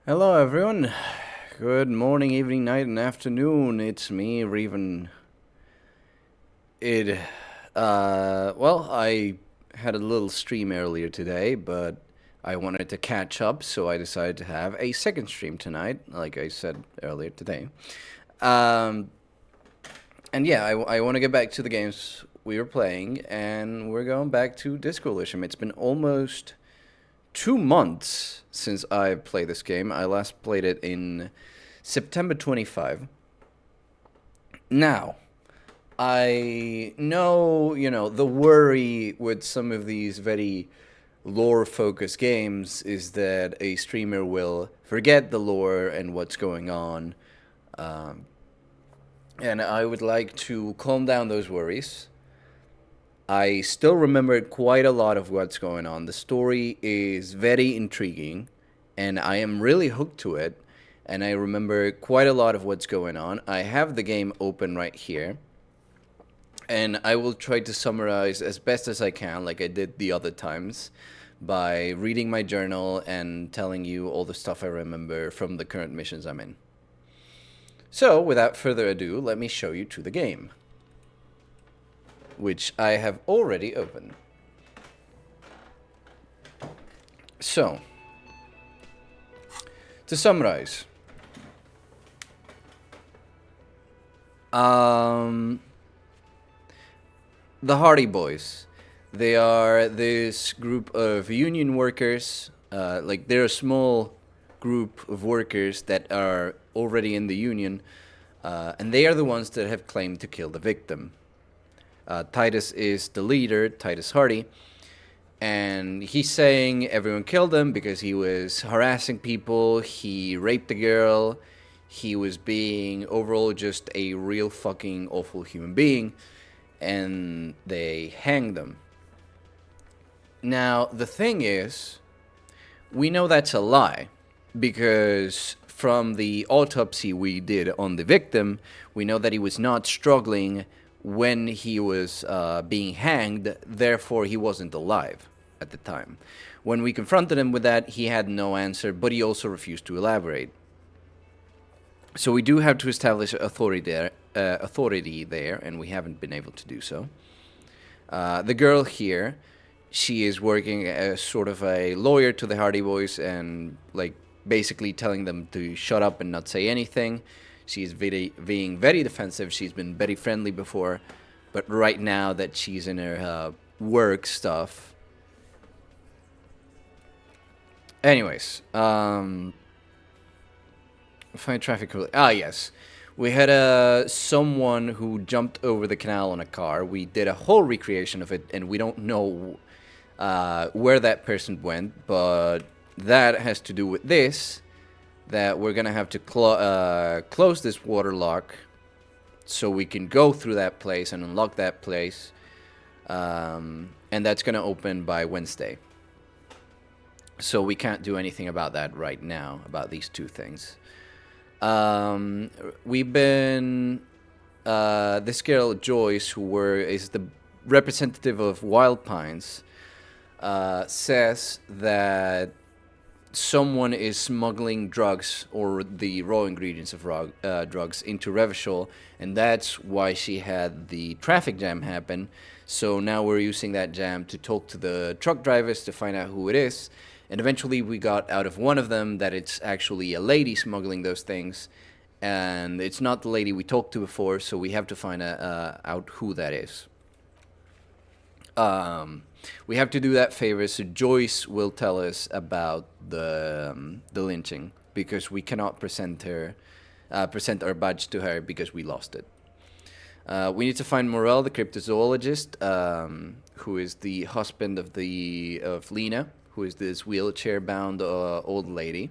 Hello, everyone. Good morning, evening, night, and afternoon. It's me, Reven. It, I had a little stream earlier today, but I wanted to catch up, so I decided to have a second stream tonight, like I said earlier today. Um, and yeah, I want to get back to the games we were playing, and we're going back to Disco Elysium. It's been almost 2 months since I played this game. I last played it in September 25. Now, I know, the worry with some of these very lore focused games is that a streamer will forget the lore and what's going on. Um, and I would like to calm down those worries. I still remember quite a lot of what's going on. The story is very intriguing, and I am really hooked to it. And I remember quite a lot of what's going on. I have the game open right here, and I will try to summarize as best as I can, like I did the other times, by reading my journal and telling you all the stuff I remember from the current missions I'm in. So, without further ado, let me show you to the game, which I have already opened. So, to summarize, um, the Hardy Boys, they are this group of union workers. They're a small group of workers that are already in the union, and they are the ones that have claimed to kill the victim. Titus is the leader, Titus Hardy, and he's saying everyone killed him because he was harassing people, he raped a girl, he was being overall just a real fucking awful human being, and they hanged him. Now, the thing is, we know that's a lie because from the autopsy we did on the victim, we know that he was not struggling when he was being hanged, therefore he wasn't alive at the time. When we confronted him with that, he had no answer, but he also refused to elaborate. So we do have to establish authority there, and we haven't been able to do so. The girl here, she is working as sort of a lawyer to the Hardy Boys and basically telling them to shut up and not say anything. She's being very defensive. She's been very friendly before, but right now that she's in her work stuff. Anyways, find traffic. Yes. We had someone who jumped over the canal on a car. We did a whole recreation of it, and we don't know where that person went, but that has to do with this, that we're going to have to close this water lock so we can go through that place and unlock that place, and that's going to open by Wednesday. So we can't do anything about that right now, about these two things. We've been... this girl, Joyce, who is the representative of Wild Pines, says that someone is smuggling drugs or the raw ingredients of drugs into Revachol, and that's why she had the traffic jam happen. So now we're using that jam to talk to the truck drivers to find out who it is. And eventually we got out of one of them that it's actually a lady smuggling those things, and it's not the lady we talked to before, so we have to find out who that is. We have to do that favor, so Joyce will tell us about the lynching, because we cannot present our badge to her because we lost it. We need to find Morel, the cryptozoologist, who is the husband of Lena, who is this wheelchair-bound old lady.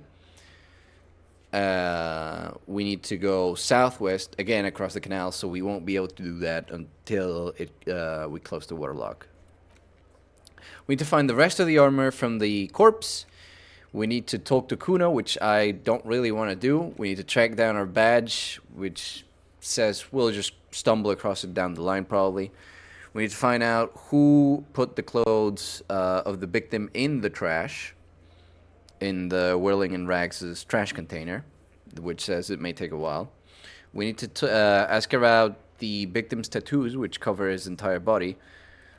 We need to go southwest, again across the canal, so we won't be able to do that until we close the waterlock. We need to find the rest of the armor from the corpse. We need to talk to Kuno, which I don't really want to do. We need to track down our badge, which says we'll just stumble across it down the line probably. We need to find out who put the clothes of the victim in the trash. in the Whirling in Rags' trash container, which says it may take a while. We need to ask about the victim's tattoos, which cover his entire body.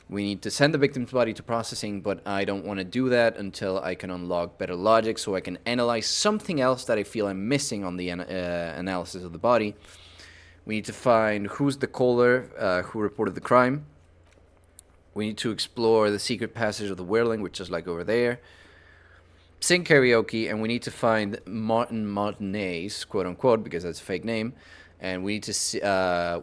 We need to send the victim's body to processing, but I don't want to do that until I can unlock better logic so I can analyze something else that I feel I'm missing on the analysis of the body. We need to find who's the caller who reported the crime. We need to explore the secret passage of the Whirling, which is like over there. Sing karaoke, and we need to find Martin Martinez, quote unquote, because that's a fake name. And we need to see,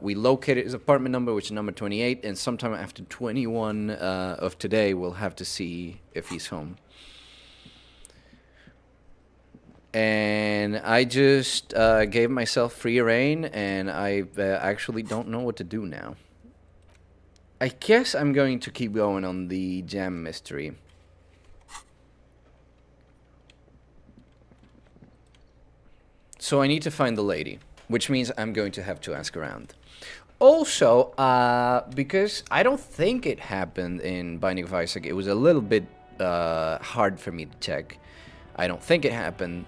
we located his apartment number, which is number 28, and sometime after 21 of today, we'll have to see if he's home. And I just gave myself free reign, and I actually don't know what to do now. I guess I'm going to keep going on the jam mystery. So I need to find the lady, which means I'm going to have to ask around. Also, because I don't think it happened in Binding of Isaac, it was a little bit hard for me to check. I don't think it happened.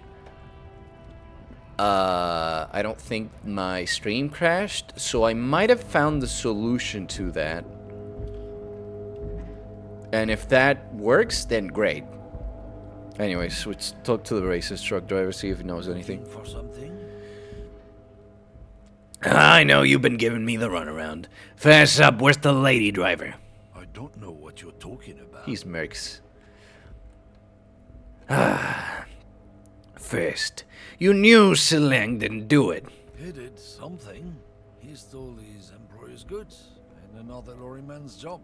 I don't think my stream crashed, so I might have found the solution to that. And if that works, then great. Anyways, let's talk to the racist truck driver, see if he knows anything. For something? I know you've been giving me the runaround. Fast up, where's the lady driver? I don't know what you're talking about. He's Mercs. First, you knew Silang didn't do it. He did something. He stole his employer's goods and another lorryman's job.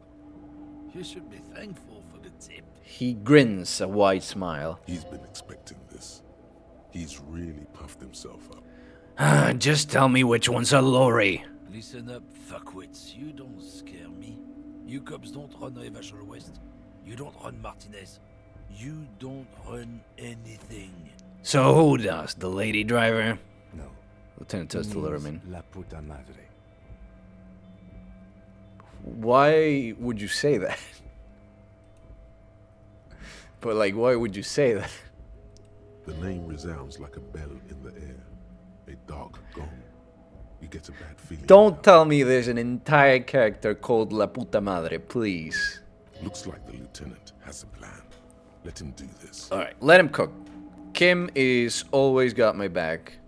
You should be thankful for the tip. He grins a wide smile. He's been expecting this. He's really puffed himself up. Just tell me which one's a lorry. Listen up, fuckwits. You don't scare me. You cops don't run Evangel West. You don't run Martinez. You don't run anything. So who does? The lady driver? No. Lieutenant tells the Lurman. La puta madre. Why would you say that? But like, why would you say that? The name resounds like a bell in the air. A dark gong. You get a bad feeling. Don't tell me there's an entire character called La Puta Madre, please. Looks like the lieutenant has a plan. Let him do this. Alright, let him cook. Kim is always got my back.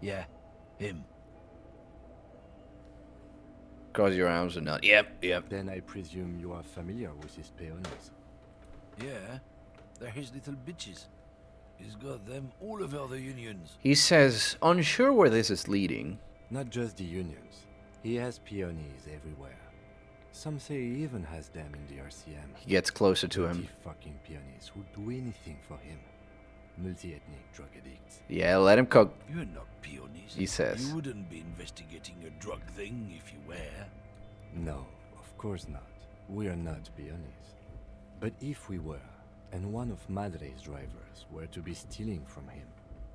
Yeah, him. Cross your arms or not. Yep. Then I presume you are familiar with his peonies. Yeah, they're his little bitches. He's got them all over the unions. He says, unsure where this is leading. Not just the unions. He has peonies everywhere. Some say he even has them in the RCM. He gets closer to him. Dirty fucking peonies who do anything for him. Multi-ethnic drug addicts. Yeah, let him cook. You're not peonies. He says. You wouldn't be investigating a drug thing if you were. No, of course not. We are not peonies. But if we were, and one of Madre's drivers were to be stealing from him,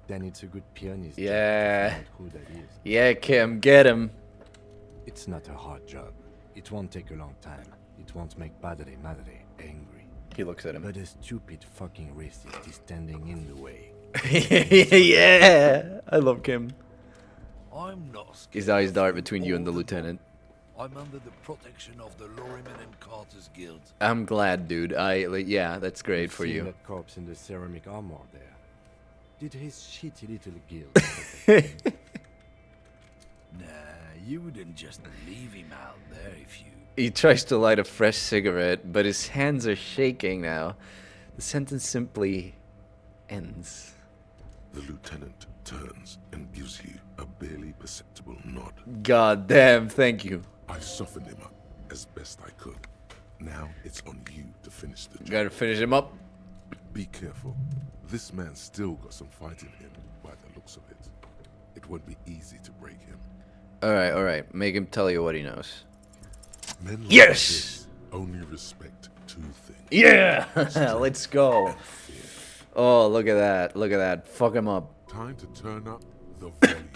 then it's a good peonist Yeah. to find out who that is. Yeah, Kim, get him. It's not a hard job. It won't take a long time. It won't make Madre angry. He looks at him. But a stupid fucking racist is standing in the way. Yeah, I love Kim. I'm not scared. His eyes dart between you all and the the lieutenant. I'm under the protection of the Lorryman and Carter's Guild. I'm glad, dude. Yeah, that's great for Seen you. that corpse in the ceramic armor there. Did his shitty little guild protect him? Nah, you wouldn't just leave him out there if you... He tries to light a fresh cigarette, but his hands are shaking now. The sentence simply ends. The lieutenant turns and gives you a barely perceptible nod. God damn, thank you. I softened him up as best I could. Now it's on you to finish the job. Gotta finish him up. Be careful. This man's still got some fight in him by the looks of it. It won't be easy to break him. Alright. Make him tell you what he knows. Men like Yes! this only respect two things. Yeah! Let's go. Oh, look at that. Fuck him up. Time to turn up the volume.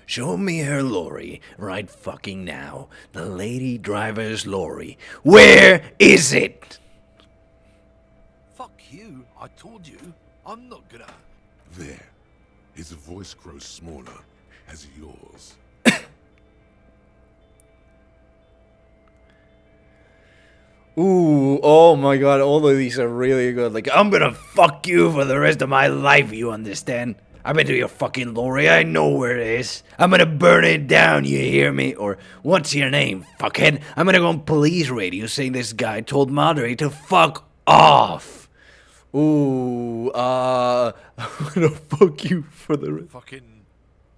Show me her lorry right fucking now. The lady driver's lorry. Where is it? Fuck you. I told you. I'm not gonna... There. His voice grows smaller as yours. Ooh, oh my god, all of these are really good. Like, I'm gonna fuck you for the rest of my life, you understand? I've been to your fucking lorry, I know where it is. I'm gonna burn it down, you hear me? Or, what's your name, fuckhead? I'm gonna go on police radio saying this guy told Madre to fuck off. Ooh, I'm gonna fuck you for the rest. Fucking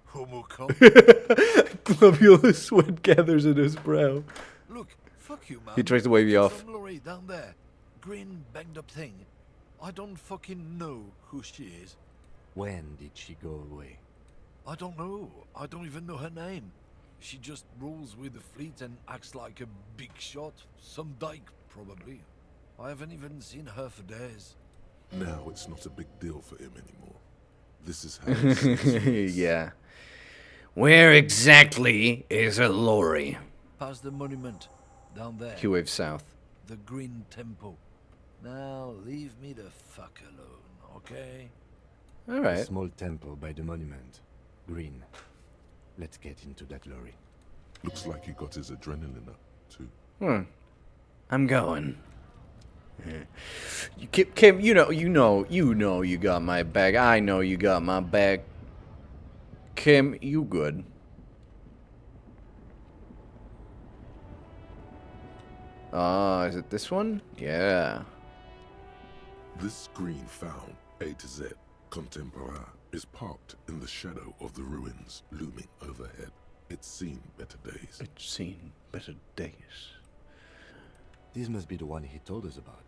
homo cunt. Globular sweat gathers in his brow. Look, fuck you, man. He tries to wave you off. Some lorry down there. Green, banged up thing. I don't fucking know who she is. When did she go away? I don't know. I don't even know her name. She just rolls with the fleet and acts like a big shot. Some dyke, probably. I haven't even seen her for days. Now it's not a big deal for him anymore. This is how he sees things. Yeah. Where exactly is a lorry? Past the monument. Down there. He waves south. The Green Temple. Now leave me the fuck alone, okay? A Alright. small temple by the monument. Green. Let's get into that lorry. Looks like he got his adrenaline up, too. I'm going. Kim, you know you got my back. I know you got my back. Kim, you good. Is it this one? Yeah. This green found, A to Z, contemporaire, is parked in the shadow of the ruins looming overhead. It's seen better days. It's seen better days. This must be the one he told us about.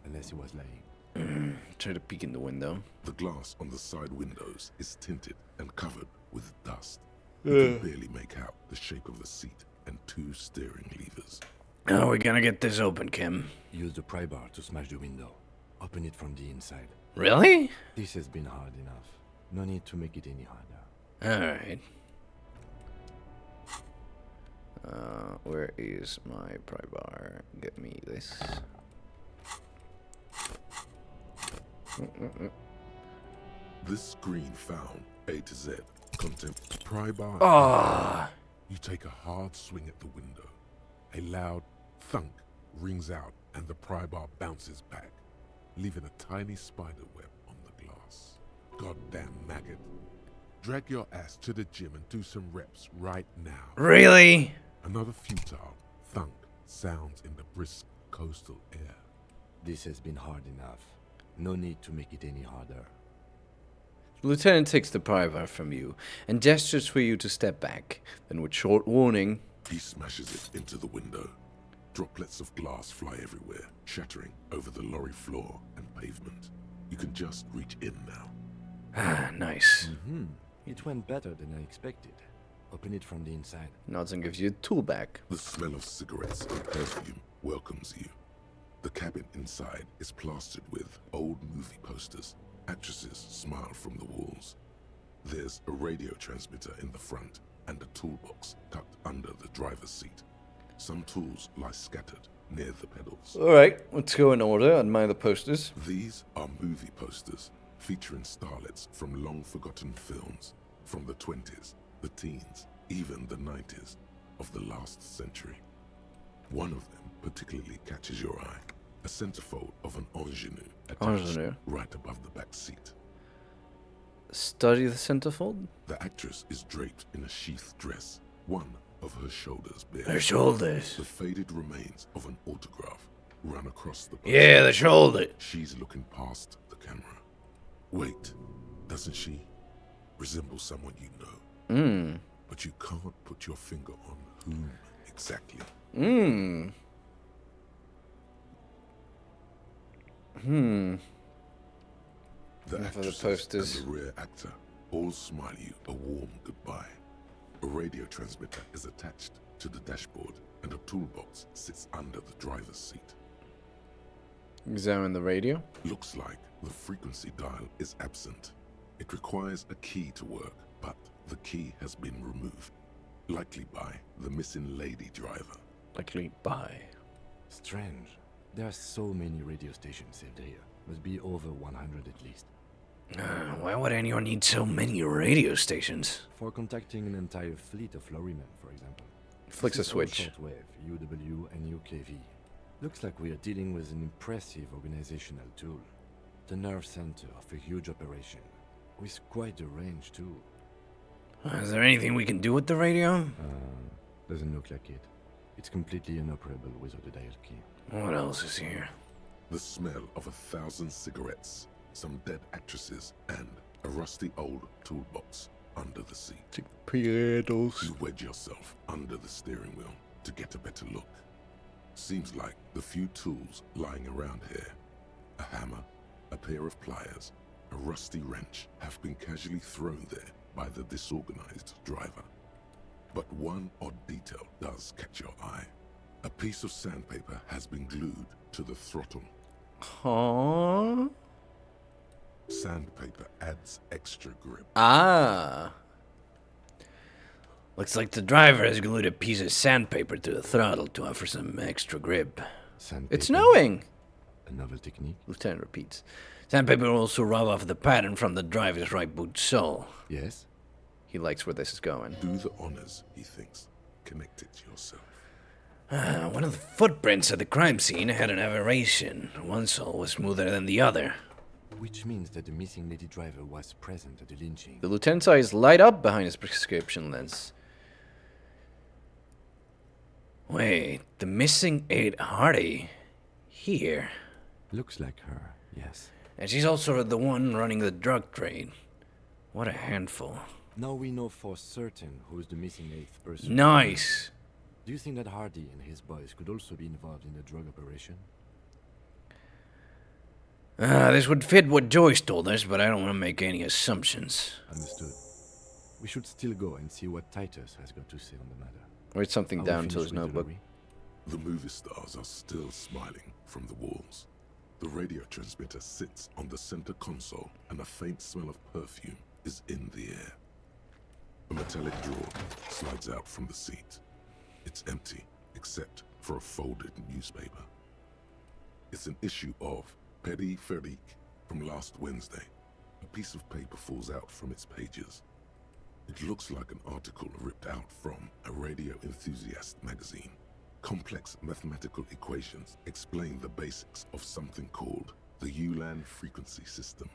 Unless he was lying. Try to peek in the window. The glass on the side windows is tinted and covered with dust. You can barely make out the shape of the seat and two steering levers. How are we gonna get this open, Kim? Use the pry bar to smash the window. Open it from the inside. Really? This has been hard enough. No need to make it any harder. Alright. Where is my pry bar? Get me this. This screen found, A to Z, pry bar. Ah! You take a hard swing at the window. A loud thunk rings out and the pry bar bounces back, leaving a tiny spider web on the glass. Goddamn maggot. Drag your ass to the gym and do some reps right now. Really? Another futile thunk sounds in the brisk coastal air. This has been hard enough. No need to make it any harder. The lieutenant takes the pry bar from you and gestures for you to step back. Then with short warning, He smashes it into the window. Droplets of glass fly everywhere, shattering over the lorry floor and pavement. You can just reach in now. ah, nice. It went better than I expected. Open it from the inside. Nods and gives you a tool back. The smell of cigarettes and perfume welcomes you. The cabin inside is plastered with old movie posters. Actresses smile from the walls. There's a radio transmitter in the front and a toolbox tucked under the driver's seat. Some tools lie scattered near the pedals. Alright, let's go in order. Admire the posters. These are movie posters featuring starlets from long-forgotten films from the 20s, the teens, even the 90s of the last century. One of them particularly catches your eye. A centerfold of an ingenue attached Ingenue. right above the back seat. Study the centerfold? The actress is draped in a sheathed dress, one of her shoulders bare. Her shoulders. The faded remains of an autograph run across the Yeah, the shoulder. She's looking past the camera. Wait, doesn't she resemble someone you know? But you can't put your finger on whom exactly. The Enough of the actresses posters. and the rear actor all smile you a warm goodbye. A radio transmitter is attached to the dashboard and a toolbox sits under the driver's seat. Examine the radio. Looks like the frequency dial is absent. It requires a key to work, but the key has been removed, likely by the missing lady driver. Likely by. Strange. There are so many radio stations saved here. Must be over 100 at least. Why would anyone need so many radio stations? For contacting an entire fleet of lorrymen, for example. Flicks a This is all switch. Shortwave, UW, and UKV. Looks like we are dealing with an impressive organizational tool. The nerve center of a huge operation, with quite a range too. Is there anything we can do with the radio? Doesn't look like it. It's completely inoperable without a dial key. What else is here? The smell of 1,000 cigarettes, some dead actresses, and a rusty old toolbox under the seat. You wedge yourself under the steering wheel to get a better look. Seems like the few tools lying around here, a hammer, a pair of pliers, a rusty wrench, have been casually thrown there by the disorganized driver. But one odd detail does catch your eye. A piece of sandpaper has been glued to the throttle. Huh? Sandpaper adds extra grip. Ah. Looks like the driver has glued a piece of sandpaper to the throttle to offer some extra grip. Sandpaper. It's snowing! A novel technique? Lieutenant repeats. Sandpaper will also rub off the pattern from the driver's right boot sole. Yes? He likes where this is going. Do the honors, he thinks. Connect it to yourself. One of the footprints at the crime scene had an aberration. One sole was smoother than the other. Which means that the missing lady driver was present at the lynching. The lieutenant's eyes light up behind his prescription lens. Wait, the missing 8 Hardy. Here. Looks like her, yes. And she's also the one running the drug trade. What a handful. Now we know for certain who's the missing 8th person. Nice. Do you think that Hardy and his boys could also be involved in the drug operation? This would fit what Joyce told us, but I don't want to make any assumptions. Understood. We should still go and see what Titus has got to say on the matter. Write something Are we down to finished his with the notebook. lorry? The movie stars are still smiling from the walls. The radio transmitter sits on the center console, and a faint smell of perfume is in the air. A metallic drawer slides out from the seat. It's empty, except for a folded newspaper. It's an issue of Petit Feric from last Wednesday. A piece of paper falls out from its pages. It looks like an article ripped out from a radio enthusiast magazine. Complex mathematical equations explain the basics of something called the Ulan frequency system.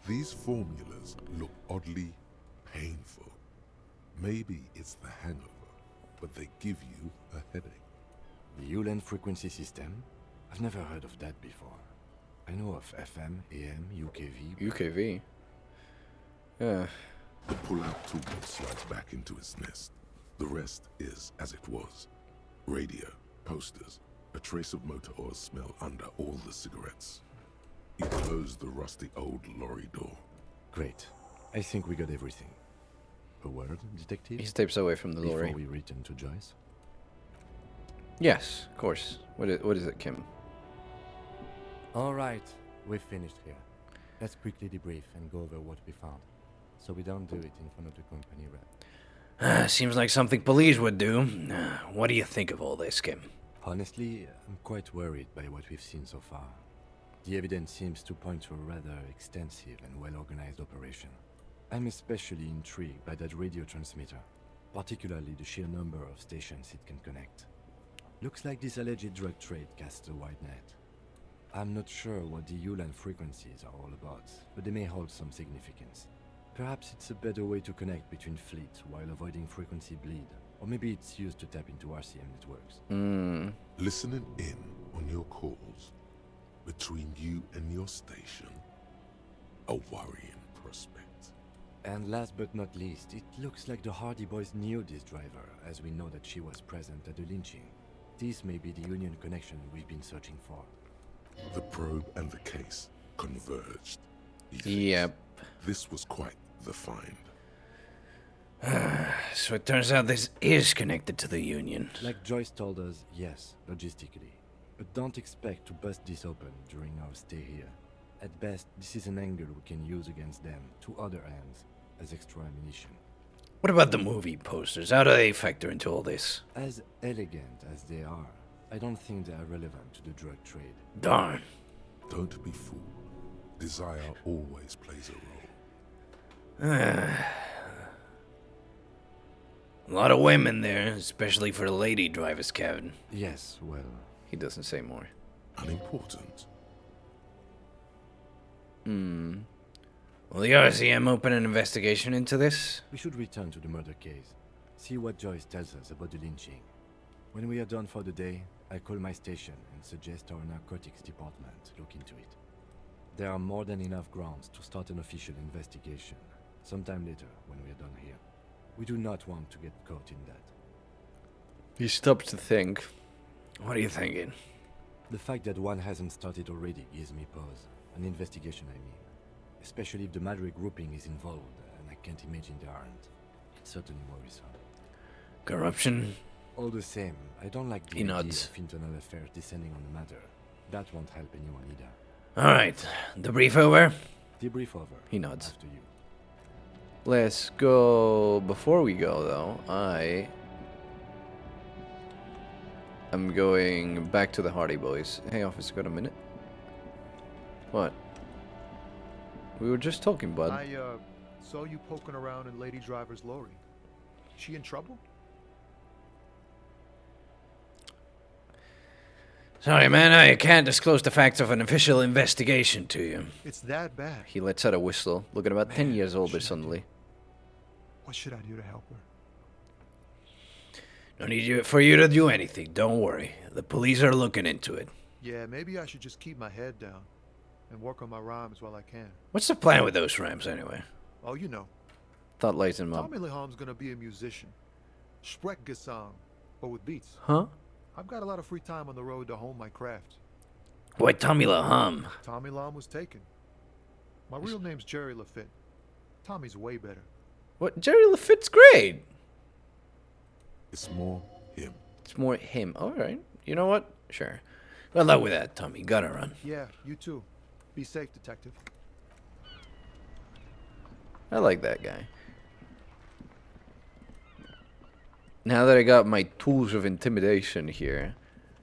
These formulas look oddly painful. Maybe it's the hangover, but they give you a headache. The Ulan frequency system? I've never heard of that before. I know of FM, AM, UKV. UKV. Yeah. The pull-out toolbox slides back into its nest. The rest is as it was. Radio, posters, a trace of motor oil smell under all the cigarettes. You close the rusty old lorry door. Great. I think we got everything. A word, detective? He steps away from the lorry. Before we return to Joyce? Yes, of course. What is it, Kim? All right, we've finished here. Let's quickly debrief and go over what we found, so we don't do it in front of the company rep. Seems like something police would do. What do you think of all this, Kim? Honestly, I'm quite worried by what we've seen so far. The evidence seems to point to a rather extensive and well-organized operation. I'm especially intrigued by that radio transmitter, particularly the sheer number of stations it can connect. Looks like this alleged drug trade casts a wide net. I'm not sure what the Ulan frequencies are all about, but they may hold some significance. Perhaps it's a better way to connect between fleets while avoiding frequency bleed, or maybe it's used to tap into RCM networks. Listening in on your calls between you and your station, a worrying prospect. And last but not least, it looks like the Hardy Boys knew this driver, as we know that she was present at the lynching. This may be the Union connection we've been searching for. The probe and the case converged. He thinks. Yep. This was quite the find. So it turns out this is connected to the Union. Like Joyce told us, yes, logistically. But don't expect to bust this open during our stay here. At best, this is an angle we can use against them, to other ends, as extra ammunition. What about the movie posters? How do they factor into all this? As elegant as they are, I don't think they are relevant to the drug trade. Darn. Don't be fooled. Desire always plays a role. A lot of women there, especially for the lady driver's cabin. Yes, well, He doesn't say more. Unimportant. Will the RCM open an investigation into this? we should return to the murder case. See what Joyce tells us about the lynching. When we are done for the day, I call my station and suggest our narcotics department look into it. There are more than enough grounds to start an official investigation, sometime later when we are done here. We do not want to get caught in that. He stops to think. What are you thinking? The fact that one hasn't started already gives me pause. An investigation, I mean. Especially if the Madrid grouping is involved, and I can't imagine they aren't. It's certainly worrisome. Corruption? All the same, I don't like the He idea nods. of internal affairs descending on the matter. That won't help anyone either. Alright, debrief over? Debrief over. He nods. After you. Let's go. Before we go, though, I'm going back to the Hardy Boys. Hey, officer, got a minute? What? We were just talking, bud. I saw you poking around in Lady Driver's lorry. She in trouble? Sorry, man, I can't disclose the facts of an official investigation to you. It's that bad. He lets out a whistle, looking about 10 years older should I suddenly. What should I do to help her? No need for you to do anything, don't worry. The police are looking into it. Yeah, maybe I should just keep my head down and work on my rhymes while I can. What's the plan with those rams, anyway? Oh, you know, Thought lights him up. Tommy Leham's gonna be a musician. Sprechgesang, but with beats. Huh? I've got a lot of free time on the road to hone my craft. Why Tommy Laham? Tommy Lam was taken. My real name's Jerry Lafitte. Tommy's way better. What? Jerry Lafitte's great! It's more him. It's more him. Alright. You know what? Sure. Good luck with that, Tommy. Gotta run. Yeah, you too. Be safe, detective. I like that guy. Now that I got my tools of intimidation here,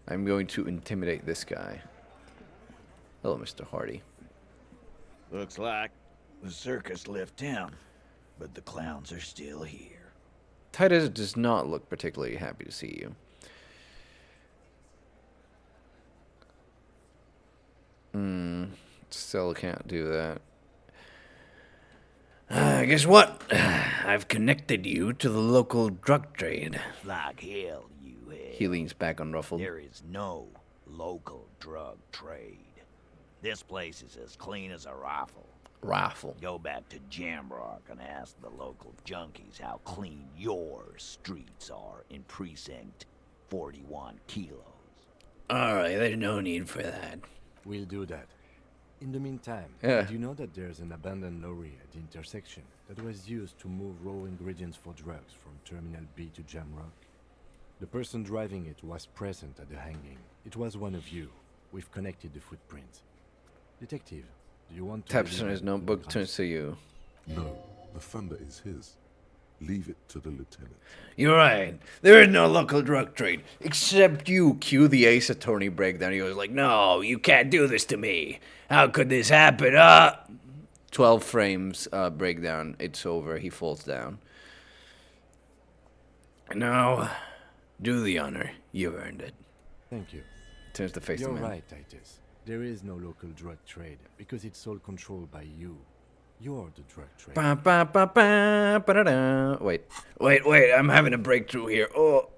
I'm going to intimidate this guy. Hello, Mr. Hardy. Looks like the circus left town, but the clowns are still here. Titus does not look particularly happy to see you. Still can't do that. Guess what? I've connected you to the local drug trade. Like hell, you have. He leans back unruffled. There is no local drug trade. This place is as clean as a rifle. Rifle. Go back to Jamrock and ask the local junkies how clean your streets are in Precinct 41 kilos. Alright, there's no need for that. We'll do that. In the meantime, Yeah. do you know that there's an abandoned lorry at the intersection that was used to move raw ingredients for drugs from Terminal B to Jamrock? The person driving it was present at the hanging. It was one of you. We've connected the footprints. Detective, do you want to... Taps deliver on his the notebook, drugs? turns to you. No, the thunder is his. Leave it to the lieutenant. You're right. There is no local drug trade. Except you. Cue the Ace Attorney breakdown. He goes like, no, you can't do this to me. How could this happen? 12 frames breakdown. It's over. He falls down. Now, do the honor. You've earned it. Thank you. Turns to face You're the man. right, Titus. There is no local drug trade because it's all controlled by you. You're the drug trade. Ba, ba, ba, ba, ba-da-da. Wait. I'm having a breakthrough here. Oh.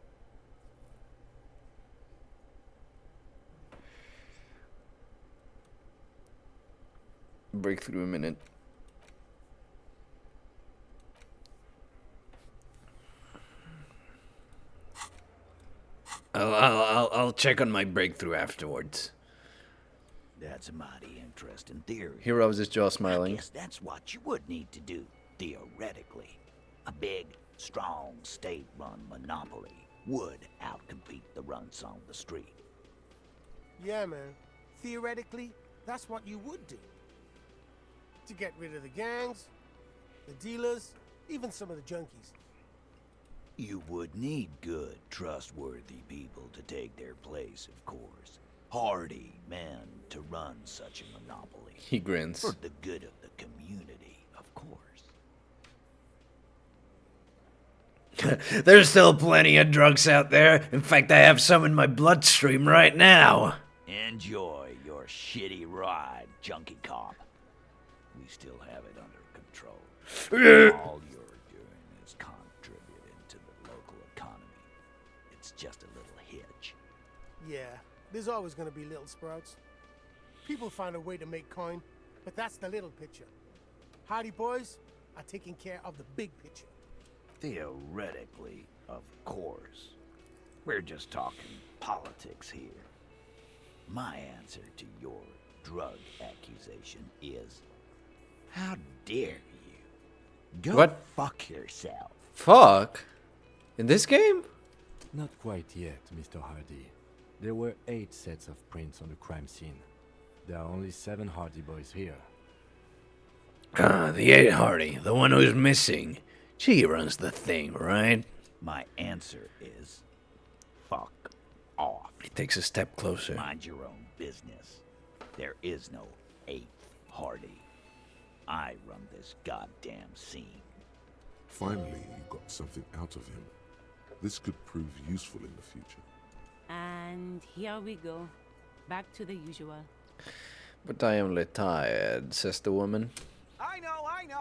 Breakthrough a minute. I'll check on my breakthrough afterwards. That's a mighty interesting theory. He rubs his jaw, I smiling. guess that's what you would need to do, theoretically. A big, strong, state-run monopoly would outcompete the runts on the street. Yeah, man. Theoretically, that's what you would do. To get rid of the gangs, the dealers, even some of the junkies. You would need good, trustworthy people to take their place, of course. hardy men to run such a monopoly. He grins. For the good of the community, of course. There's still plenty of drugs out there. In fact, I have some in my bloodstream right now. Enjoy your shitty ride, junkie cop. We still have it under control. All you're doing is contributing to the local economy. It's just a little hitch. Yeah, there's always gonna be little sprouts. People find a way to make coin, but that's the little picture. Hardy boys are taking care of the big picture. Theoretically, of course. We're just talking politics here. My answer to your drug accusation is, how dare you? Go What? fuck yourself. Fuck? In this game? Not quite yet, Mr. Hardy. There were 8 sets of prints on the crime scene. There are only 7 Hardy boys here. Ah, the 8 Hardy, the one who's missing. She runs the thing, right? My answer is, fuck off. He takes a step closer. Mind your own business. There is no 8th Hardy. I run this goddamn scene. Finally, you got something out of him. This could prove useful in the future. And here we go. Back to the usual. But I am tired, says the woman. I know.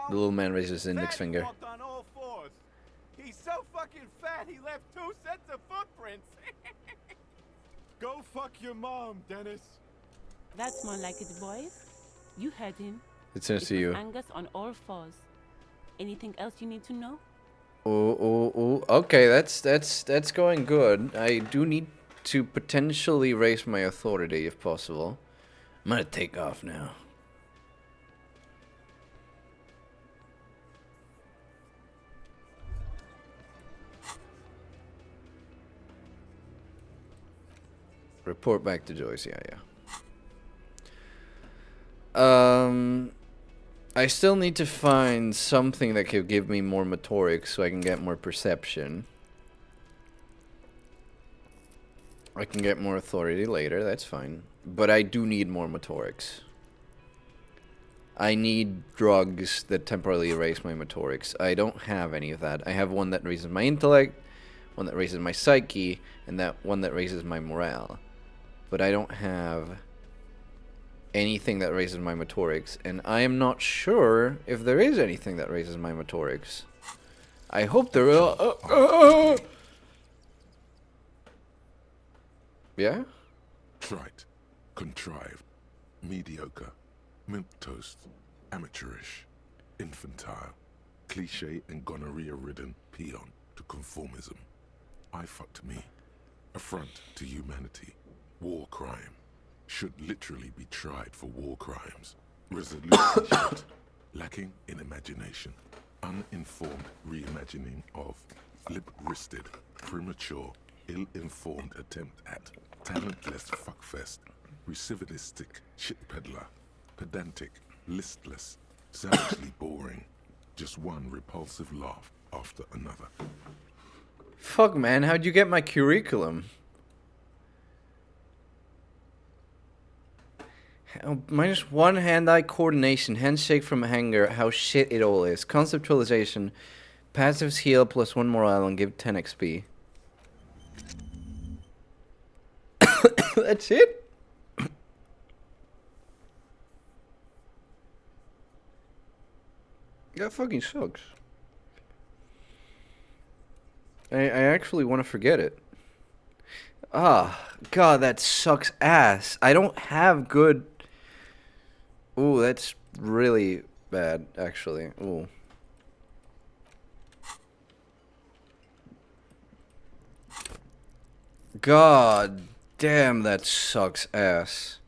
The little man raises his index Fat finger. walked on all fours. He's so fucking fat he left 2 sets of footprints. Go fuck your mom, Dennis. That's more like it, boys. You heard him. It says to It you. was Angus on all 4s. Anything else you need to know? Oh. Okay, that's going good. I do need to potentially raise my authority if possible. I'm gonna take off now. Report back to Joyce. Yeah. I still need to find something that could give me more motorics so I can get more perception. I can get more authority later, that's fine. But I do need more motorics. I need drugs that temporarily raise my motorics. I don't have any of that. I have one that raises my intellect, one that raises my psyche, and that one that raises my morale. But I don't have anything that raises my motorics, and I am not sure if there is anything that raises my motorics. I hope there will. Yeah? Trite, contrived, mediocre, milquetoast, amateurish, infantile, cliche and gonorrhea-ridden peon to conformism. I fucked me. Affront to humanity. War crime. Should literally be tried for war crimes. Resolution short, lacking in imagination. Uninformed reimagining of lip-wristed, premature, ill-informed attempt at talentless fuckfest, recidivistic shit peddler, pedantic, listless, savagely boring. Just one repulsive laugh after another. Fuck, man, how'd you get my curriculum? Minus 1 hand-eye coordination, handshake from hanger, how shit it all is. Conceptualization, passives heal plus 1 morale and give 10 XP. That's it? That fucking sucks. I actually want to forget it. Ah, God, that sucks ass. I don't have good... Ooh, that's really bad, actually. Ooh. God damn, that sucks ass.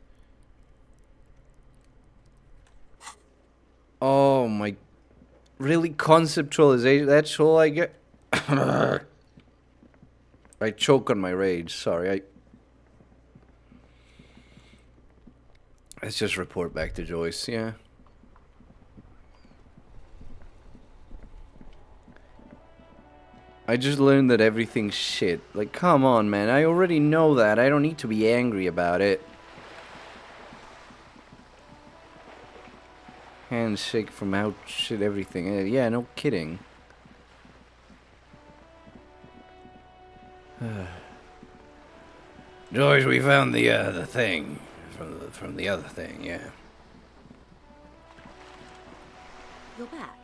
Oh my... Really, conceptualization? That's all I get? I choke on my rage, sorry. Let's just report back to Joyce, yeah. I just learned that everything's shit. Like, come on, man. I already know that. I don't need to be angry about it. Handshake from out shit everything. Yeah, no kidding. George, we found the thing from the other thing. Yeah. You're back.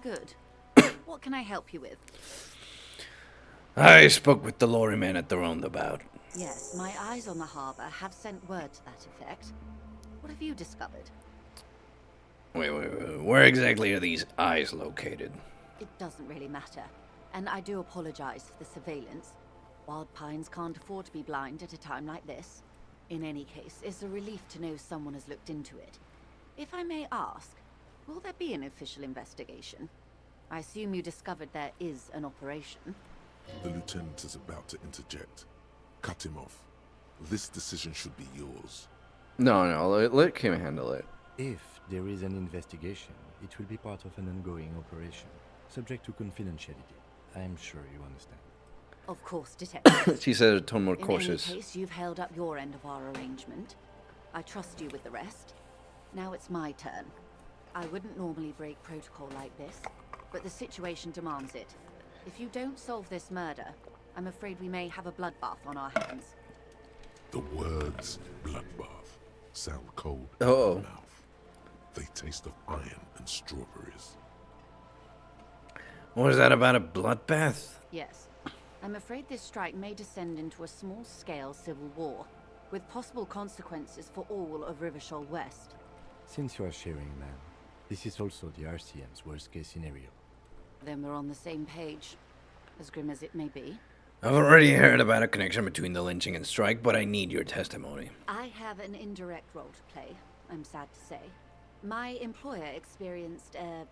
Good. What can I help you with? I spoke with the lorryman at the roundabout. Yes, my eyes on the harbor have sent word to that effect. What have you discovered? Wait. Where exactly are these eyes located? It doesn't really matter. And I do apologize for the surveillance. Wild Pines can't afford to be blind at a time like this. In any case, it's a relief to know someone has looked into it. If I may ask, will there be an official investigation? I assume you discovered there is an operation. The lieutenant is about to interject. Cut him off. This decision should be yours. No, let Kim handle it. If there is an investigation, it will be part of an ongoing operation, subject to confidentiality. I'm sure you understand. Of course, detective. She said a tone more In cautious. any case, you've held up your end of our arrangement. I trust you with the rest. Now it's my turn. I wouldn't normally break protocol like this, but the situation demands it. If you don't solve this murder, I'm afraid we may have a bloodbath on our hands. The words bloodbath sound cold Uh-oh. in the mouth. They taste of iron and strawberries. What was that about a bloodbath? Yes. I'm afraid this strike may descend into a small-scale civil war, with possible consequences for all of Rivershoal West. Since you are sharing, ma'am, this is also the RCM's worst-case scenario. Then we're on the same page, as grim as it may be. I've already heard about a connection between the lynching and strike, but I need your testimony. I have an indirect role to play, I'm sad to say. My employer experienced a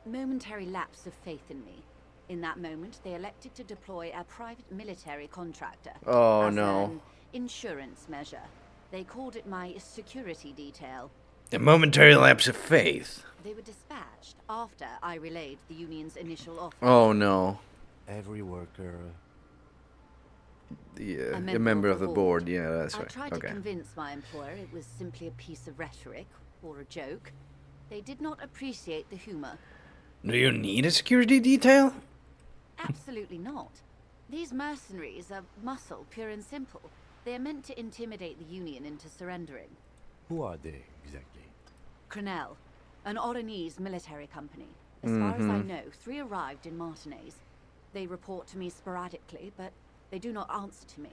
momentary lapse of faith in me. In that moment, they elected to deploy a private military contractor. Oh, as no. an insurance measure. They called it my security detail. A momentary lapse of faith. They were dispatched after I relayed the union's initial offer. Oh, no. Every worker... Yeah, A a member of the board. Yeah, that's I right. tried Okay. to convince my employer it was simply a piece of rhetoric, or a joke. They did not appreciate the humor. Do you need a security detail? Absolutely not. These mercenaries are muscle, pure and simple. They are meant to intimidate the Union into surrendering. Who are they, exactly? Crenell, an Oranese military company. As far as I know, 3 arrived in Martinez. They report to me sporadically, but they do not answer to me.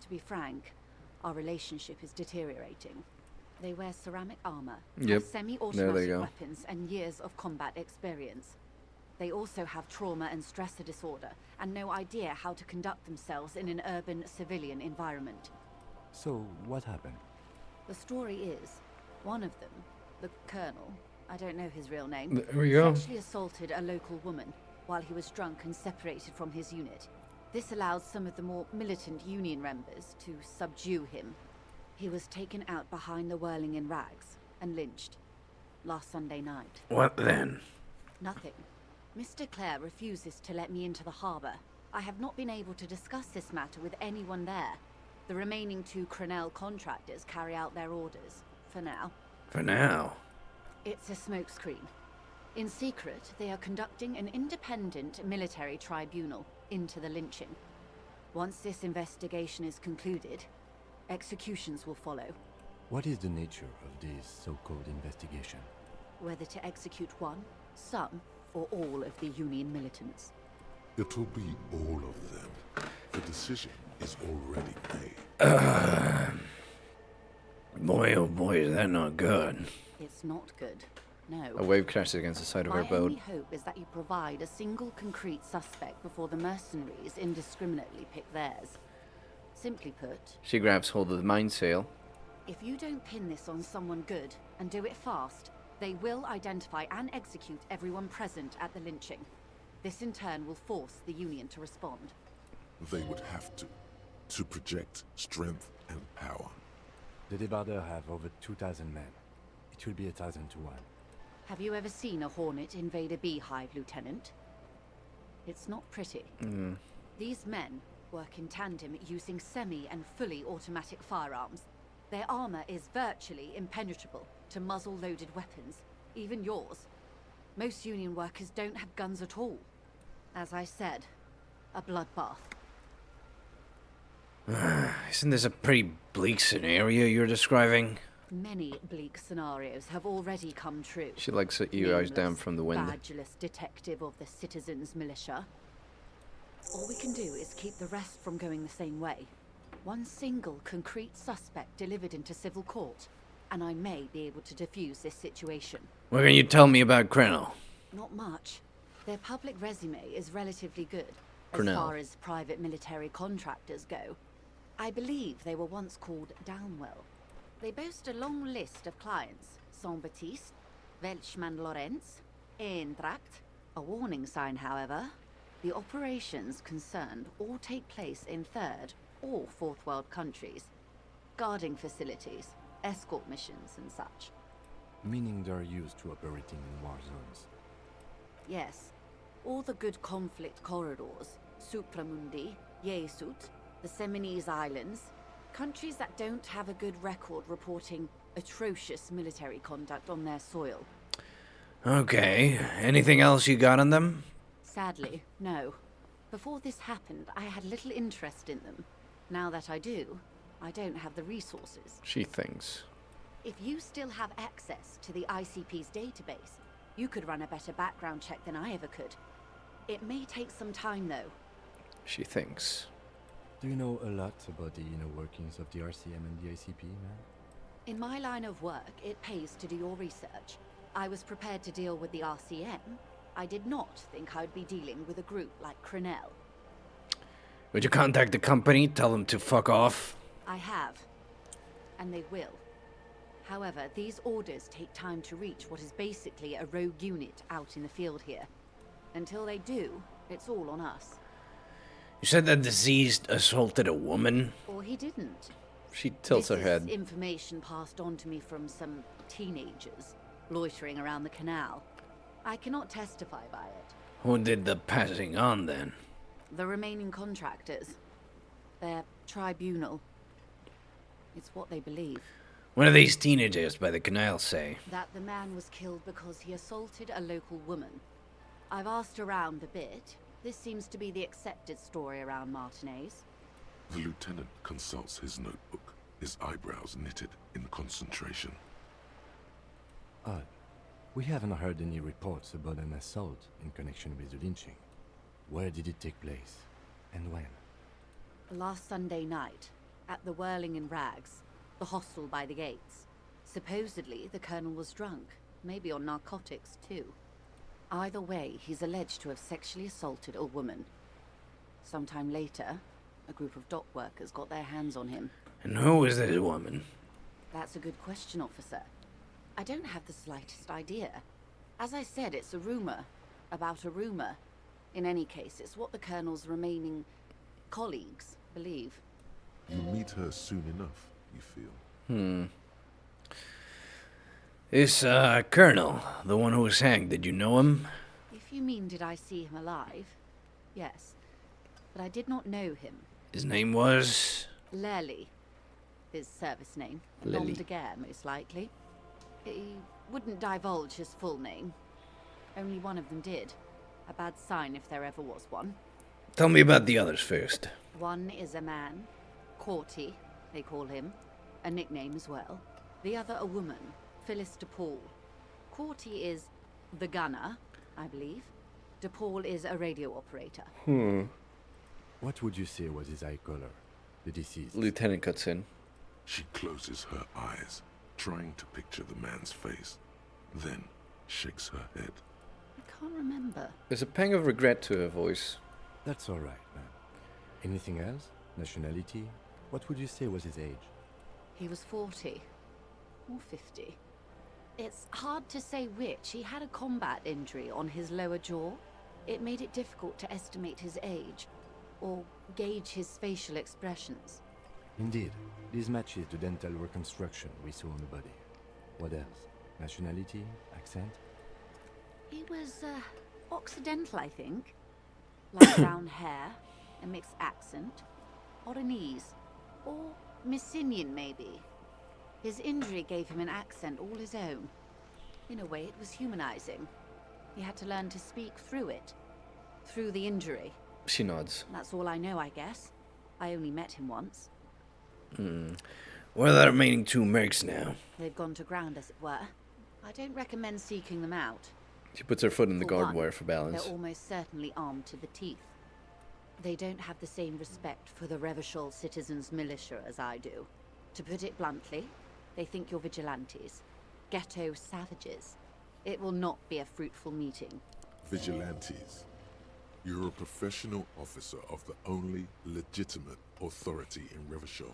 To be frank, our relationship is deteriorating. They wear ceramic armor, Yep. have There they semi-automatic go. weapons, and years of combat experience. They also have trauma and stressor disorder, and no idea how to conduct themselves in an urban civilian environment. So, what happened? The story is, one of them, the Colonel, I don't know his real name, There we go. sexually assaulted a local woman while he was drunk and separated from his unit. This allowed some of the more militant Union members to subdue him. He was taken out behind the whirling in rags and lynched last Sunday night. What then? Nothing. Mr. Clare refuses to let me into the harbor. I have not been able to discuss this matter with anyone there. The remaining 2 Crenell contractors carry out their orders, for now. For now. It's a smokescreen. In secret, they are conducting an independent military tribunal into the lynching. Once this investigation is concluded, executions will follow. What is the nature of this so-called investigation? Whether to execute one, some, or all of the Union militants. It'll be all of them. The decision is already made. Boy, oh boy, is that not good. It's not good. No. A wave crashes against the side of My our boat. only hope is that you provide a single concrete suspect before the mercenaries indiscriminately pick theirs. Simply put, She grabs hold of the mainsail. if you don't pin this on someone good, and do it fast, they will identify and execute everyone present at the lynching. This in turn will force the Union to respond. They would have to project strength and power. The Debardeurs have over 2,000 men. It will be 1,000 to 1. Have you ever seen a Hornet invade a beehive, Lieutenant? It's not pretty. These men work in tandem using semi and fully automatic firearms. Their armor is virtually impenetrable, to muzzle-loaded weapons, even yours. Most Union workers don't have guns at all. As I said, a bloodbath. Isn't this a pretty bleak scenario you're describing? Many bleak scenarios have already come true. She likes you eyes down from the window. Badgeless detective of the citizens' militia. All we can do is keep the rest from going the same way. One single concrete suspect delivered into civil court, and I may be able to defuse this situation. What can you tell me about Krennel? Not much. Their public resume is relatively good, as Krennel. far as private military contractors go. I believe they were once called Downwell. They boast a long list of clients. Saint-Baptiste, Welchman-Lorenz, Eintracht. A warning sign, however. The operations concerned all take place in third or fourth world countries. Guarding facilities, escort missions and such. Meaning they're used to operating in war zones. Yes. All the good conflict corridors, Supramundi, Yesut, the Seminese Islands, countries that don't have a good record reporting atrocious military conduct on their soil. Okay, anything else you got on them? Sadly, no. Before this happened, I had little interest in them. Now that I do, I don't have the resources. She thinks. If you still have access to the ICP's database, you could run a better background check than I ever could. It may take some time, though. She thinks. Do you know a lot about the inner workings of the RCM and the ICP, man? In my line of work, it pays to do your research. I was prepared to deal with the RCM. I did not think I'd be dealing with a group like Krennel. Would you contact the company, tell them to fuck off? I have. And they will. However, these orders take time to reach what is basically a rogue unit out in the field here. Until they do, it's all on us. You said that diseased assaulted a woman? Or he didn't. She tilts her head. This is information passed on to me from some teenagers loitering around the canal. I cannot testify by it. Who did the passing on then? The remaining contractors. Their tribunal. It's what they believe. What do these teenagers by the canal say? That the man was killed because he assaulted a local woman. I've asked around a bit. This seems to be the accepted story around Martinez. The lieutenant consults his notebook, his eyebrows knitted in concentration. Odd. We haven't heard any reports about an assault in connection with the lynching. Where did it take place? And when? Last Sunday night, at the Whirling in Rags, the hostel by the gates. Supposedly, the colonel was drunk, maybe on narcotics too. Either way, he's alleged to have sexually assaulted a woman. Sometime later, a group of dock workers got their hands on him. And who is this woman? That's a good question, officer. I don't have the slightest idea. As I said, it's a rumor. About a rumor. In any case, it's what the colonel's remaining colleagues believe. You'll meet her soon enough, you feel. This, Colonel, the one who was hanged, did you know him? If you mean did I see him alive? Yes. But I did not know him. His name was? Lely. His service name. Lily. Nom de guerre, most likely. He wouldn't divulge his full name. Only one of them did. A bad sign if there ever was one. Tell me about the others first. One is a man. Corty, they call him. A nickname as well. The other a woman. Phyllis DePaul. Corty is the gunner, I believe. DePaul is a radio operator. What would you say was his eye color? The deceased. Lieutenant cuts in. She closes her eyes, trying to picture the man's face, then shakes her head. I can't remember. There's a pang of regret to her voice. That's all right, man. Anything else? Nationality? What would you say was his age? He was 40. Or 50. It's hard to say which. He had a combat injury on his lower jaw. It made it difficult to estimate his age, or gauge his facial expressions. Indeed. This matches the dental reconstruction we saw on the body. What else? Nationality? Accent? He was, Occidental, I think. Light brown hair, a mixed accent, Oranese, or Messinian, maybe. His injury gave him an accent all his own. In a way, it was humanizing. He had to learn to speak through it. Through the injury. She nods. That's all I know, I guess. I only met him once. Where are the remaining 2 mercs now? They've gone to ground, as it were. I don't recommend seeking them out. She puts her foot in the For guard one, wire for balance. They're almost certainly armed to the teeth. They don't have the same respect for the Revachol citizens' militia as I do. To put it bluntly, they think you're vigilantes. Ghetto savages. It will not be a fruitful meeting. Vigilantes. You're a professional officer of the only legitimate authority in Revachol.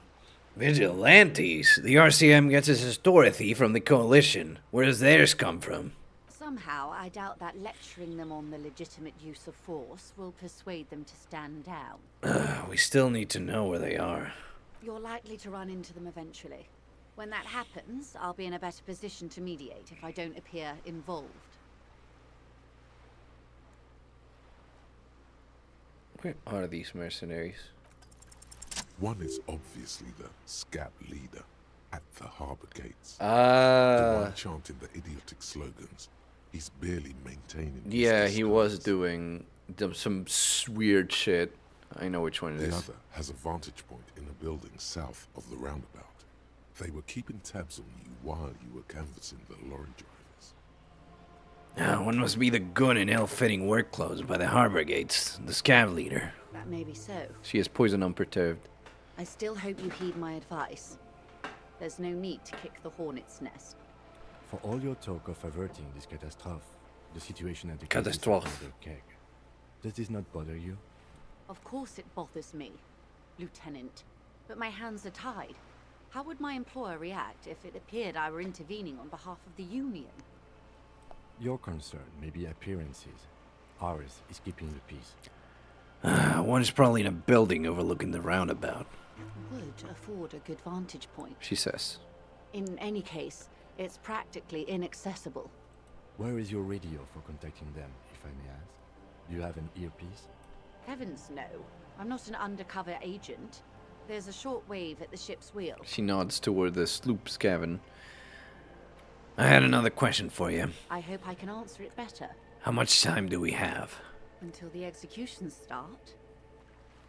Vigilantes? The RCM gets its authority from the Coalition. Where does theirs come from? Somehow, I doubt that lecturing them on the legitimate use of force will persuade them to stand down. We still need to know where they are. You're likely to run into them eventually. When that happens, I'll be in a better position to mediate if I don't appear involved. Where are these mercenaries? One is obviously the scab leader at the harbor gates. The Ah. one chanting the idiotic slogans. He's barely maintaining his Yeah, he was disguise. doing some weird shit. I know which one it The is. other has a vantage point in a building south of the roundabout. They were keeping tabs on you while you were canvassing the lorry drivers. One must be the gun in ill-fitting work clothes by the harbor gates. The scav leader. That may be so. She is poison unperturbed. I still hope you heed my advice. There's no need to kick the hornet's nest. For all your talk of averting this catastrophe, the situation at the Catastrophe. case is another keg. Does this not bother you? Of course it bothers me, Lieutenant. But my hands are tied. How would my employer react if it appeared I were intervening on behalf of the Union? Your concern may be appearances. Ours is keeping the peace. One is probably in a building overlooking the roundabout, Would afford a good vantage point. she says. In any case, it's practically inaccessible. Where is your radio for contacting them, if I may ask? Do you have an earpiece? Heavens no. I'm not an undercover agent. There's a short wave at the ship's wheel. She nods toward the sloop's cabin. I had another question for you. I hope I can answer it better. How much time do we have? Until the executions start?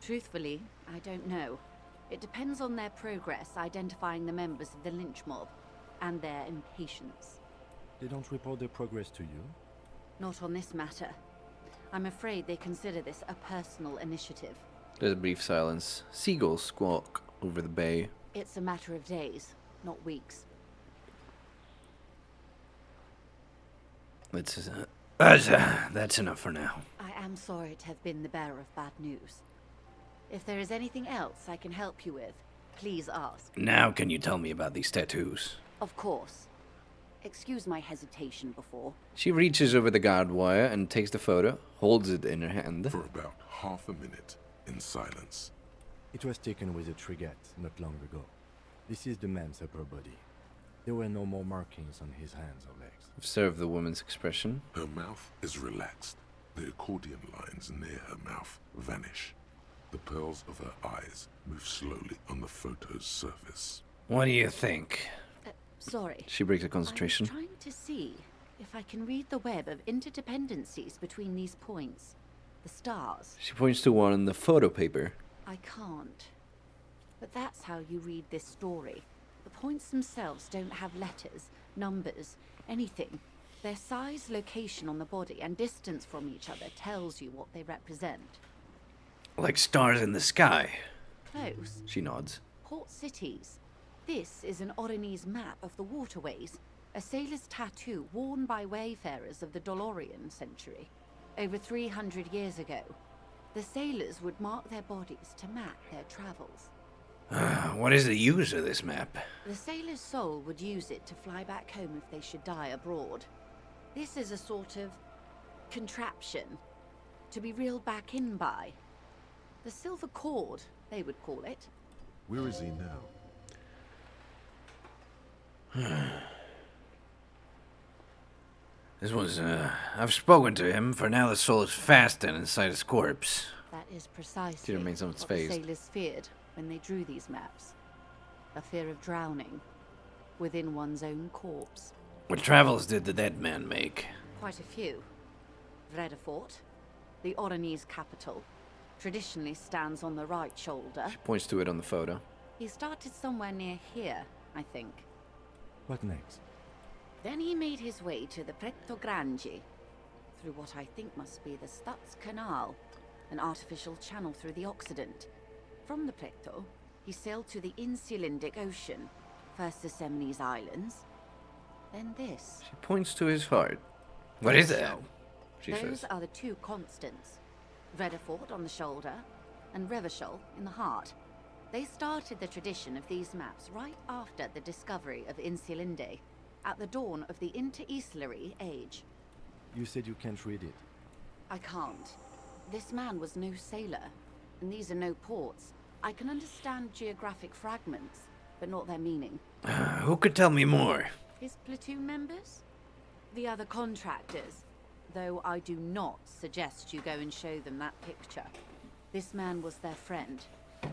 Truthfully, I don't know. It depends on their progress identifying the members of the lynch mob, and their impatience. They don't report their progress to you? Not on this matter. I'm afraid they consider this a personal initiative. There's a brief silence. Seagulls squawk over the bay. It's a matter of days, not weeks. That's enough for now. I am sorry to have been the bearer of bad news. If there is anything else I can help you with, please ask. Now can you tell me about these tattoos? Of course. Excuse my hesitation before. She reaches over the guard wire and takes the photo, holds it in her hand. For about half a minute, in silence. It was taken with a Trigat not long ago. This is the man's upper body. There were no more markings on his hands or legs. Observe the woman's expression. Her mouth is relaxed. The accordion lines near her mouth vanish. The pearls of her eyes move slowly on the photo's surface. What do you think? Sorry. She breaks her concentration. I'm trying to see if I can read the web of interdependencies between these points. The stars. She points to one on the photo paper. I can't. But that's how you read this story. The points themselves don't have letters, numbers, anything. Their size, location on the body, and distance from each other tells you what they represent. Like stars in the sky. Close. She nods. Port cities. This is an Oronese map of the waterways, a sailor's tattoo worn by wayfarers of the Dolorian century. Over 300 years ago, the sailors would mark their bodies to map their travels. What is the use of this map? The sailor's soul would use it to fly back home if they should die abroad. This is a sort of contraption to be reeled back in by. The silver cord, they would call it. Where is he now? This was, I've spoken to him. For now, the soul is fasting inside his corpse. That is precisely She remains what the unfazed. sailors feared when they drew these maps. A fear of drowning. within one's own corpse. What travels did the dead man make? Quite a few. Vredefort, the Oranese capital, traditionally stands on the right shoulder. She points to it on the photo. He started somewhere near here, I think. What next? Then he made his way to the Pretto Grande, through what I think must be the Stutz Canal, an artificial channel through the Occident. From the Pretto, he sailed to the Insulindic Ocean, first the Semines Islands, then this. She points to his heart. What is that? She Those says. are the two constants. Vredefort on the shoulder, and Revachol in the heart. They started the tradition of these maps right after the discovery of Insulinde, at the dawn of the Inter-Islary Age. You said you can't read it. I can't. This man was no sailor, and these are no ports. I can understand geographic fragments, but not their meaning. Who could tell me more? His platoon members? The other contractors. Though I do not suggest you go and show them that picture. This man was their friend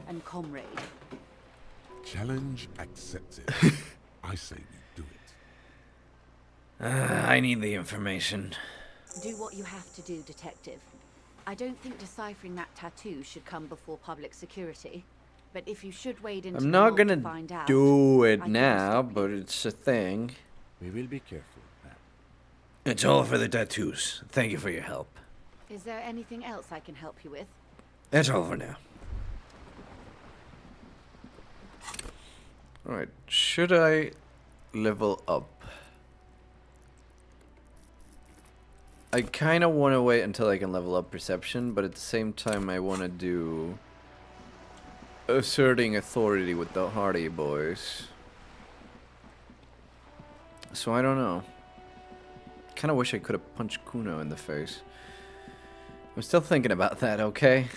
and comrade. Challenge accepted. I say we do it. I need the information. Do what you have to do, Detective. I don't think deciphering that tattoo should come before public security. But if you should wade into I'm the not law to gonna find out, do I it can now, stop you. but it's a thing. We will be careful, ma'am. It's all for the tattoos. Thank you for your help. Is there anything else I can help you with? That's all for now. Alright, should I level up? I kind of want to wait until I can level up perception, but at the same time I want to do asserting authority with the Hardy Boys. So I don't know. Kind of wish I could have punched Kuno in the face. I'm still thinking about that, okay?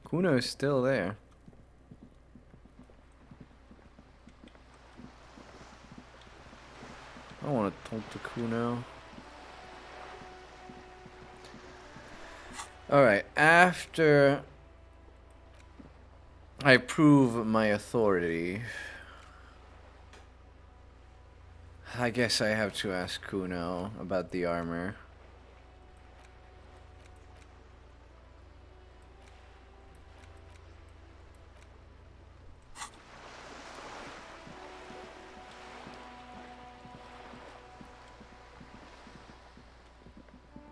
Kuno is still there. I want to talk to Kuno. Alright, after I prove my authority, I guess I have to ask Kuno about the armor.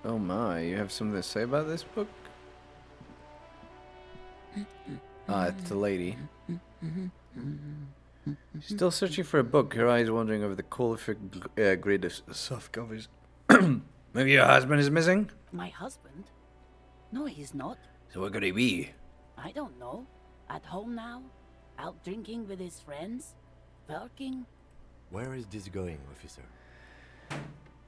Oh my, you have something to say about this book? It's the lady. Still searching for a book, her eyes wandering over the colorful grid of soft covers. Maybe your husband is missing? My husband? No, he's not. So where could he be? I don't know. At home now? Out drinking with his friends? Working? Where is this going, officer?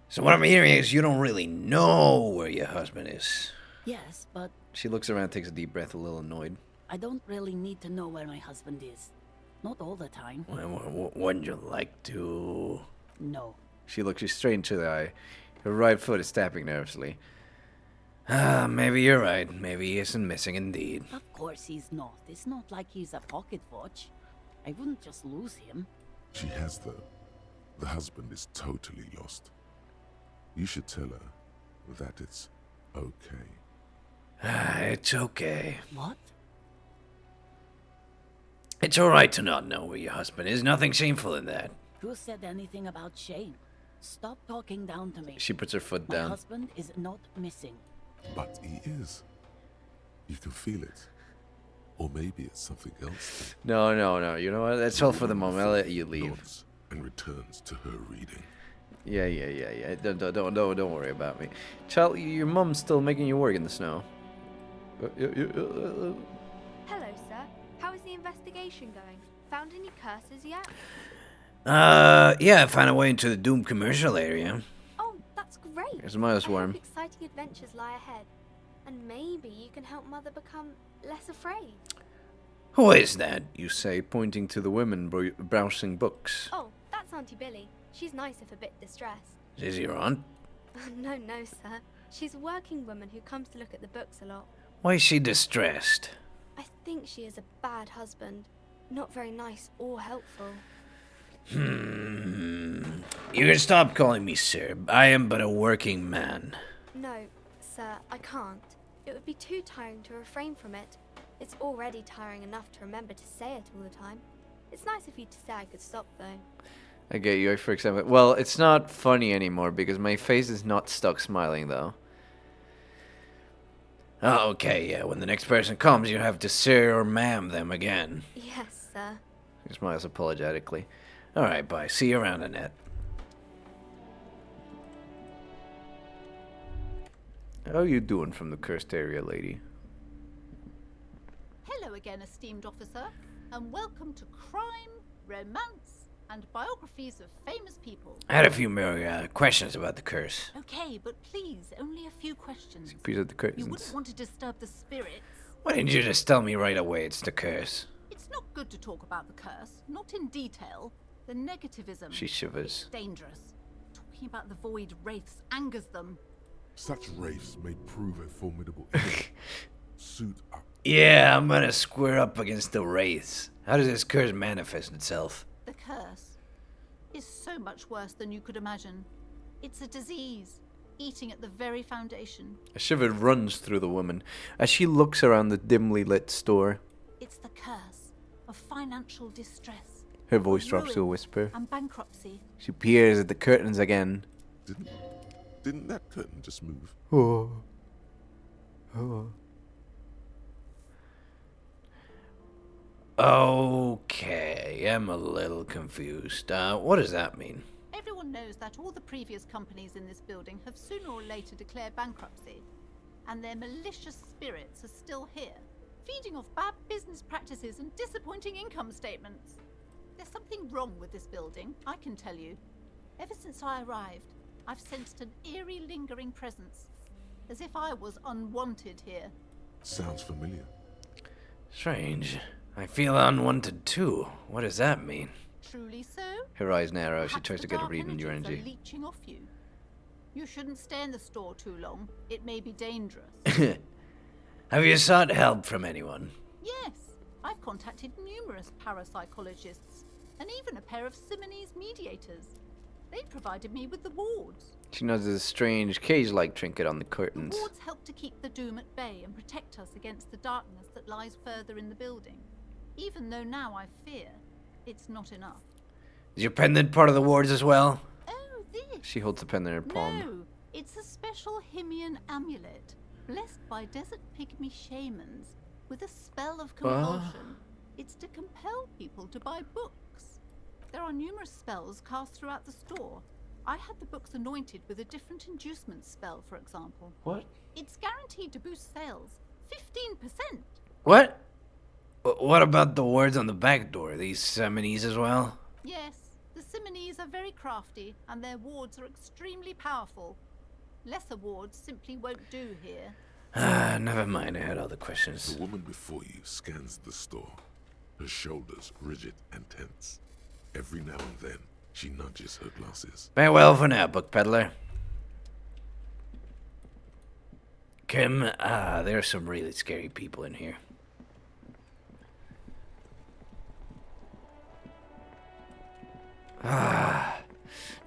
So what I'm hearing is you don't really know where your husband is. Yes, but She looks around, takes a deep breath, a little annoyed. I don't really need to know where my husband is. Not all the time. Wouldn't you like to? No. She looks you straight into the eye. Her right foot is tapping nervously. Maybe you're right. Maybe he isn't missing indeed. Of course he's not. It's not like he's a pocket watch. I wouldn't just lose him. She has, though. The husband is totally lost. You should tell her that it's okay. It's okay. What? It's alright to not know where your husband is. Nothing shameful in that. Who said anything about shame? Stop talking down to me. She puts her foot My down. husband is not missing. But he is. You can feel it. Or maybe it's something else. No. You know what? That's all for the moment. I'll let you leave. Nods and returns to her reading. Yeah. Don't worry about me. Child, your mom's still making you work in the snow. Hello, sir. How is the investigation going? Found any curses yet? Yeah, I found a way into the doomed commercial area. Oh, that's great. There's Miles I Worm. hope exciting adventures lie ahead. And maybe you can help Mother become less afraid. Who is that, you say, pointing to the women browsing books? Oh, that's Auntie Billy. She's nice if a bit distressed. Is your aunt? No, sir. She's a working woman who comes to look at the books a lot. Why is she distressed? I think she is a bad husband. Not very nice or helpful. You can stop calling me sir. I am but a working man. No, sir, I can't. It would be too tiring to refrain from it. It's already tiring enough to remember to say it all the time. It's nice of you to say I could stop, though. I get you, for example. Well, it's not funny anymore because my face is not stuck smiling, though. Oh, okay, yeah. When the next person comes, you have to sir or ma'am them again. Yes, sir. He smiles apologetically. Alright, bye. See you around, Annette. How you doing from the cursed area, lady? Hello again, esteemed officer, and welcome to Crime, Romance, and Biographies of Famous People. I had a few more questions about the curse. Okay, but please, only a few questions. Piece of the curtains. You wouldn't want to disturb the spirits. Why didn't you just tell me right away it's the curse? It's not good to talk about the curse, not in detail. The negativism. She shivers. It's dangerous. Talking about the void wraiths angers them. Such wraiths may prove a formidable enemy. Suit up. Yeah, I'm gonna square up against the wraiths. How does this curse manifest itself? The curse is so much worse than you could imagine. It's a disease, eating at the very foundation. A shiver runs through the woman as she looks around the dimly lit store. It's the curse of financial distress. Her voice drops to a whisper. And bankruptcy. She peers at the curtains again. Didn't that curtain just move? Oh. Oh. Okay, I'm a little confused. What does that mean? Everyone knows that all the previous companies in this building have sooner or later declared bankruptcy, and their malicious spirits are still here, feeding off bad business practices and disappointing income statements. There's something wrong with this building, I can tell you. Ever since I arrived, I've sensed an eerie, lingering presence, as if I was unwanted here. Sounds familiar. Strange. I feel unwanted too. What does that mean? Truly so? Her eyes narrow. She Perhaps tries to the get a dark read on your energies energy. are leeching off you. You shouldn't stay in the store too long. It may be dangerous. Have you sought help from anyone? Yes, I've contacted numerous parapsychologists, and even a pair of Simonese mediators. They provided me with the wards. She notices a strange cage-like trinket on the The curtains. wards help to keep the doom at bay and protect us against the darkness that lies further in the building. Even though now I fear, it's not enough. Is your pendant part of the wards as well? Oh, this? She holds the pendant in her palm. No, it's a special Himian amulet, blessed by desert pygmy shamans, with a spell of compulsion. It's to compel people to buy books. There are numerous spells cast throughout the store. I had the books anointed with a different inducement spell, for example. What? It's guaranteed to boost sales 15%. What? What about the wards on the back door? These Simonese as well? Yes, the Simonese are very crafty, and their wards are extremely powerful. Lesser wards simply won't do here. Never mind. I had other questions. The woman before you scans the store, her shoulders rigid and tense. Every now and then, she nudges her glasses. Farewell for now, book peddler. Kim, there are some really scary people in here.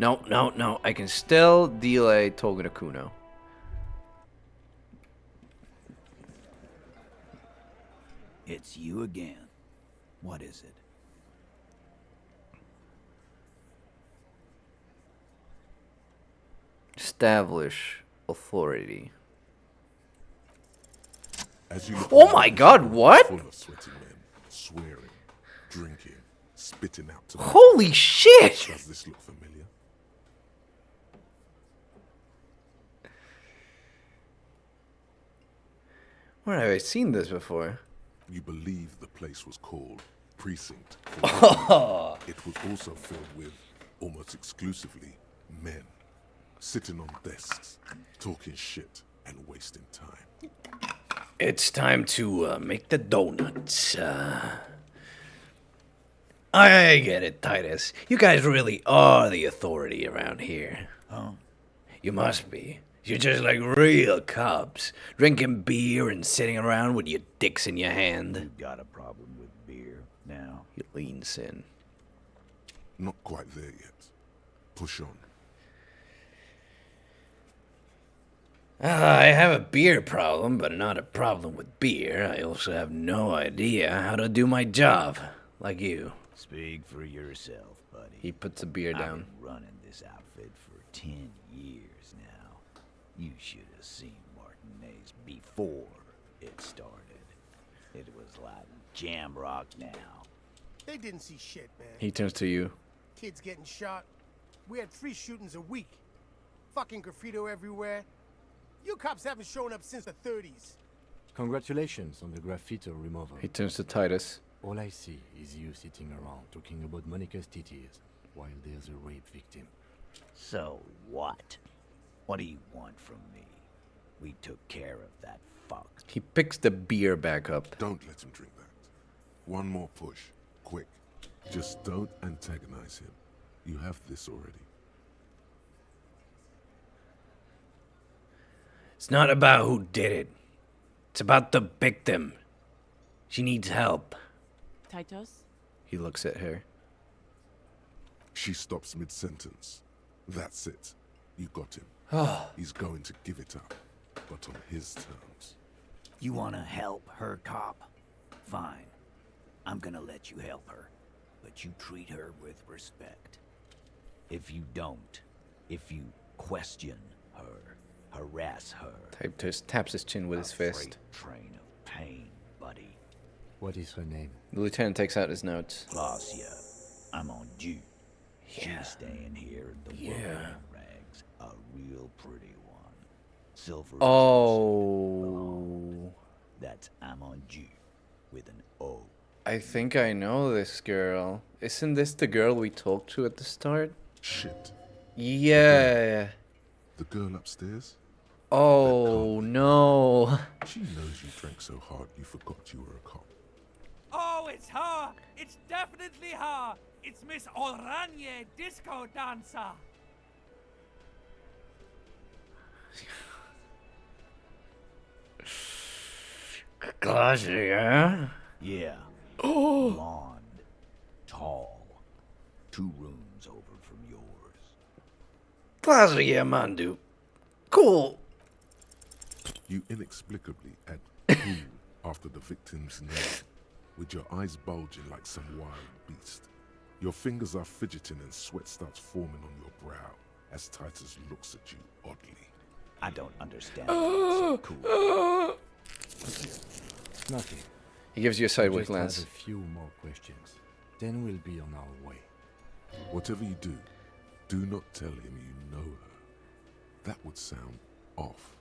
No. I can still delay Tolga Kuno. It's you again. What is it? Establish authority. As you look Oh my God, what? Full of sweaty men, swearing, drinking, spitting out to Holy shit! Does this look familiar? Where have I seen this before? You believe the place was called Precinct. It was also filled with, almost exclusively, men. Sitting on desks, talking shit and wasting time. It's time to make the donuts. I get it, Titus. You guys really are the authority around here. Oh? You must be. You're just like real cops, drinking beer and sitting around with your dicks in your hand. You got a problem with beer now? He leans in. Not quite there yet. Push on. I have a beer problem, but not a problem with beer. I also have no idea how to do my job, like you. Speak for yourself, buddy. He puts a beer down. I've been running this outfit for 10 years now. You should have seen Martinez before it started. It was like jam rock now. They didn't see shit, man. He turns to you. Kids getting shot. We had 3 shootings a week. Fucking graffito everywhere. You cops haven't shown up since the 30s. Congratulations on the graffito removal. He turns to Titus. All I see is you sitting around talking about Monica's titties while there's a rape victim. So what? What do you want from me? We took care of that fuck. He picks the beer back up. Don't let him drink that. One more push. Quick. Just don't antagonize him. You have this already. It's not about who did it. It's about the victim. She needs help. Titus? He looks at her. She stops mid-sentence. That's it. You got him. He's going to give it up, but on his terms. You wanna help her, cop? Fine. I'm gonna let you help her, but you treat her with respect. If you don't, if you question her, harass her. Taps his chin with his fist. Train of pain, buddy. What is her name? The lieutenant takes out his notes. Glacia, I'm on due. She's staying here in the world rags. A real pretty one. Silver. Oh. That's I'm on due with an O. I think I know this girl. Isn't this the girl we talked to at the start? Shit. Yeah. The girl upstairs? Oh, no. She knows you drank so hard you forgot you were a cop. Oh, it's her! It's definitely her! It's Miss Oranje, disco dancer! Glacia? Yeah. Oh. Blonde. Tall. 2 rooms over from yours. Glacia, Mandu. Cool. You inexplicably add cool after the victim's name, with your eyes bulging like some wild beast. Your fingers are fidgeting and sweat starts forming on your brow as Titus looks at you oddly. I don't understand. So cool. Nothing. He gives you a sideways Just glance. have a few more questions. Then we'll be on our way. Whatever you do not tell him you know her. That would sound off.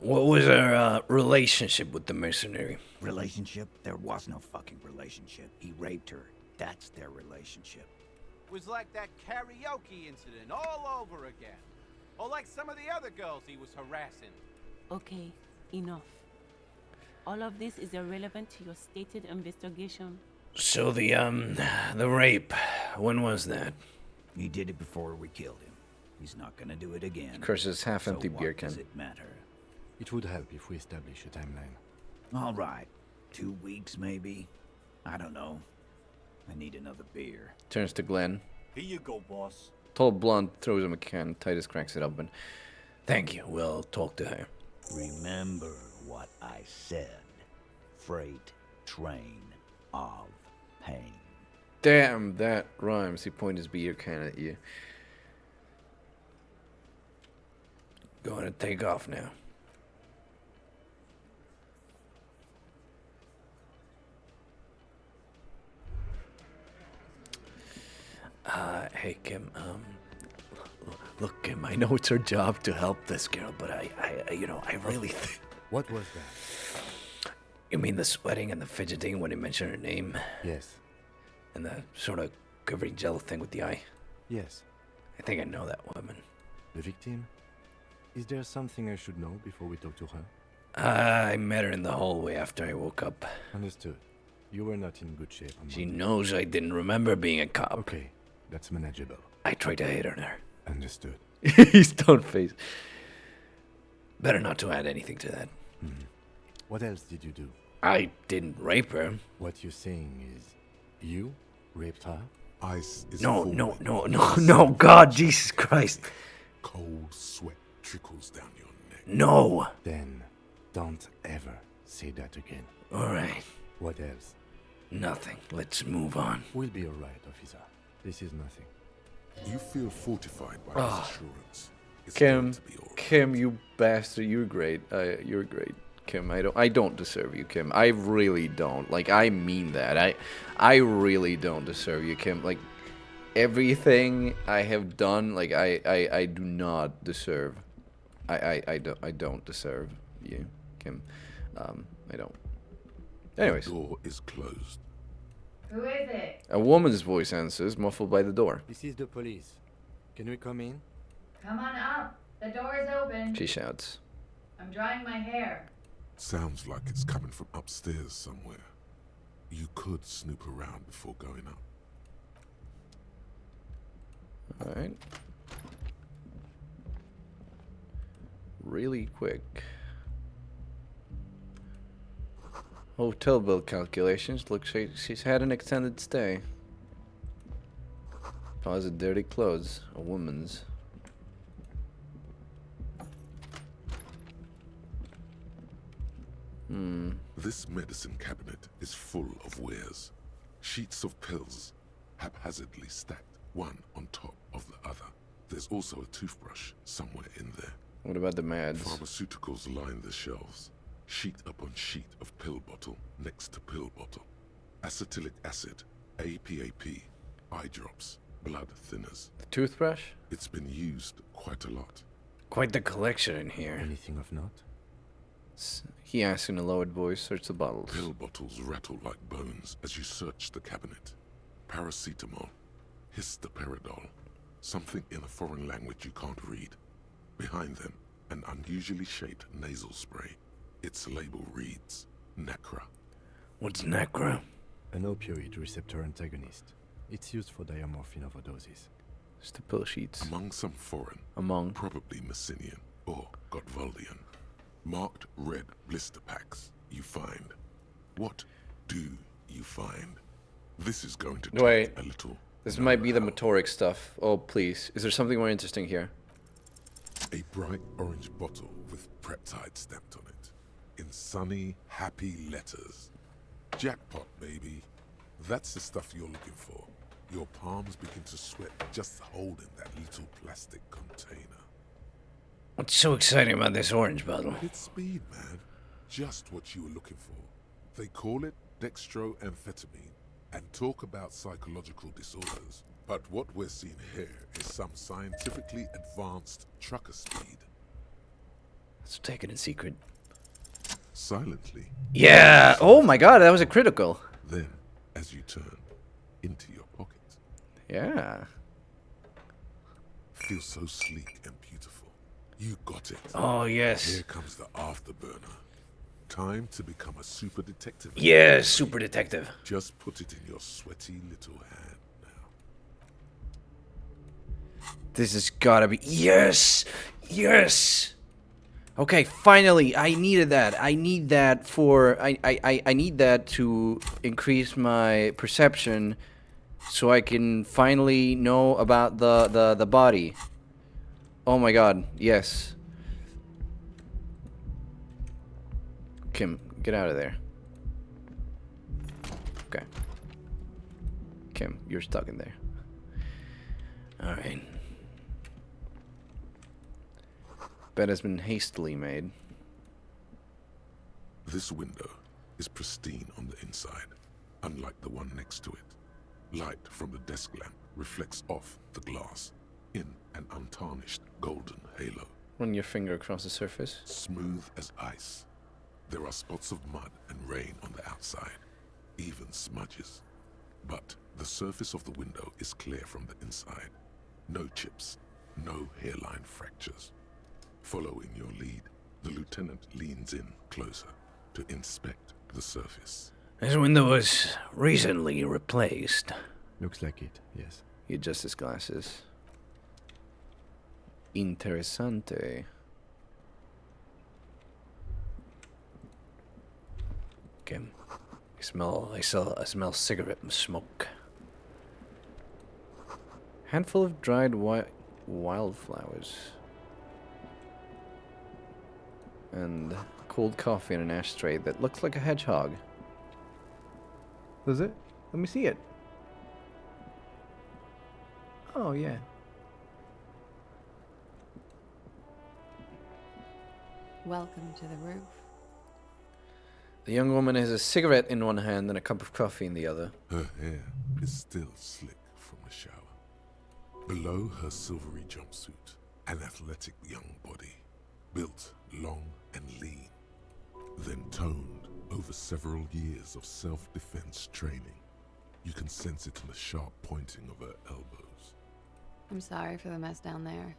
What was her relationship with the mercenary? Relationship? There was no fucking relationship. He raped her. That's their relationship. Was like that karaoke incident all over again. Or like some of the other girls he was harassing. Okay, enough. All of this is irrelevant to your stated investigation. So the rape, when was that? He did it before we killed him. He's not gonna do it again. He crushes half-empty So beer what can. does it matter? It would help if we establish a timeline. All right. 2 weeks, maybe? I don't know. I need another beer. Turns to Glenn. Here you go, boss. Tall blonde throws him a can. Titus cracks it open. Thank you. We'll talk to her. Remember what I said. Freight train of pain. Damn, that rhymes. He points his beer can at you. Going to take off now. Hey Kim, look Kim, I know it's our job to help this girl, but I really think... What was that? You mean the sweating and the fidgeting when he mentioned her name? Yes. And the sort of quivering jello thing with the eye? Yes. I think I know that woman. The victim? Is there something I should know before we talk to her? I met her in the hallway after I woke up. Understood. You were not in good shape on She Monday. knows I didn't remember being a cop. Okay, that's manageable. I tried to hit on her. Understood. He's stone face. Better not to add anything to that. What else did you do? I didn't rape her. What you're saying is, you raped her? Ice is No, forming. no, God, Jesus Christ. Cold sweat trickles down your neck. No. Then, don't ever say that again. Alright. What else? Nothing. Let's move on. We'll be alright, officer. This is nothing. You feel fortified by his assurance. It's Kim, going to be all right. Kim, you bastard, you're great. You're great, Kim. I don't deserve you, Kim. I really don't. Like, I mean that. I really don't deserve you, Kim. Like, everything I have done, like, I do not deserve. I don't deserve you, Kim. I don't. Anyways. The door is closed. Who is it? A woman's voice answers, muffled by the door. This is the police. Can we come in? Come on up. The door is open. She shouts. I'm drying my hair. Sounds like it's coming from upstairs somewhere. You could snoop around before going up. Alright. Really quick. Hotel bill calculations. Looks like she's had an extended stay. Closet dirty clothes. A woman's. This medicine cabinet is full of wares. Sheets of pills, haphazardly stacked, one on top of the other. There's also a toothbrush somewhere in there. What about the meds? Pharmaceuticals line the shelves. Sheet upon sheet of pill bottle next to pill bottle. Acetylic acid, APAP, eye drops, blood thinners. The toothbrush? It's been used quite a lot. Quite the collection in here. Anything of note? He asks in a lowered voice. Search the bottles. Pill bottles rattle like bones as you search the cabinet. Paracetamol, histoperidol, something in a foreign language you can't read. Behind them, an unusually shaped nasal spray. Its label reads, Nacra. What's Nacra? An opioid receptor antagonist. It's used for diamorphine overdoses. It's the pill sheets. Among some foreign, probably Messinian or Gotvaldian, marked red blister packs you find. What do you find? This is going to take a little. This might be the Motoric stuff. Oh, please. Is there something more interesting here? A bright orange bottle with Preptide stamped on it. In sunny, happy letters. Jackpot, baby. That's the stuff you're looking for. Your palms begin to sweat just holding that little plastic container. What's so exciting about this orange bottle? It's speed, man. Just what you were looking for. They call it dextroamphetamine and talk about psychological disorders. But what we're seeing here is some scientifically advanced trucker speed. Let's take it in secret. Silently. Yeah! Oh my god, that was a critical. Then, as you turn into your pocket. Yeah. Feels so sleek and beautiful. You got it. Oh, yes. Here comes the afterburner. Time to become a super detective. Yes, super detective. Just put it in your sweaty little hand now. This has gotta be. Yes! Yes! Okay, finally, I needed that. I need that for. I need that to increase my perception so I can finally know about the body. Oh my god, yes. Kim, get out of there. Okay. Kim, you're stuck in there. Alright. Bed has been hastily made. This window is pristine on the inside, unlike the one next to it. Light from the desk lamp reflects off the glass in an untarnished golden halo. Run your finger across the surface. Smooth as ice. There are spots of mud and rain on the outside, even smudges. But the surface of the window is clear from the inside. No chips, no hairline fractures. Following your lead, the lieutenant leans in closer to inspect the surface. This window was recently replaced. Looks like it, yes. He adjusts his glasses. Interessante. Okay. I smell cigarette smoke. Handful of dried wildflowers. And cold coffee in an ashtray that looks like a hedgehog. Does it? Let me see it. Oh, yeah. Welcome to the roof. The young woman has a cigarette in one hand and a cup of coffee in the other. Her hair is still slick from the shower. Below her silvery jumpsuit, an athletic young body, built long and lean, then toned over several years of self-defense training. You can sense it in the sharp pointing of her elbows. I'm sorry for the mess down there.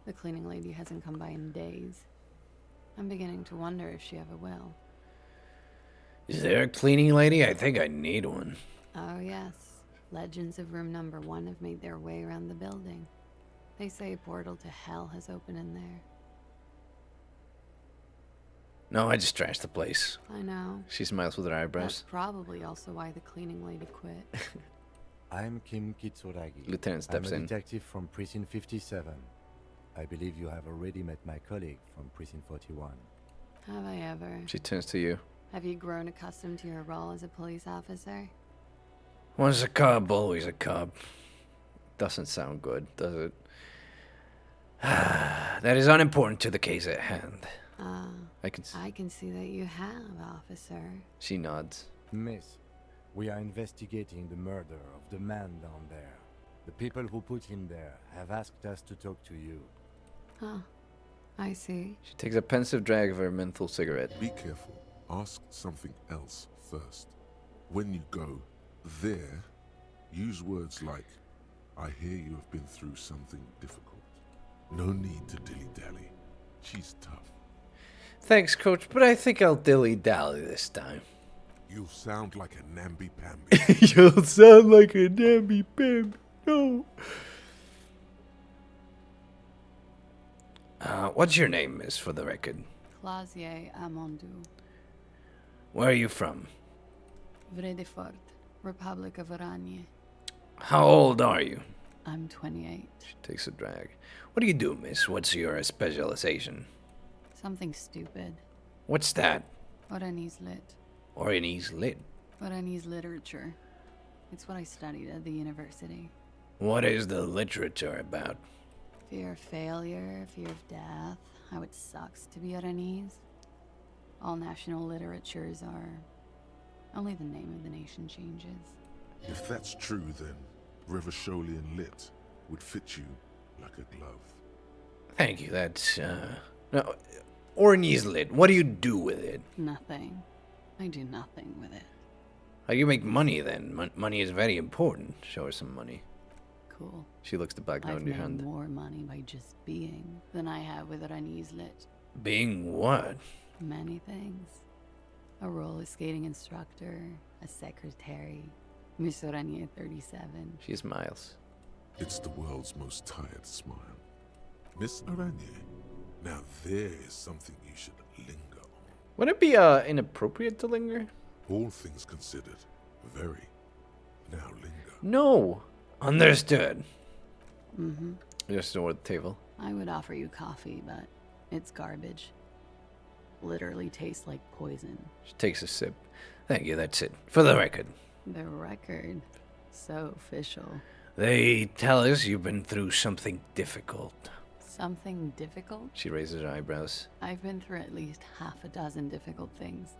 The cleaning lady hasn't come by in days. I'm beginning to wonder if she ever will. Is there a cleaning lady? I think I need one. Oh, yes. Legends of room number 1 have made their way around the building. They say a portal to hell has opened in there. No, I just trashed the place. I know. She smiles with her eyebrows. That's probably also why the cleaning lady quit. I'm Kim Kitsuragi. Lieutenant steps I'm a in. detective from Precinct 57. I believe you have already met my colleague from Precinct 41. Have I ever? She turns to you. Have you grown accustomed to your role as a police officer? Once a cub, always a cub. Doesn't sound good, does it? That is unimportant to the case at hand. I can see that you have, officer. She nods. Miss, we are investigating the murder of the man down there. The people who put him there have asked us to talk to you. Huh. I see. She takes a pensive drag of her menthol cigarette. Be careful. Ask something else first. When you go there, use words like, I hear you have been through something difficult. No need to dilly-dally. She's tough. Thanks, Coach, but I think I'll dilly-dally this time. You'll sound like a namby-pamby. You'll sound like a namby-pamby. No. What's your name, miss, for the record? Clausier Amondou. Where are you from? Vredefort, Republic of Oranje. How old are you? I'm 28. She takes a drag. What do you do, miss? What's your specialization? Something stupid. What's that? Oranese lit. Oranese lit? Oranese literature. It's what I studied at the university. What is the literature about? Fear of failure, fear of death, how it sucks to be Oranese. All national literatures are... Only the name of the nation changes. If that's true, then Revacholian lit would fit you like a glove. Thank you, that's, No, Oranese lit, what do you do with it? Nothing. I do nothing with it. How do you make money, then? Money is very important. Show her some money. Cool. She looks the back down in your I've hand. made more money by just being than I have with Oranese lit. Being what? Many things. A roller skating instructor, a secretary, Miss Oranje 37. She smiles. It's the world's most tired smile. Miss Oranje, now there is something you should linger on. Would it be inappropriate to linger? All things considered, very. Now linger. No. Understood. Mm-hmm. Just over the table. I would offer you coffee, but it's garbage. Literally tastes like poison. She takes a sip. Thank you, that's it. For the record. The record. So official. They tell us you've been through something difficult. Something difficult? She raises her eyebrows. I've been through at least half a dozen difficult things.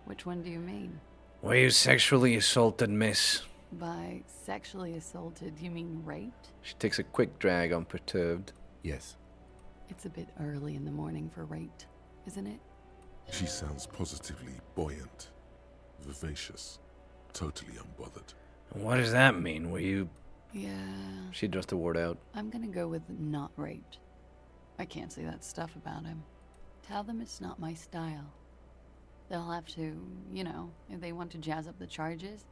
Which one do you mean? Were you sexually assaulted, miss? By sexually assaulted, you mean raped? She takes a quick drag, unperturbed. Yes. It's a bit early in the morning for raped, isn't it? She sounds positively buoyant, vivacious, totally unbothered. What does that mean? Were you... Yeah. She addressed the word out. I'm gonna go with not raped. I can't say that stuff about him. Tell them it's not my style. They'll have to, you know, if they want to jazz up the charges,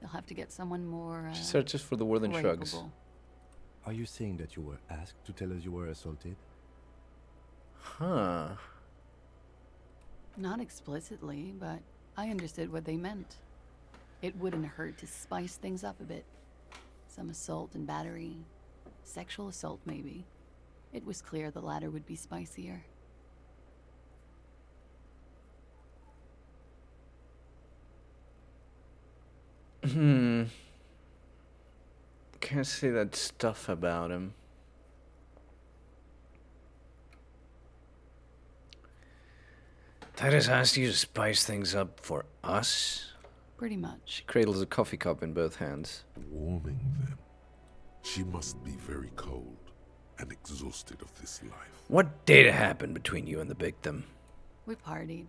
they'll have to get someone more, She searches for the word and shrugs. Are you saying that you were asked to tell us you were assaulted? Huh. Not explicitly, but I understood what they meant. It wouldn't hurt to spice things up a bit. Some assault and battery. Sexual assault, maybe. It was clear the latter would be spicier. Can't say that stuff about him. Titus asked you to spice things up for us? Pretty much. She cradles a coffee cup in both hands. Warming them. She must be very cold and exhausted of this life. What did happen between you and the victim? We partied.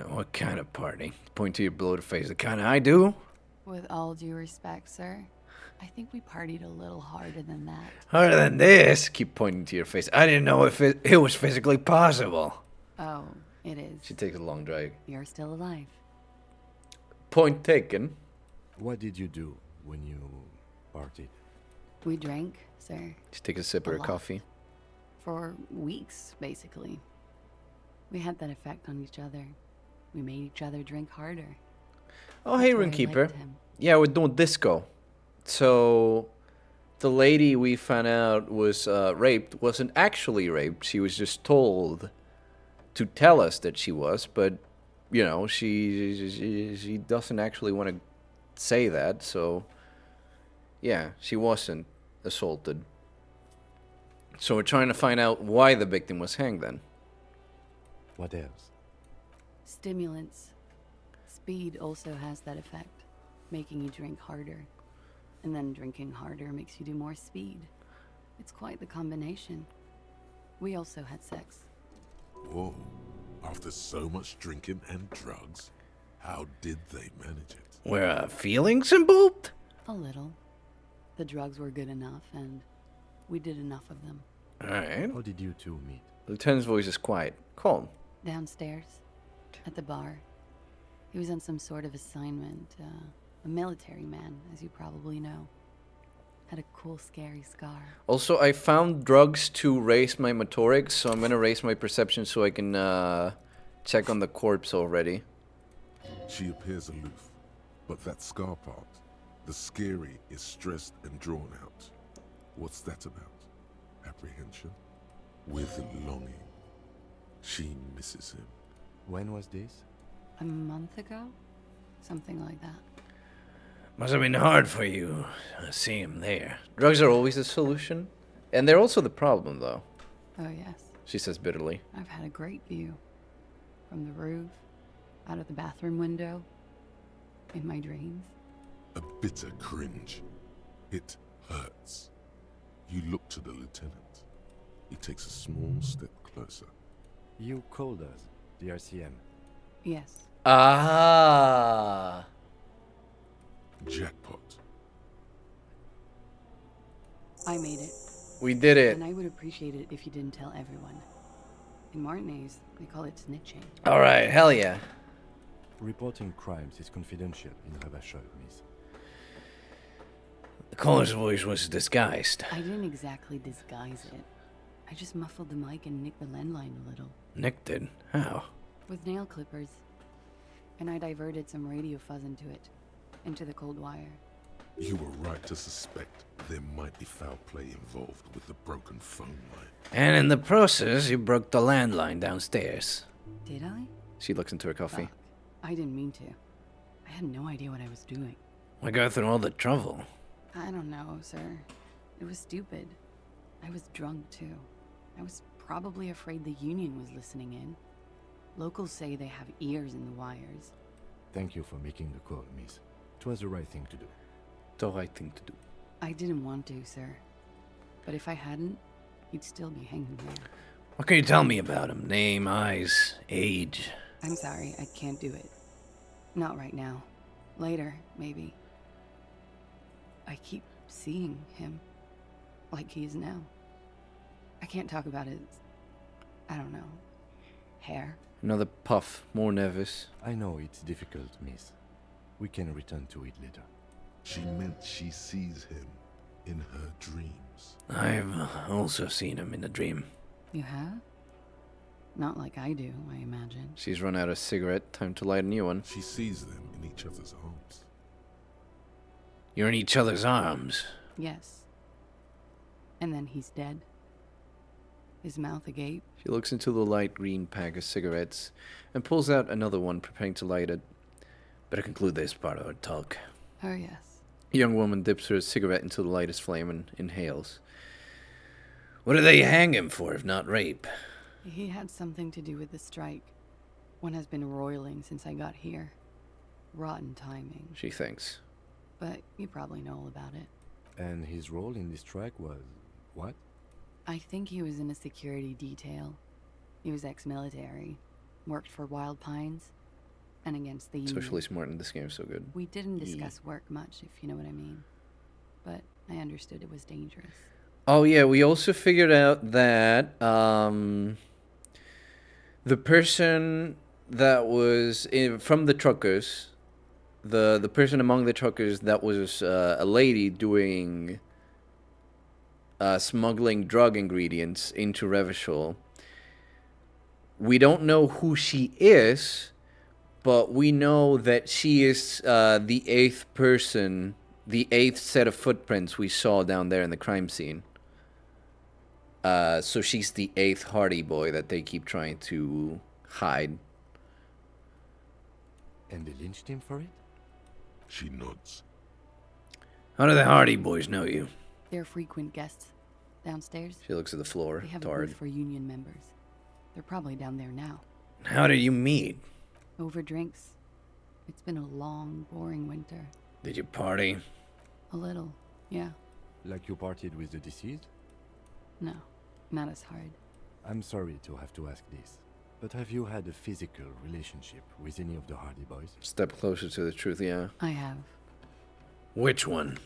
What kind of party? Point to your bloated face. The kind I do? With all due respect, sir, I think we partied a little harder than that. Harder than this? Keep pointing to your face. I didn't know if it was physically possible. Oh, it is. She takes a long drag. You're still alive. Point taken. What did you do when you partied? We drank, sir. She takes a sip of her lot. coffee. For weeks, basically. We had that effect on each other. We made each other drink harder. Oh, That's hey, why I Runkeeper. liked him. Yeah, we're doing disco. So, the lady we found out was raped wasn't actually raped. She was just told to tell us that she was, but, you know, she doesn't actually want to say that, so, yeah, she wasn't assaulted. So we're trying to find out why the victim was hanged then. What else? Stimulants. Speed also has that effect, making you drink harder. And then drinking harder makes you do more speed. It's quite the combination. We also had sex. Whoa. After so much drinking and drugs, how did they manage it? Were feelings involved? A little. The drugs were good enough, and we did enough of them. Alright. How did you two meet? Lieutenant's voice is quiet. Calm. Downstairs, at the bar. He was on some sort of assignment. A military man, as you probably know. Had a cool, scary scar. Also, I found drugs to raise my motorics, so I'm gonna raise my perception so I can check on the corpse already. She appears aloof, but that scar part, the scary, is stressed and drawn out. What's that about? Apprehension? With longing. She misses him. When was this? A month ago? Something like that. Must have been hard for you to see him there. Drugs are always the solution, and they're also the problem, though. Oh, yes. She says bitterly. I've had a great view. From the roof, out of the bathroom window, in my dreams. A bitter cringe. It hurts. You look to the lieutenant. He takes a small step closer. You called us, the RCM. Yes. Ah. Jackpot. I made it. We did it. And I would appreciate it if you didn't tell everyone. In Martinez, they call it snitching. Alright, hell yeah. Reporting crimes is confidential in Rebun, miss. The caller's voice was disguised. I didn't exactly disguise it. I just muffled the mic and nicked the landline a little. Nick did? How? With nail clippers. And I diverted some radio fuzz into it. Into the cold wire. You were right to suspect there might be foul play involved with the broken phone line. And in the process, you broke the landline downstairs. Did I? She looks into her coffee. Fuck. I didn't mean to. I had no idea what I was doing. Why go through all the trouble? I don't know, sir. It was stupid. I was drunk, too. I was probably afraid the Union was listening in. Locals say they have ears in the wires. Thank you for making the call, miss. It was the right thing to do. The right thing to do. I didn't want to, sir. But if I hadn't, he'd still be hanging there. What can you tell me about him? Name, eyes, age? I'm sorry, I can't do it. Not right now. Later, maybe. I keep seeing him. Like he is now. I can't talk about his... I don't know. Hair. Another puff, more nervous. I know it's difficult, miss. We can return to it later. She meant she sees him in her dreams. I've also seen him in a dream. You have? Not like I do, I imagine. She's run out of cigarette. Time to light a new one. She sees them in each other's arms. You're in each other's arms. Yes. And then he's dead. His mouth agape. She looks into the light green pack of cigarettes and pulls out another one, preparing to light it. Better conclude this part of our talk. Oh, yes. The young woman dips her cigarette into the lightest flame and inhales. What do they hang him for, if not rape? He had something to do with the strike. One has been roiling since I got here. Rotten timing. She thinks. But you probably know all about it. And his role in this strike was what? I think he was in a security detail. He was ex-military. Worked for Wild Pines. And against the union. Socially smart in this game, so good. We didn't discuss work much, if you know what I mean. But I understood it was dangerous. Oh yeah, we also figured out that the person that was from the truckers, the person among the truckers that was a lady doing smuggling drug ingredients into Revachol. We don't know who she is, but we know that she is the eighth person, the eighth set of footprints we saw down there in the crime scene. So she's the eighth Hardy boy that they keep trying to hide. And they lynched him for it? She nods. How do the Hardy boys know you? They're frequent guests downstairs. She looks at the floor. They have a tired. booth for union members. They're probably down there now. How did you meet? Over drinks. It's been a long, boring winter. Did you party? A little, yeah. Like you partied with the deceased? No, not as hard. I'm sorry to have to ask this, but have you had a physical relationship with any of the Hardy boys? Step closer to the truth, yeah. I have. Which one?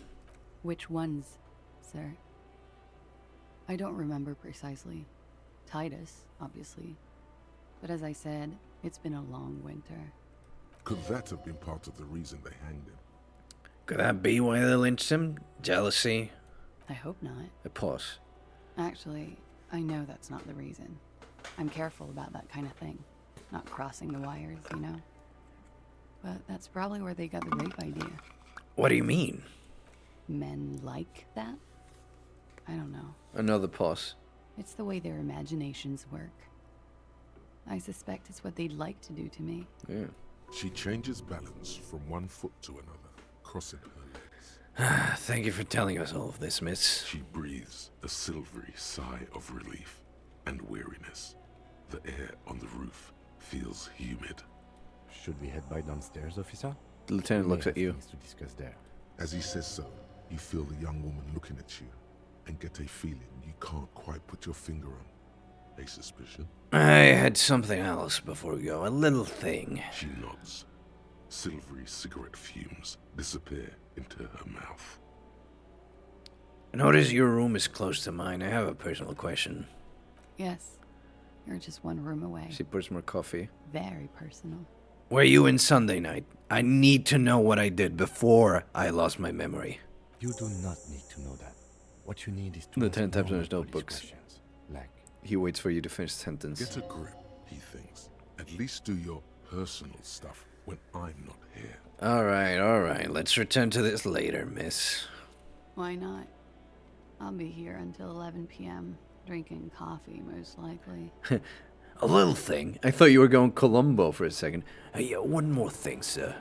Which ones, sir? I don't remember precisely. Titus, obviously. But as I said, it's been a long winter. Could that have been part of the reason they hanged him? Could that be why they lynched him? Jealousy? I hope not. A pause. Actually, I know that's not the reason. I'm careful about that kind of thing. Not crossing the wires, you know? But that's probably where they got the rape idea. What do you mean? Men like that? I don't know. Another pause. It's the way their imaginations work. I suspect it's what they'd like to do to me. Yeah. She changes balance from one foot to another, crossing her legs. Thank you for telling us all of this, miss. She breathes a silvery sigh of relief and weariness. The air on the roof feels humid. Should we head by downstairs, officer? The lieutenant looks at you. Things to discuss there. As he says so, you feel the young woman looking at you and get a feeling you can't quite put your finger on. A suspicion? I had something else before we go. A little thing. She nods. Silvery cigarette fumes disappear into her mouth. I notice your room is close to mine. I have a personal question. Yes. You're just one room away. She pours more coffee. Very personal. Were you in Sunday night? I need to know what I did before I lost my memory. You do not need to know that. What you need is to Lieutenant ask taps on his normal police notebooks. questions, like, He waits for you to finish the sentence. Get a grip, he thinks. At least do your personal stuff when I'm not here. All right. Let's return to this later, miss. Why not? I'll be here until 11 p.m. Drinking coffee, most likely. A little thing. I thought you were going Columbo for a second. Hey, one more thing, sir.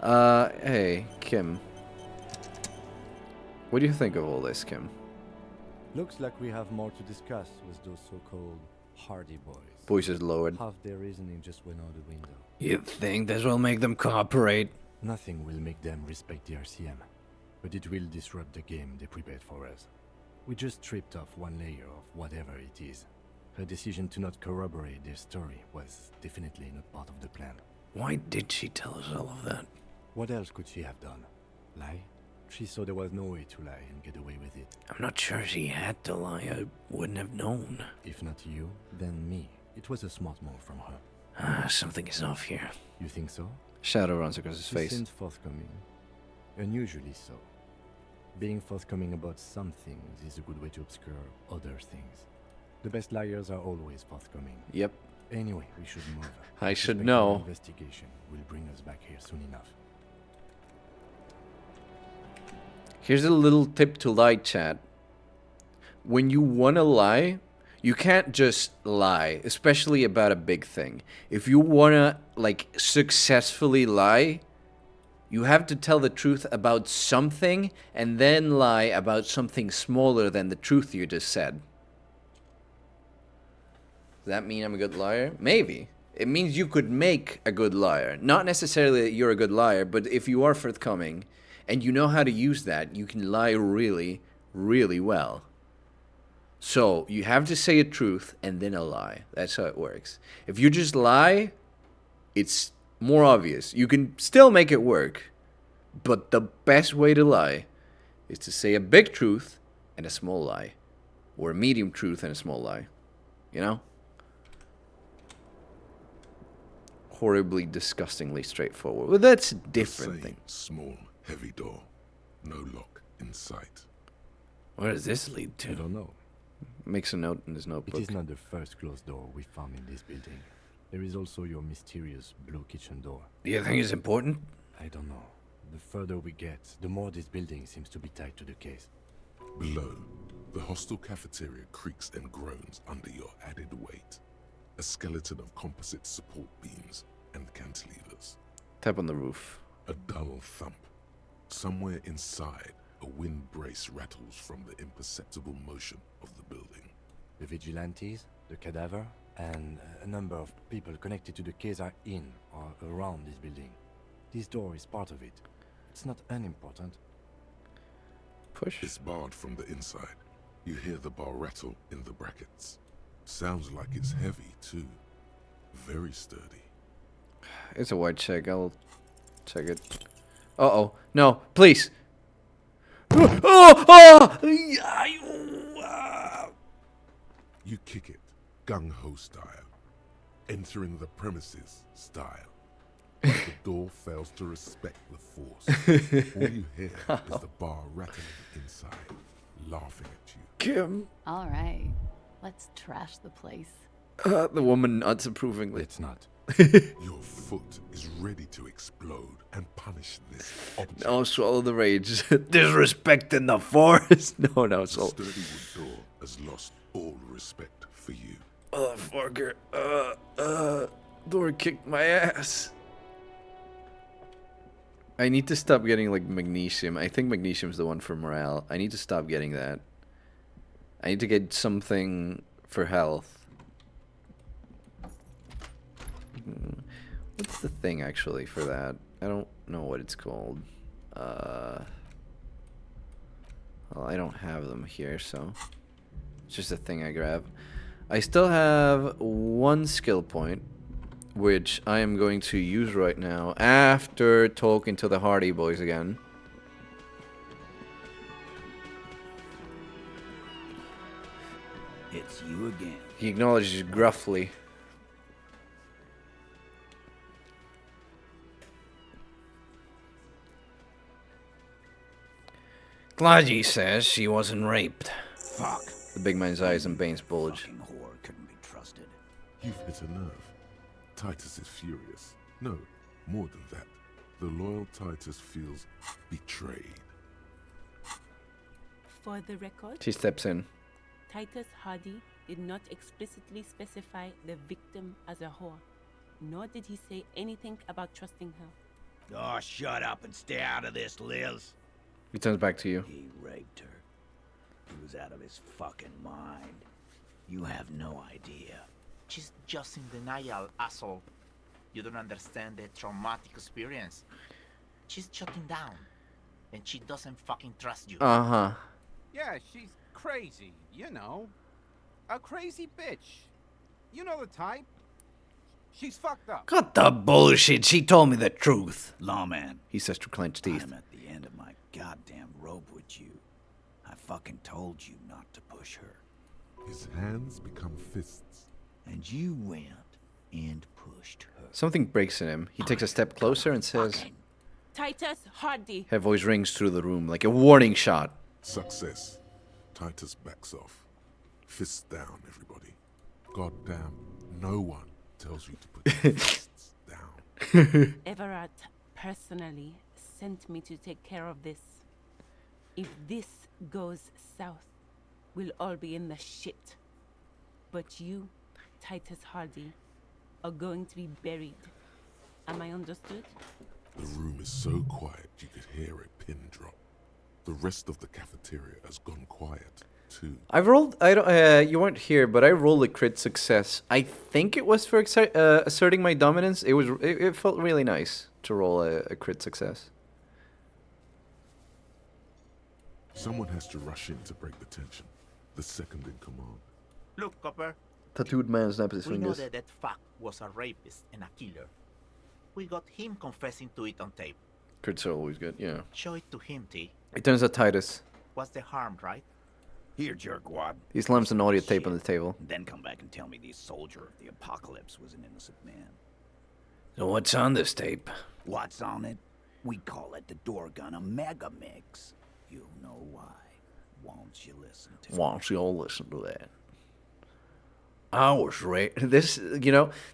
Hey, Kim. What do you think of all this, Kim? looks like we have more to discuss with those so-called Hardy boys. Voice is lowered. Half their reasoning just went out the window. You think this will make them cooperate? Nothing will make them respect the RCM, but it will disrupt the game they prepared for us. We just stripped off one layer of whatever it is. Her decision to not corroborate their story was definitely not part of the plan. Why did she tell us all of that? What else could she have done? Lie? She saw there was no way to lie and get away with it. I'm not sure she had to lie. I wouldn't have known. If not you, then me. It was a smart move from her. Something is off here. You think so? Shadow runs across his She face. seemed forthcoming. Unusually so. Being forthcoming about some things is a good way to obscure other things. The best liars are always forthcoming. Yep. Anyway, we should move. I should suspect know. our investigation will bring us back here soon enough. Here's a little tip to lie, chat. When you want to lie, you can't just lie, especially about a big thing. If you want to, like, successfully lie, you have to tell the truth about something and then lie about something smaller than the truth you just said. Does that mean I'm a good liar? Maybe. It means you could make a good liar. Not necessarily that you're a good liar, but if you are forthcoming and you know how to use that, you can lie really, really well. So you have to say a truth and then a lie. That's how it works. If you just lie, it's more obvious. You can still make it work, but the best way to lie is to say a big truth and a small lie, or a medium truth and a small lie. You know? Horribly, disgustingly straightforward. Well, that's a different thing. Small, heavy door. No lock in sight. Where does this lead to? I don't know. Makes a note in his notebook. It is not the first closed door we found in this building. There is also your mysterious blue kitchen door. Do you think it's important? I don't know. The further we get, the more this building seems to be tied to the case. Below, the hostel cafeteria creaks and groans under your added weight. A skeleton of composite support beams and cantilevers. Tap on the roof. A dull thump. Somewhere inside, a wind brace rattles from the imperceptible motion of the building. The vigilantes, the cadaver, and a number of people connected to the case are in or around this building. This door is part of it. It's not unimportant. Push. It's barred from the inside. You hear the bar rattle in the brackets. Sounds like it's heavy, too. Very sturdy. It's a white check. I'll check it. Uh-oh. No, please. You kick it, gung-ho style. Entering the premises style. But the door fails to respect the force. All you hear is the bar rattling inside, laughing at you. Kim. All right. Let's trash the place. The woman nods approvingly. It's not. Your foot is ready to explode and punish this object. No, swallow the rage. Disrespecting the force. No, The so. sturdy wood door has lost all respect for you. Motherfucker. Door kicked my ass. I need to stop getting, like, magnesium. I think magnesium's the one for morale. I need to stop getting that. I need to get something for health. What's the thing, actually, for that? I don't know what it's called. Well, I don't have them here, so... It's just a thing I grab. I still have one skill point, which I am going to use right now after talking to the Hardy Boys again. It's you again. He acknowledges gruffly. Glad says she wasn't raped. Fuck. The big man's eyes and Bane's bulge. Fucking whore couldn't be trusted. You've hit a nerve. Titus is furious. No, more than that. The loyal Titus feels betrayed. For the record, She steps in. Titus Hardy did not explicitly specify the victim as a whore, nor did he say anything about trusting her. Oh, shut up and stay out of this, Liz. He turns back to you. He raped her. He was out of his fucking mind. You have no idea. She's just in denial, asshole. You don't understand the traumatic experience. She's shutting down. And she doesn't fucking trust you. Uh-huh. Yeah, she's crazy, you know. A crazy bitch. You know the type. She's fucked up. Cut the bullshit. She told me the truth. Lawman. He says through clenched teeth. I'm at the end of my goddamn rope with you. I fucking told you not to push her. His hands become fists. And you went and pushed her. Something breaks in him. He takes a step closer and says, Titus Hardy. Her voice rings through the room like a warning shot. Success. Titus backs off. Fists down, everybody. Goddamn, no one tells you to put your fists down. Everard personally sent me to take care of this. If this goes south, we'll all be in the shit. But you, Titus Hardy, are going to be buried. Am I understood? The room is so quiet you could hear a pin drop. The rest of the cafeteria has gone quiet too. I've rolled. I don't. You weren't here, but I rolled a crit success. I think it was for asserting my dominance. It was. It felt really nice to roll a crit success. Someone has to rush in to break the tension. The second in command. Look, Copper. Tattooed man snaps his We know fingers. that fuck was a rapist and a killer. We got him confessing to it on tape. Crits are always good. Yeah. Show it to him, T. It turns out Titus. What's the harm, right? Here, jerkwad. He slams an audio tape on the table. Then come back and tell me the soldier of the apocalypse was an innocent man. So what's on this tape? What's on it? We call it the door gun a mega mix. You know why. Won't you listen to Won't you all listen to that? I was this,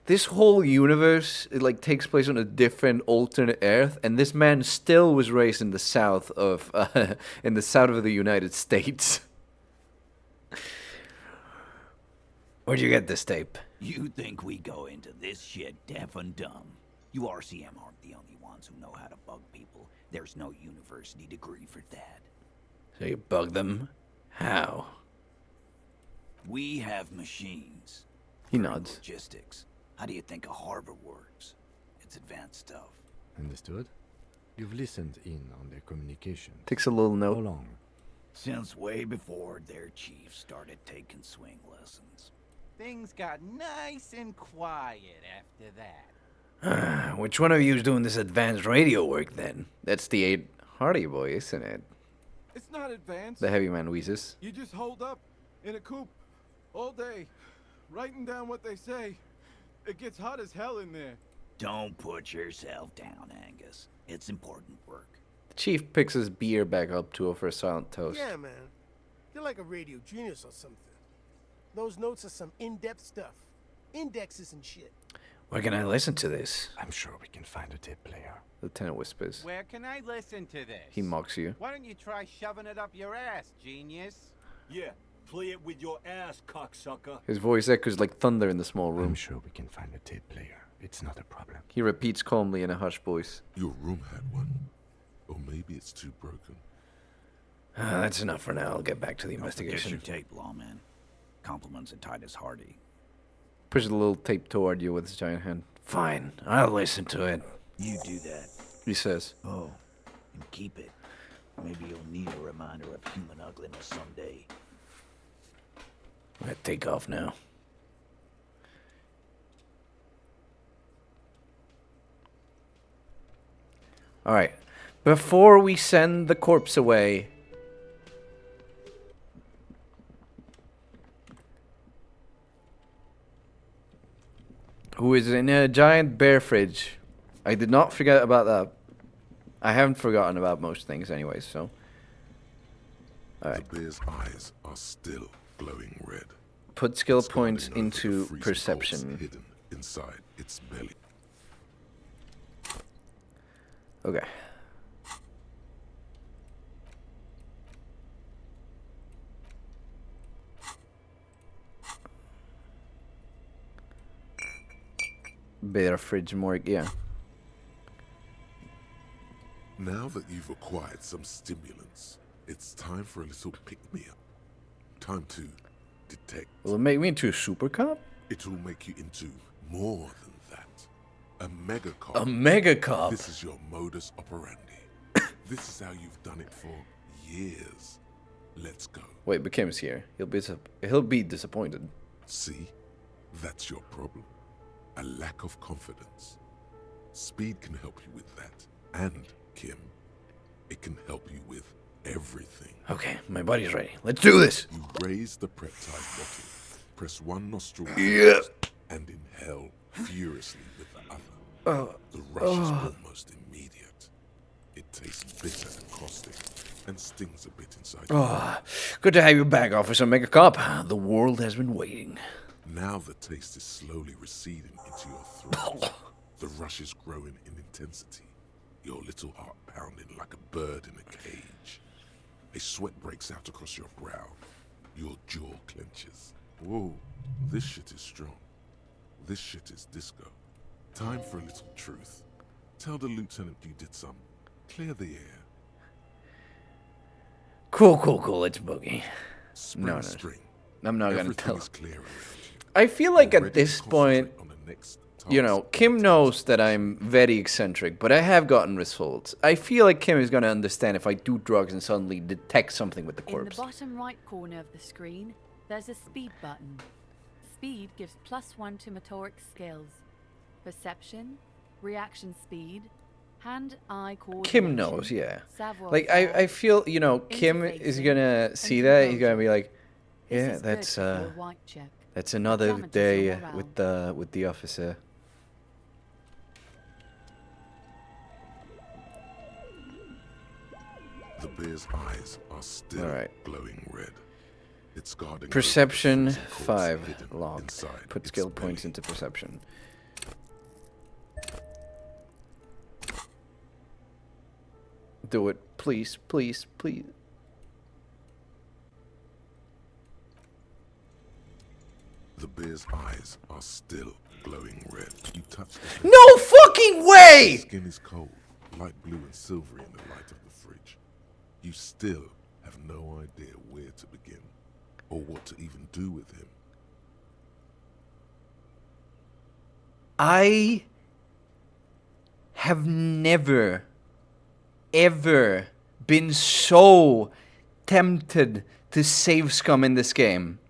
this whole universe, it like takes place on a different alternate Earth, and this man still was raised in the south of, the United States. Where'd you get this tape? You think we go into this shit deaf and dumb? You RCM aren't the only ones who know how to bug people. There's no university degree for that. So you bug them? How? We have machines. He nods. Logistics. How do you think a harbor works? It's advanced stuff. Understood? You've listened in on their communication. Takes a little note. How long? Since way before their chief started taking swing lessons. Things got nice and quiet after that. Which one of you is doing this advanced radio work then? That's the 8 Hardy boy, isn't it? It's not advanced. The heavy man wheezes. You just hold up in a coop all day, writing down what they say. It gets hot as hell in there. Don't put yourself down, Angus. It's important work. The chief picks his beer back up to offer a silent toast. Yeah, man. You're like a radio genius or something. Those notes are some in-depth stuff. Indexes and shit. Where can I listen to this? I'm sure we can find a tape player. Lieutenant whispers. Where can I listen to this? He mocks you. Why don't you try shoving it up your ass, genius? Yeah, play it with your ass, cocksucker. His voice echoes like thunder in the small room. I'm sure we can find a tape player. It's not a problem. He repeats calmly in a hushed voice. Your room had one. Or maybe it's too broken. That's enough for now. I'll get back to the Get investigation. your tape, lawman. Compliments of Titus Hardy. Pushes a little tape toward you with his giant hand. Fine, I'll listen to it. You do that. He says. Oh, and keep it. Maybe you'll need a reminder of human ugliness someday. I'm gonna take off now. Alright. Before we send the corpse away, who is in a giant bear fridge. I did not forget about that. I haven't forgotten about most things anyways, so. Alright. The bear's eyes are still glowing red. Put skill It's guarding points over into a freezing perception. pulse hidden inside its belly. Okay. Bear fridge more, yeah. Now that you've acquired some stimulants, it's time for a little pick-me-up. Time to detect. Will it make me into a super cop? It'll make you into more than that. A mega cop. A mega cop? This is your modus operandi. This is how you've done it for years. Let's go. Wait, but Kim's here. He'll be disappointed. See? That's your problem. A lack of confidence. Speed can help you with that. And, Kim, it can help you with everything. Okay, my body's ready. Let's do this! You raise the peptide bottle, press one nostril Yeah. and inhale furiously with the other. Oh. The rush is almost immediate. tastes bitter and caustic, and stings a bit inside. Oh, good to have you back, Officer Mega Cop. The world has been waiting. Now the taste is slowly receding into your throat. The rush is growing in intensity. Your little heart pounding like a bird in a cage. A sweat breaks out across your brow. Your jaw clenches. Whoa, this shit is strong. This shit is disco. Time for a little truth. Tell the lieutenant you did some. Clear the air. Cool. It's boogie. Spring. I'm not gonna Everything tell. is clear around you. I feel like You're at ready this to point, concentrate on the next you know, Kim knows that I'm very eccentric, but I have gotten results. I feel like Kim is gonna understand if I do drugs and suddenly detect something with the In the corpse. bottom right corner of the screen, there's a speed button. Speed gives +1 to motoric skills. Perception, reaction speed, hand-eye coordination. Kim knows, yeah. savoir Like faire, I feel, you know, Kim is gonna see that. He's gonna be like, This yeah, is good that's for your white check. that's another Damages day your morale. with the officer. The bear's eyes are still Alright. glowing red. It's guarding Perception over the freezing corpse 5 hidden locked. inside Put its skill belly. points into perception. Do it, please. The bear's eyes are still glowing red. You touch the bear. No fucking way! His skin is cold, light blue and silvery in the light of the fridge. You still have no idea where to begin, or what to even do with him. I have never, ever been so tempted to save scum in this game.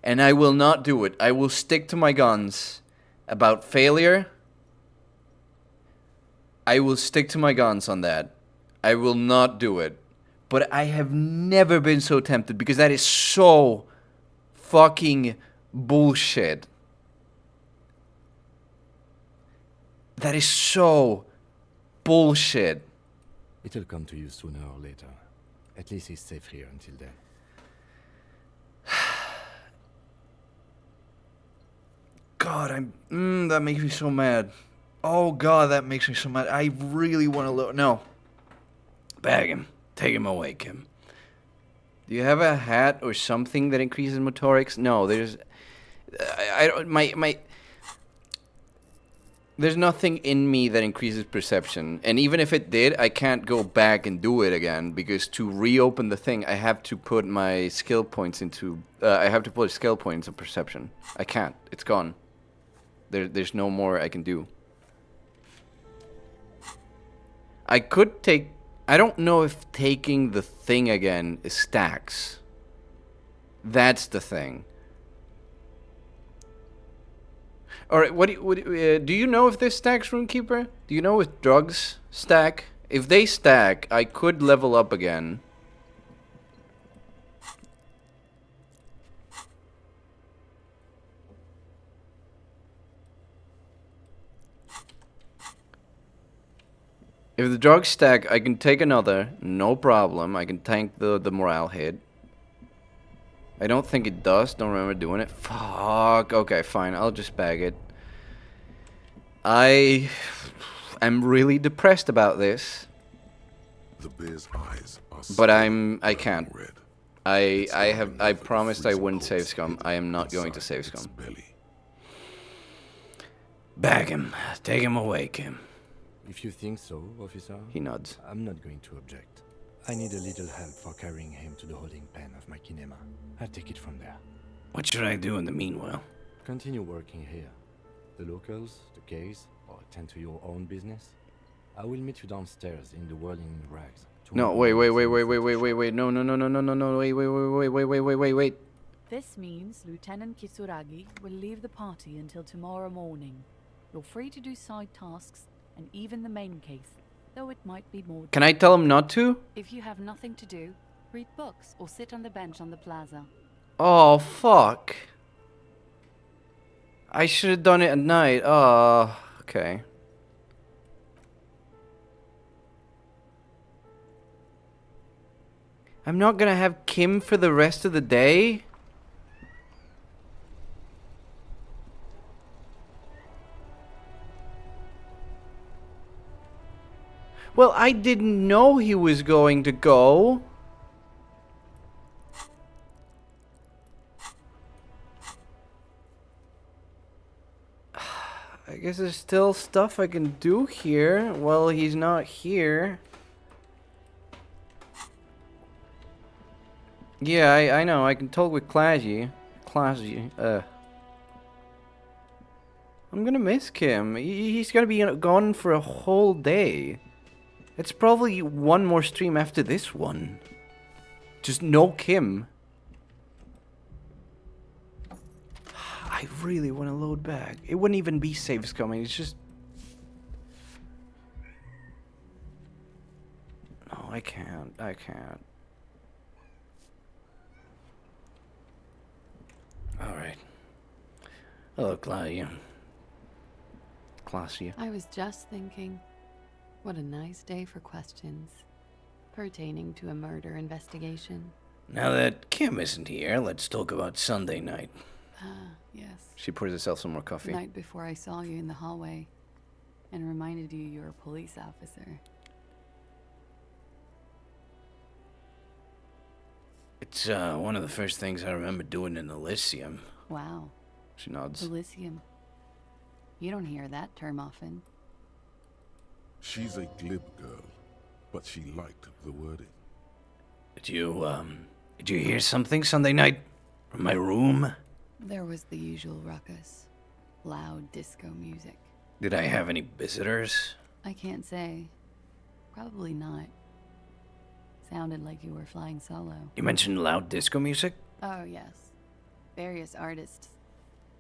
And I will not do it. I will stick to my guns about failure. I will stick to my guns on that. I will not do it. But I have never been so tempted because that is so fucking bullshit. That is so bullshit. It'll come to you sooner or later. At least he's safe here until then. God, that makes me so mad. Oh God, that makes me so mad. I really want to no. Bag him. Take him away, Kim. Do you have a hat or something that increases motorics? No, there's I don't my there's nothing in me that increases perception. And even if it did, I can't go back and do it again because to reopen the thing, I have to put my skill points into I have to put a skill point into perception. I can't. It's gone. There's no more I can do. I could take... I don't know if taking the thing again is stacks. That's the thing. Alright, do you know if this stacks, Runekeeper? Do you know if drugs stack? If they stack, I could level up again. If the drugs stack, I can take another, no problem. I can tank the morale hit. I don't think it does, don't remember doing it. Fuck, okay, fine, I'll just bag it. I am really depressed about this. The bear's eyes are but still I can't. red. I promised I wouldn't save scum. I am not going to save scum. Bag him. Take him away, Kim. If you think so, officer. He nods. I'm not going to object. I need a little help for carrying him to the holding pen of my kinema. I'll take it from there. What should I do in the meanwhile? Continue working here. The locals, the case, or attend to your own business. I will meet you downstairs in the whirling rags. No, wait. No, wait. This means Lieutenant Kisuragi will leave the party until tomorrow morning. You're free to do side tasks and even the main case, though it might be more... Can I tell him not to? If you have nothing to do, read books or sit on the bench on the plaza. Oh, fuck. I should have done it at night. Oh, okay. I'm not gonna have Kim for the rest of the day? Well, I didn't know he was going to go. I guess there's still stuff I can do here while he's not here. Yeah, I know. I can talk with Classy. I'm gonna miss Kim. He's gonna be gone for a whole day. It's probably one more stream after this one. Just no Kim. I really want to load back. It wouldn't even be saves coming. It's just... No, I can't. I can't. Alright. Hello, Claudia. Claudia. I was just thinking, what a nice day for questions pertaining to a murder investigation. Now that Kim isn't here, let's talk about Sunday night. Ah, yes. She pours herself some more coffee. The night before I saw you in the hallway and reminded you you're a police officer. It's one of the first things I remember doing in Elysium. Wow. She nods. Elysium. You don't hear that term often. She's a glib girl, but she liked the wording. Did you hear something Sunday night from my room? There was the usual ruckus. Loud disco music. Did I have any visitors? I can't say. Probably not. Sounded like you were flying solo. You mentioned loud disco music? Oh, yes. Various artists.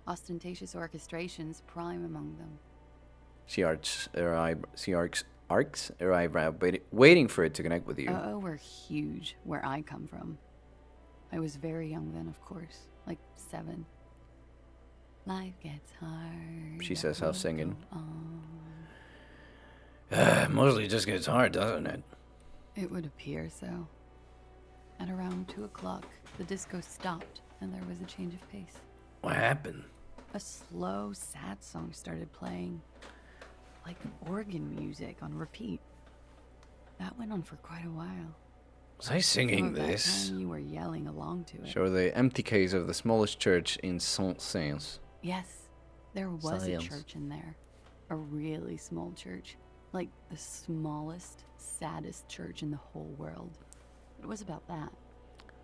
Ostentatious orchestrations prime among them. She arcs her eyebrow, waiting for it to connect with you. Oh, we're huge where I come from. I was very young then, of course. Like 7. Life gets hard. She says, half singing. Mostly just gets hard, doesn't it? It would appear so. At around 2 o'clock, the disco stopped and there was a change of pace. What happened? A slow, sad song started playing. Like organ music on repeat. That went on for quite a while. Was I singing this? That time you were yelling along to it. Show the empty case of the smallest church in Saint-Saëns. Yes, there was a church in there. A really small church. Like the smallest, saddest church in the whole world. It was about that.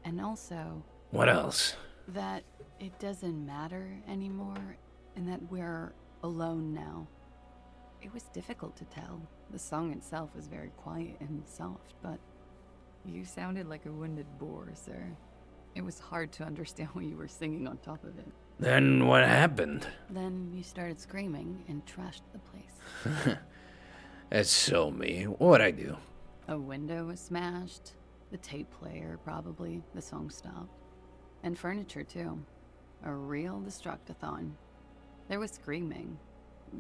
And also... What else? That it doesn't matter anymore, and that we're alone now. It was difficult to tell. The song itself was very quiet and soft, but you sounded like a wounded boar, sir. It was hard to understand what you were singing on top of it. Then what happened? Then you started screaming and trashed the place. That's so me. What'd I do? A window was smashed. The tape player, probably. The song stopped. And furniture, too. A real destructathon. There was screaming.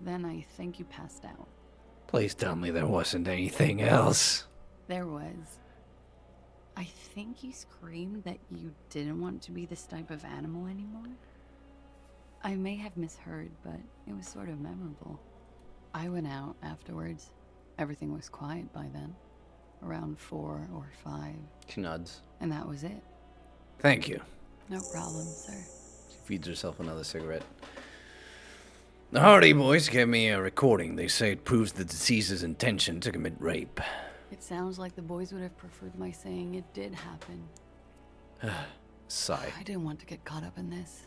Then I think you passed out. Please tell me there wasn't anything else. There was. I think you screamed that you didn't want to be this type of animal anymore. I may have misheard, but it was sort of memorable. I went out afterwards. Everything was quiet by then. Around 4 or 5. She nods. And that was it. Thank you. No problem, sir. She feeds herself another cigarette. The Hardy Boys gave me a recording. They say it proves the deceased's intention to commit rape. It sounds like the boys would have preferred my saying it did happen. Sigh. I didn't want to get caught up in this.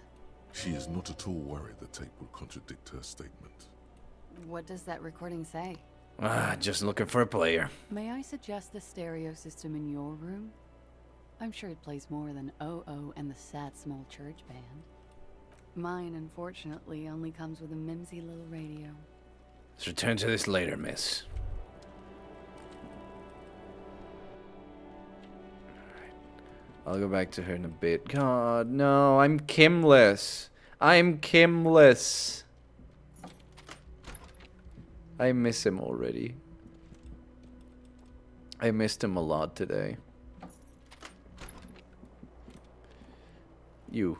She is not at all worried the tape will contradict her statement. What does that recording say? Just looking for a player. May I suggest the stereo system in your room? I'm sure it plays more than Oh and the Sad Small Church Band. Mine, unfortunately, only comes with a mimsy little radio. Let's return to this later, miss. I'll go back to her in a bit. God, no, I'm Kimless. I'm Kimless. I miss him already. I missed him a lot today. You.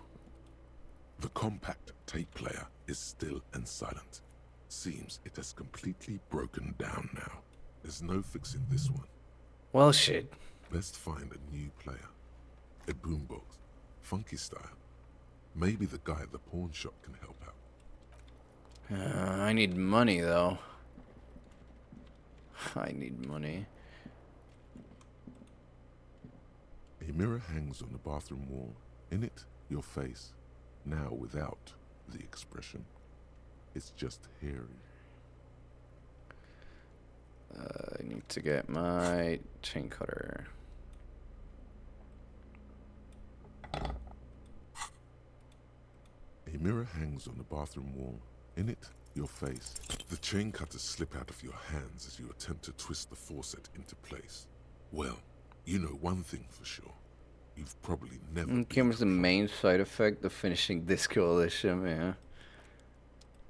The compact tape player is still and silent. Seems it has completely broken down now. There's no fixing this one. Well, shit. Best find a new player. A boombox. Funky style. Maybe the guy at the pawn shop can help out. I need money, though. I need money. A mirror hangs on the bathroom wall. In it, your face. Now without the expression. It's just hairy. I need to get my chain cutter. A mirror hangs on the bathroom wall. In it, your face. The chain cutters slip out of your hands as you attempt to twist the faucet into place. Well, you know one thing for sure. You've probably never... Camera's the main side effect of finishing Disco Elysium, yeah.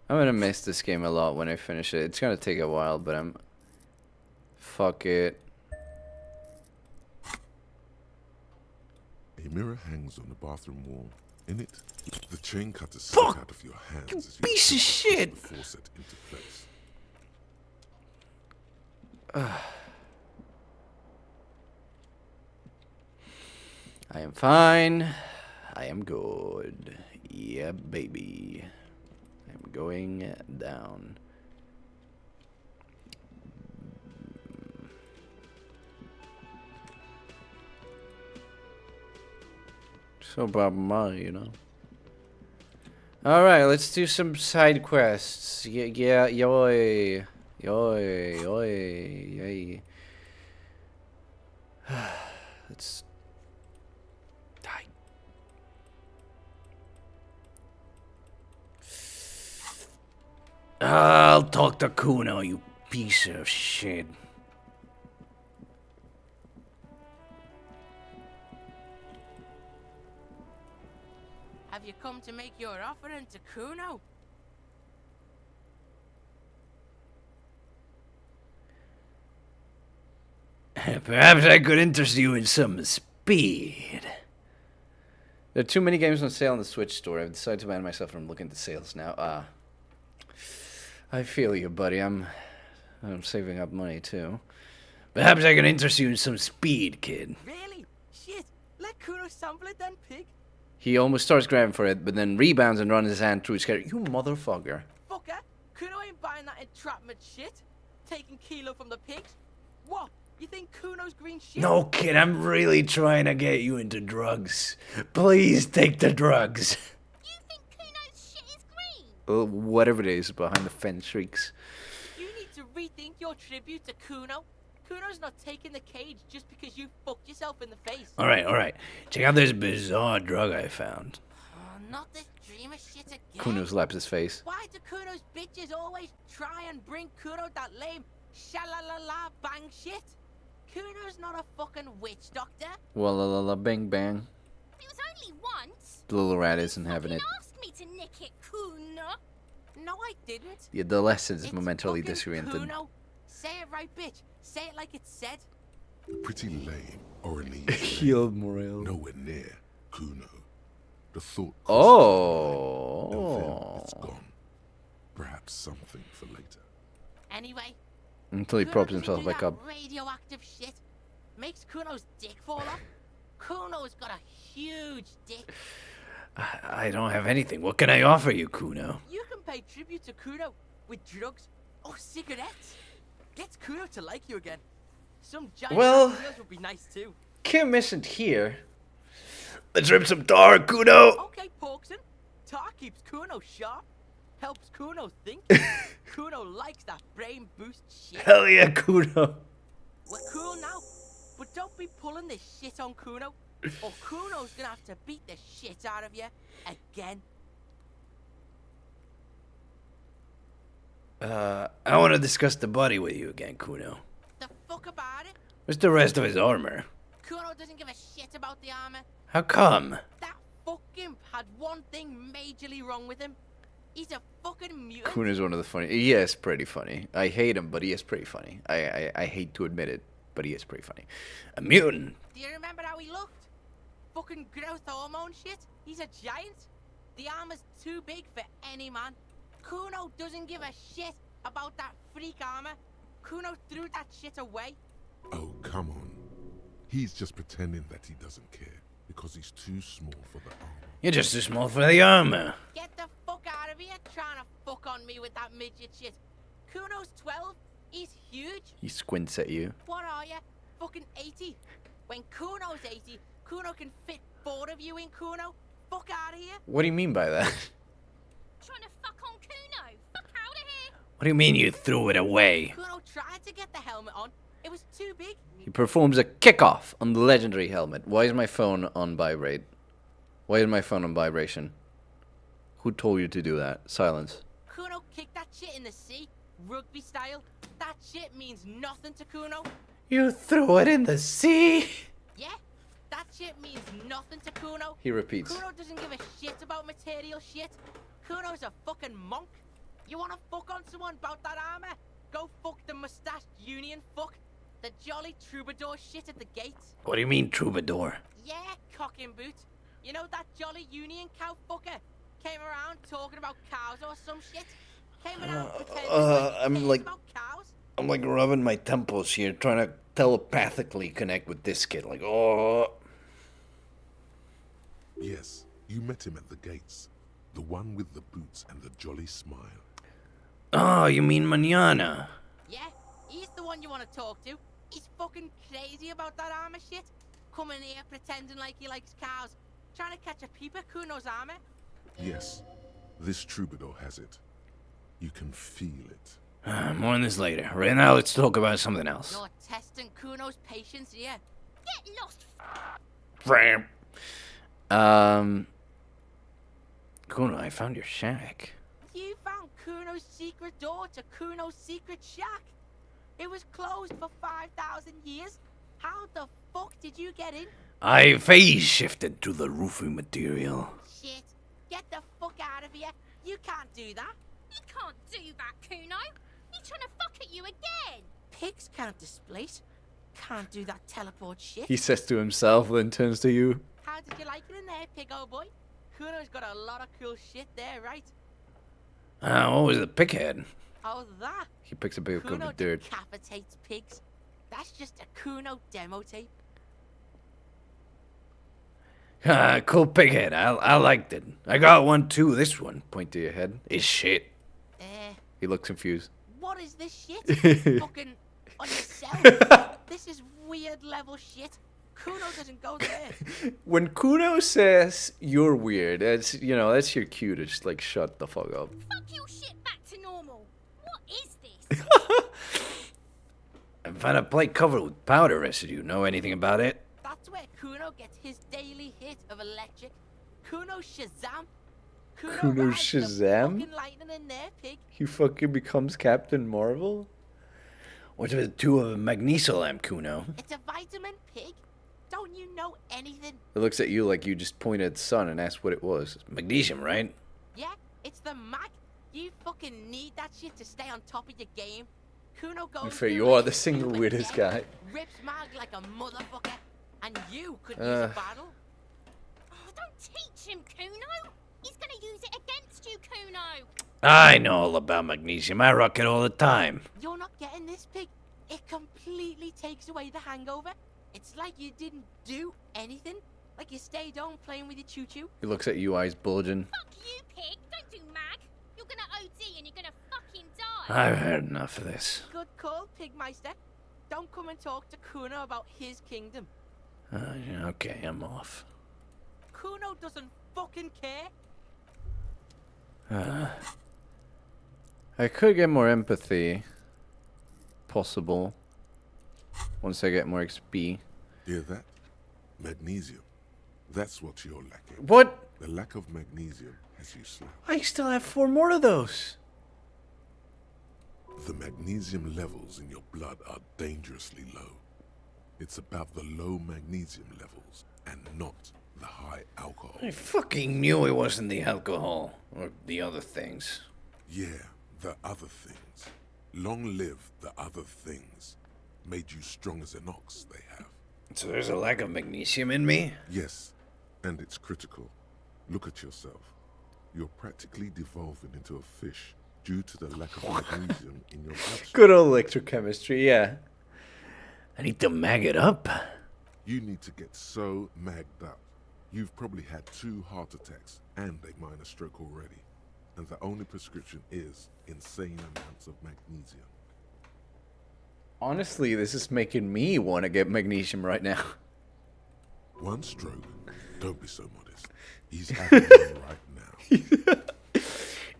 I'm gonna miss this game a lot when I finish it. It's gonna take a while, but I'm... Fuck it. A mirror hangs on the bathroom wall. In it, the chain cutters slip out of your hands as you piece of shit! twist the faucet into place. I am fine. I am good. Yeah, baby. I'm going down. So Bob Marley, you know. Alright, let's do some side quests. Yeah, yoy. Yoy, yoy, yay. Let's die. I'll talk to Kuno, you piece of shit. Have you come to make your offering to Kuno? Perhaps I could interest you in some speed. There are too many games on sale on the Switch store. I've decided to ban myself from looking at the sales now. I feel you, buddy. I'm saving up money too. Perhaps I can interest you in some speed, kid. Really? Shit! Let Kuno sample it then, pig. He almost starts grabbing for it, but then rebounds and runs his hand through his hair. You motherfucker. Fucker! Kuno ain't buying that entrapment shit. Taking Kilo from the pigs. What? You think Kuno's green shit? No, kid, I'm really trying to get you into drugs. Please take the drugs. You think Kuno's shit is green? Whatever it is behind the fence shrieks. You need to rethink your tribute to Kuno. Kuno's not taking the cage just because you fucked yourself in the face. Alright. Check out this bizarre drug I found. Oh, not this dreamer shit again. Kuno slaps his face. Why do Kuno's bitches always try and bring Kuno that lame sha-la-la-la bang shit? Kuno's not a fucking witch doctor. Well, la la la bang bang. It was only once. The little rat isn't having it. You asked me to nick it, Kuno. No, I didn't. The adolescent is It's momentarily fucking disoriented. Kuno. Say it right, bitch. Say it like it's said. Pretty lame, or an Healed morale. Nowhere near Kuno. The thought. Oh. It's gone. Perhaps something for later. Anyway. Until he Kuno props doesn't himself do back that up. radioactive shit. Makes Kuno's dick fall off. Kuno's got a huge dick. I don't have anything. What can I offer you, Kuno? You can pay tribute to Kuno with drugs or cigarettes. Gets Kuno to like you again. Some giant Kunos would be nice too. Kim isn't here. Let's rip some tar, Kuno. Okay, Porkson. Tar keeps Kuno sharp. Helps Kuno think. Kuno likes that brain boost shit. Hell yeah, Kuno. We're cool now, but don't be pulling this shit on Kuno, or Kuno's gonna have to beat the shit out of you again. I want to discuss the body with you again, Kuno. The fuck about it? Where's the rest of his armor? Kuno doesn't give a shit about the armor. How come? That fucking had one thing majorly wrong with him. He's a fucking mutant. Kuno's one of the funny. He is pretty funny. I hate him, but he is pretty funny. I hate to admit it, but he is pretty funny. A mutant. Do you remember how he looked? fucking growth hormone shit. He's a giant. The armor's too big for any man. Kuno doesn't give a shit about that freak armor. Kuno threw that shit away. Oh, come on. He's just pretending that he doesn't care because he's too small for the armor. You're just too small for the armor. Get the fuck out of here trying to fuck on me with that midget shit. Kuno's 12. He's huge. He squints at you. What are you? Fucking 80. When Kuno's 80, Kuno can fit 4 of you in Kuno. Fuck out of here. What do you mean by that? Trying to fuck on Kuno. Fuck out of here. What do you mean you threw it away? Kuno tried to get the helmet on. It was too big. He performs a kickoff on the legendary helmet. Why is my phone on vibrate? Why is my phone on vibration? Who told you to do that? Silence. Kuno kicked that shit in the sea, rugby style. That shit means nothing to Kuno. You threw it in the sea? Yeah, that shit means nothing to Kuno. He repeats. Kuno doesn't give a shit about material shit. Kuno's a fucking monk. You wanna fuck on someone about that armor? Go fuck the mustached union fuck. The jolly troubadour shit at the gates. What do you mean, troubadour? Yeah, cock and boot. You know that jolly union cow fucker? Came around talking about cows or some shit? Came around pretending about cows? I'm like rubbing my temples here, trying to telepathically connect with this kid. Like, oh. Yes, you met him at the gates. The one with the boots and the jolly smile. Oh, you mean Manana? Yeah, he's the one you want to talk to. He's fucking crazy about that armor shit. Coming here pretending like he likes cows. Trying to catch a peep at Kuno's armor. Yes, this troubadour has it. You can feel it. More on this later. Right now, let's talk about something else. You're testing Kuno's patience here. Get lost. Ram. Kuno, I found your shack. You found Kuno's secret door to Kuno's secret shack. It was closed for 5,000 years. How the fuck did you get in? I phase shifted to the roofing material. Shit. Get the fuck out of here. You can't do that. You can't do that, Kuno. He's trying to fuck at you again. Pigs can't displace. Can't do that teleport shit. He says to himself, then turns to you. How did you like it in there, pig old boy? Kuno's got a lot of cool shit there, right? What was the pighead? Oh, that? He picks a big cup Kuno of dirt. decapitates pigs. That's just a Kuno demo tape. Cool pighead. I liked it. I got one too. This one, point to your head, is shit. He looks confused. What is this shit? Fucking on yourself? This is weird level shit. Kuno doesn't go there. When Kuno says you're weird, that's that's your cue to just like shut the fuck up. Fuck your shit back to normal. What is this? I found a plate covered with powder residue. Know anything about it? That's where Kuno gets his daily hit of electric. Kuno Shazam. Kuno Shazam? Fucking lightning in there, pig. He fucking becomes Captain Marvel? What's with the two of a magnesia lamp, Kuno? It's a vitamin, pig. Don't you know anything? It looks at you like you just pointed at the sun and asked what it was. Magnesium, right? Yeah, it's the mag. You fucking need that shit to stay on top of your game. Kuno goes Fair, through you are like the single stupid weirdest death, guy. Rips mag like a motherfucker. And you could use a battle. Oh, don't teach him, Kuno. He's gonna use it against you, Kuno. I know all about magnesium. I rock it all the time. You're not getting this, pig. It completely takes away the hangover. It's like you didn't do anything. Like you stayed home playing with your choo-choo. He looks at you, eyes bulging. Fuck you, pig. Don't do mag. You're gonna OD and you're gonna fucking die. I've had enough of this. Good call, Pigmeister. Don't come and talk to Kuno about his kingdom. Yeah, okay, I'm off. Kuno doesn't fucking care. I could get more empathy. Possible. Once I get more XP. Hear that? Magnesium. That's what you're lacking. What? The lack of magnesium has you slapped. I still have 4 more of those. The magnesium levels in your blood are dangerously low. It's about the low magnesium levels and not the high alcohol. I fucking knew it wasn't the alcohol or the other things. Yeah, the other things. Long live the other things. Made you strong as an ox, they have. So there's a lack of magnesium in me? Yes, And it's critical. Look at yourself. You're practically devolving into a fish due to the lack of magnesium in your bloodstream. Good old electrochemistry, yeah. I need to mag it up. You need to get so magged up. You've probably had 2 heart attacks and a minor stroke already. And the only prescription is insane amounts of magnesium. Honestly, this is making me want to get magnesium right now. 1 stroke? Don't be so modest. He's having one right now.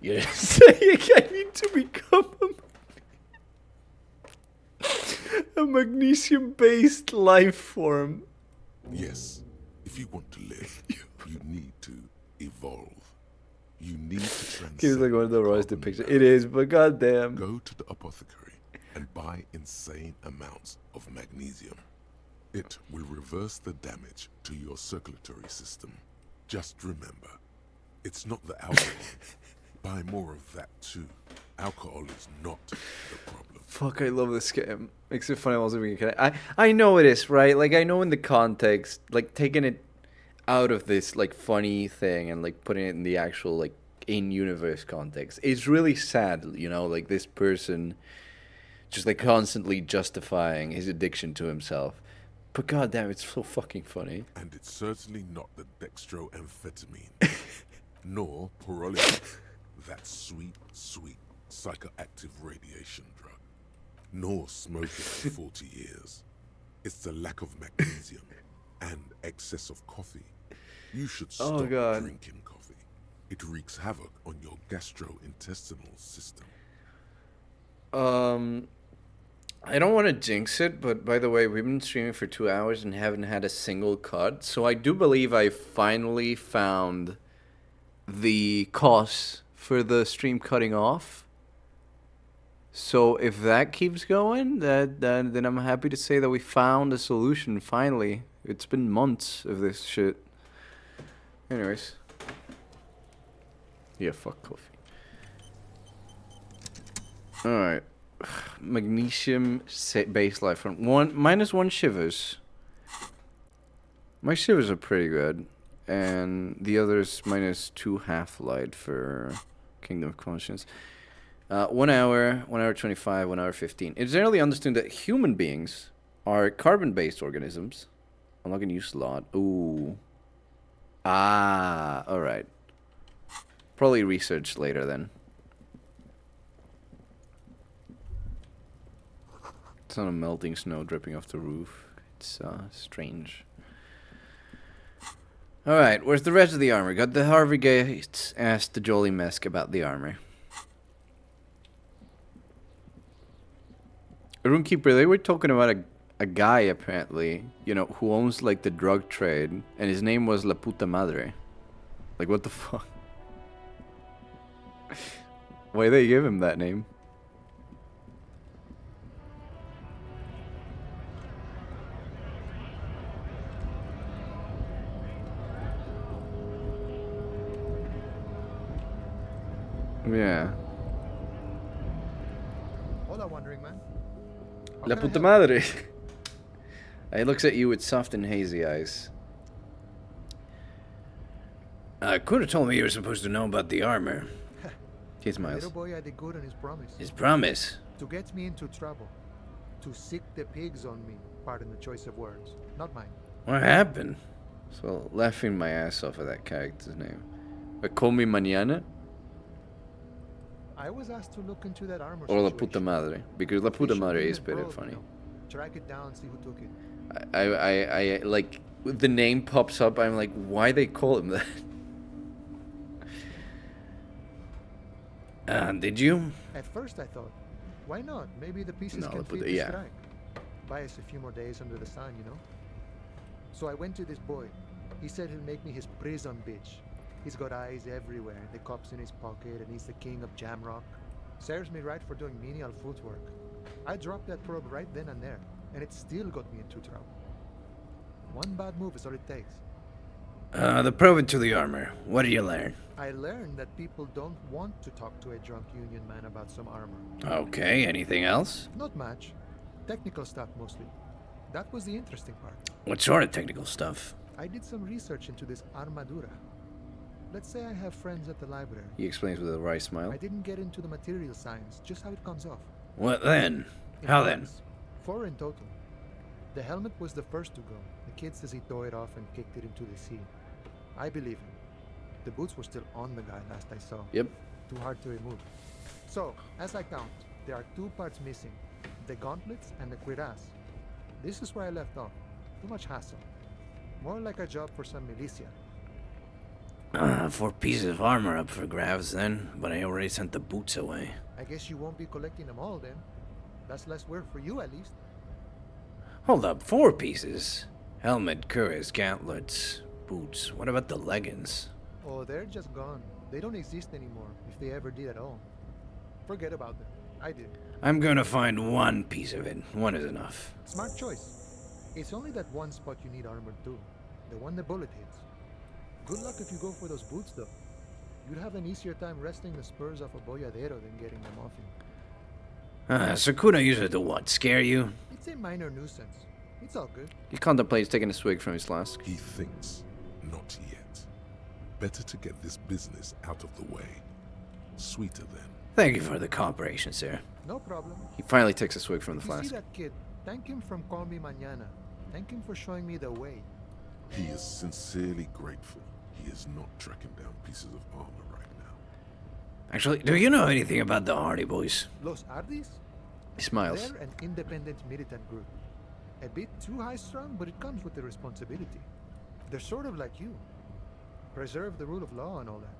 You're saying I need to become a magnesium-based life form. Yes. If you want to live, you need to evolve. You need to transcend. Seems like one of the Roy's depiction. It is, but goddamn. Go to the apothecary and buy insane amounts of magnesium. It will reverse the damage to your circulatory system. Just remember, it's not the alcohol. Buy more of that too. Alcohol is not the problem. Fuck, I love this game. Makes it funny also being connected. I know it is, right? Like, I know in the context, like, taking it out of this, like, funny thing and, like, putting it in the actual, like, in-universe context. It's really sad, you know? Like, this person just, like, constantly justifying his addiction to himself. But goddamn, it's so fucking funny. And it's certainly not the dextroamphetamine, nor pyrrolidine, that sweet, sweet psychoactive radiation drug, nor smoking for 40 years. It's the lack of magnesium and excess of coffee. You should stop drinking coffee. It wreaks havoc on your gastrointestinal system. I don't want to jinx it, but by the way, we've been streaming for 2 hours and haven't had a single cut. So I do believe I finally found the cause for the stream cutting off. So if that keeps going, then I'm happy to say that we found a solution finally. It's been months of this shit. Anyways. Yeah, fuck coffee. Alright. Magnesium base life from -1 shivers. My shivers are pretty good. And the others -2 half-light for Kingdom of Conscience. 1 hour, 1 hour 25, 1 hour 15. It's generally understood that human beings are carbon-based organisms. Unlock a new slot. Ooh. Ah, alright. Probably research later then. It's not a melting snow dripping off the roof. It's strange. Alright, where's the rest of the armor? Got the Harvey Gates asked the Jolly Mesk about the armor. Runekeeper, they were talking about a guy apparently, you know, who owns like the drug trade, and his name was La Puta Madre. Like, what the fuck? Why they give him that name? Yeah. Hola, wandering man. La puta madre. He looks at you with soft and hazy eyes. Kuda told me you were supposed to know about the armor. He The smiles. little boy had a good on his promise. His promise? To get me into trouble. To sick the pigs on me. Pardon the choice of words. Not mine. What happened? So, laughing my ass off at that character's name. But call me mañana? I was asked to look into that armor Or La situation. Puta Madre? Because La Puta Madre is pretty Broke, funny. you know. Track it down, see who took it. I like, the name pops up, I'm like, why they call him that? Did you? At first I thought, why not? Maybe the pieces No, can but fit the yeah. strike. Buy us a few more days under the sun, you know? So I went to this boy. He said he'll make me his prison bitch. He's got eyes everywhere, the cops in his pocket, and he's the king of Jamrock. Serves me right for doing menial footwork. I dropped that probe right then and there, and it still got me into trouble. One bad move is all it takes. The probe into the armor. What did you learn? I learned that people don't want to talk to a drunk union man about some armor. Okay, anything else? Not much. Technical stuff mostly. That was the interesting part. What sort of technical stuff? I did some research into this armadura. Let's say I have friends at the library. He explains with a wry smile. I didn't get into the material science, just how it comes off. What then? In How then? parts, 4 in total. The helmet was the first to go. The kid says he tore it off and kicked it into the sea. I believe him. The boots were still on the guy last I saw. Yep. Too hard to remove. So, as I count, there are 2 parts missing. The gauntlets and the cuirass. This is where I left off. Too much hassle. More like a job for some militia. 4 pieces of armor up for grabs then, but I already sent the boots away. I guess you won't be collecting them all then. That's less work for you at least. Hold up, 4 pieces? Helmet, cuirass, gauntlets, boots. What about the leggings? Oh, they're just gone. They don't exist anymore, if they ever did at all. Forget about them. I did. I'm gonna find 1 piece of it. 1 is enough. Smart choice. It's only that one spot you need armored too. The one the bullet hits. Good luck if you go for those boots though. You'd have an easier time wresting the spurs off a boyadero than getting them off him. So Kuno used it to what? Scare you? It's a minor nuisance. It's all good. He contemplates taking a swig from his flask. He thinks, not yet. Better to get this business out of the way. Sweeter then. Thank you for the cooperation, sir. No problem. He finally takes a swig from the If you see flask. that kid, thank him from Call Me Mañana. Thank him for showing me the way. He is sincerely grateful he is not tracking down pieces of armor right now. Actually, do you know anything about the Hardy Boys? Los Ardis? He smiles. They're an independent militant group. A bit too high-strung, but it comes with the responsibility. They're sort of like you. Preserve the rule of law and all that.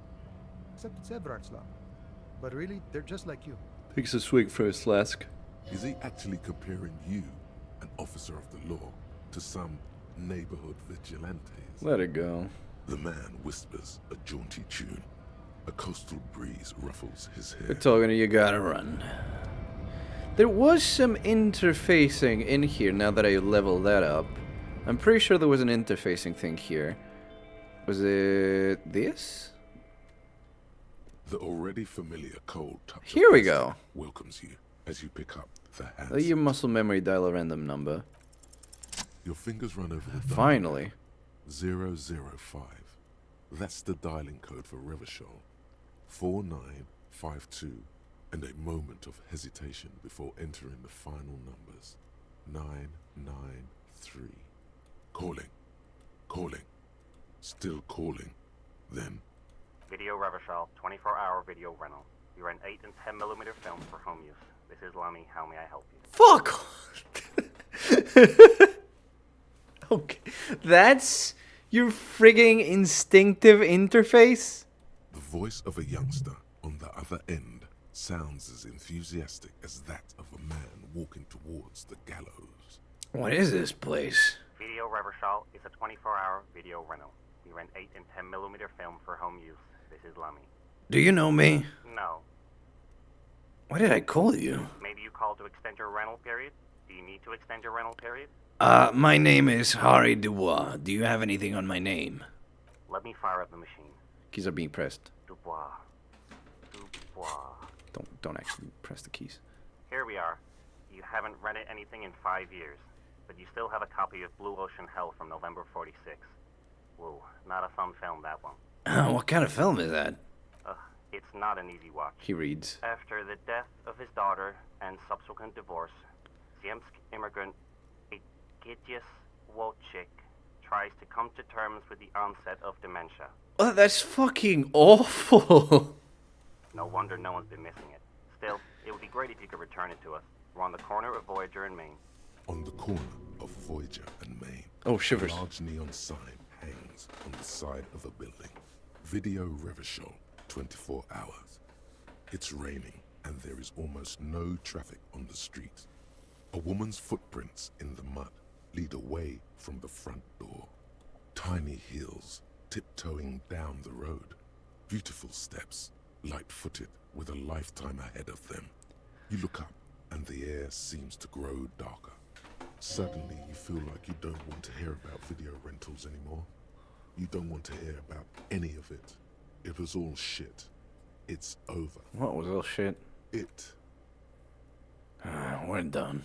Except it's Everard's law. But really, they're just like you. Takes a swig from his flask. Is he actually comparing you, an officer of the law, to some neighborhood vigilantes? Let it go. The man whispers a jaunty tune. A coastal breeze ruffles his hair. We're talking to you, gotta run. There was some interfacing in here now that I leveled that up. I'm pretty sure there was an interfacing thing here. Was it this? The already familiar cold touch Here we go. welcomes you as you pick up the hands. Let your muscle memory dial a random number. Your fingers run over the dial. Finally. 005. That's the dialing code for Revachol. 4952. And a moment of hesitation before entering the final numbers. 993. Calling. Calling. Still calling. Then. Video Revachol, 24-hour video rental. You rent 8 and 10 millimeter films for home use. This is Lummy. How may I help you? Fuck! Okay. That's your frigging instinctive interface? The voice of a youngster on the other end sounds as enthusiastic as that of a man walking towards the gallows. What is this place? Video Revachol is a 24-hour video rental. We rent 8 and 10 millimeter film for home use. This is Lummy. Do you know me? No. Why did I call you? Maybe you called to extend your rental period? Do you need to extend your rental period? My name is Harry Dubois. Do you have anything on my name? Let me fire up the machine. Keys are being pressed. Dubois. Dubois. Don't actually press the keys. Here we are. You haven't rented anything in 5 years, but you still have a copy of Blue Ocean Hell from November '46. Whoa, not a fun film, that one. What kind of film is that? It's not an easy watch. He reads. After the death of his daughter and subsequent divorce, Ziemsk immigrant Egidius Wojcik tries to come to terms with the onset of dementia. Oh, that's fucking awful. No wonder no one's been missing it. Still, it would be great if you could return it to us. We're on the corner of Voyager and Maine. On the corner of Voyager and Maine. Oh, shivers. A large neon sign hangs on the side of a building. Video Revachol, 24 hours. It's raining and there is almost no traffic on the street. A woman's footprints in the mud lead away from the front door. Tiny heels tiptoeing down the road. Beautiful steps, light-footed with a lifetime ahead of them. You look up and the air seems to grow darker. Suddenly you feel like you don't want to hear about video rentals anymore. You don't want to hear about any of it. It was all shit. It's over. What was all shit? It. We're done.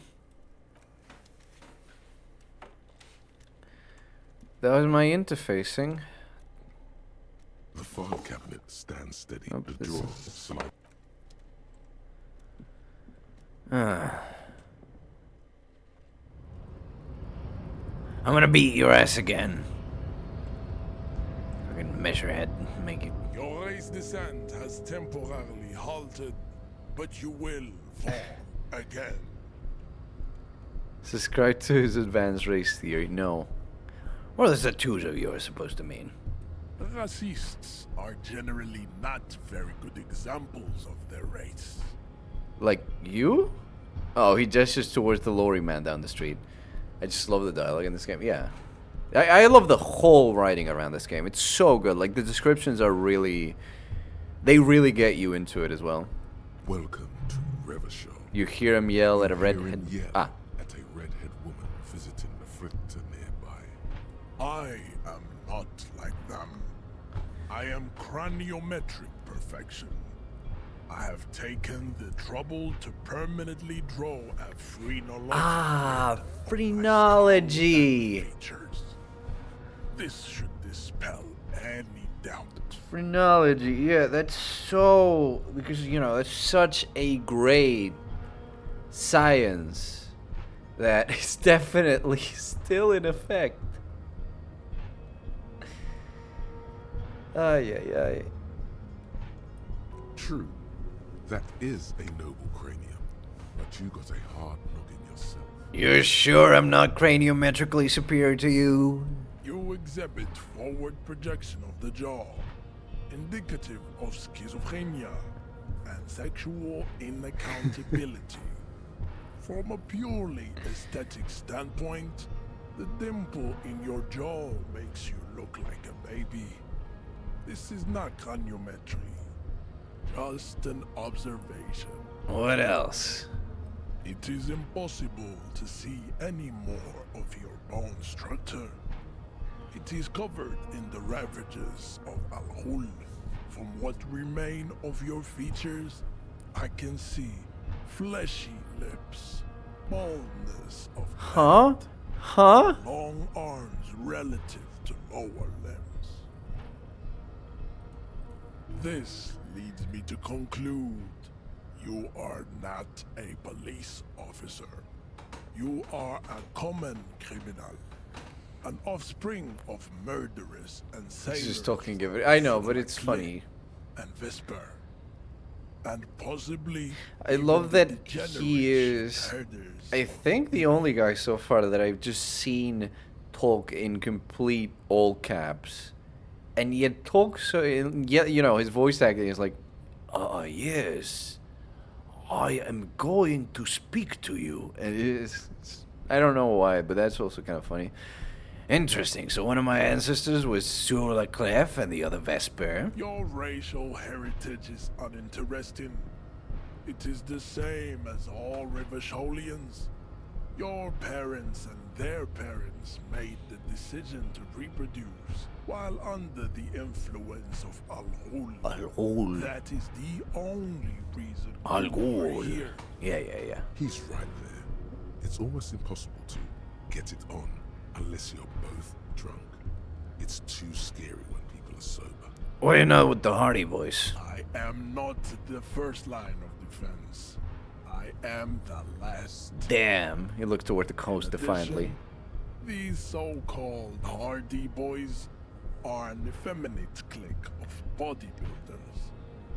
That was my interfacing. The file cabinet stands steady. Oh, The this drawer is- slide. I'm gonna beat your ass again. Fucking measure head, make it. Your race descent has temporarily halted, but you will fall again. Subscribe to his advanced race theory. No. What is that twos of yours supposed to mean? Racists are generally not very good examples of their race. Like you? Oh, he gestures towards the lorry man down the street. I just love the dialogue in this game. Yeah. I love the whole writing around this game. It's so good. Like, the descriptions are really... They really get you into it as well. Welcome to Revachol. You hear him yell at a Hear him redhead... yell Ah. at a redhead woman visiting the fritter nearby. I am not like them. I am craniometric perfection. I have taken the trouble to permanently draw a phrenology. Ah, phrenology. Features. This should dispel any doubt. Phrenology, yeah, that's so... Because, you know, that's such a great science that is definitely still in effect. Ay, ay, ay. True, that is a noble cranium, but you got a hard noggin yourself. You're sure I'm not craniometrically superior to you? You exhibit forward projection of the jaw, indicative of schizophrenia and sexual inaccountability. From a purely aesthetic standpoint, the dimple in your jaw makes you look like a baby. This is not craniometry, just an observation. What else? It is impossible to see any more of your bone structure. It is covered in the ravages of Al-Hul. From what remain of your features, I can see fleshy lips, baldness of Huh? Huh? long arms relative to lower limbs. This leads me to conclude you are not a police officer. You are a common criminal, an offspring of murderers and sailors. He's just talking of it. I know, but it's funny. And Vesper. And possibly I love that he is, I think, the only guy so far that I've just seen talk in complete all caps. And yet talk so, yet, you know, his voice acting is like, yes, I am going to speak to you. And I don't know why, but that's also kind of funny. Interesting. So one of my ancestors was Sur la Clef and the other Vesper. Your racial heritage is uninteresting. It is the same as all Rivacholians. Your parents and their parents made the decision to reproduce while under the influence of Al-Ghul. Al-Ghul. That is the only reason Al-Ghul. we're here. Yeah. He's right there. It's almost impossible to get it on unless you're both drunk. It's too scary when people are sober. Why not with the Hardy Boys? I am not the first line of defense. I am the last. Damn. He looked toward the coast defiantly. These so-called Hardy Boys are an effeminate clique of bodybuilders.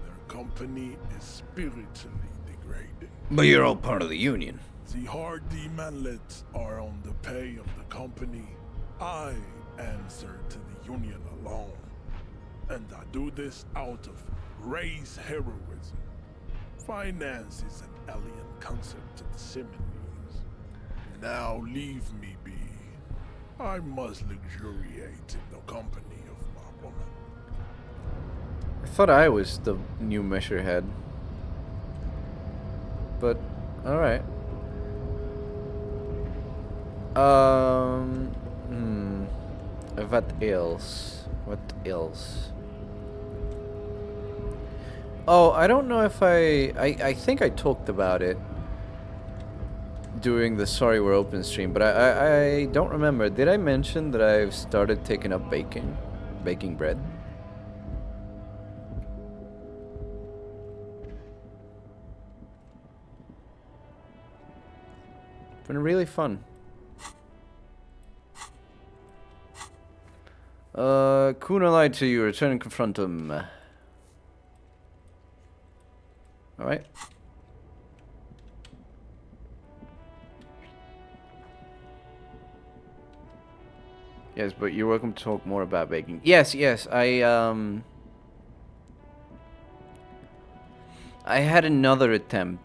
Their company is spiritually degrading. But you're all part of the union. The Hardy manlets are on the pay of the company. I answer to the union alone. And I do this out of race heroism. Finance is an alien concept to the Simonies. Now leave me be. I must luxuriate in the company of my woman. I thought I was the new measure head. But, alright. What else? What else? Oh, I don't know if I think I talked about it. doing the Sorry We're Open stream, but I don't remember. Did I mention that I've started taking up baking bread? Been really fun. Kuna lied to you. Return and confront him. Alright. Yes, but you're welcome to talk more about baking. Yes, I had another attempt.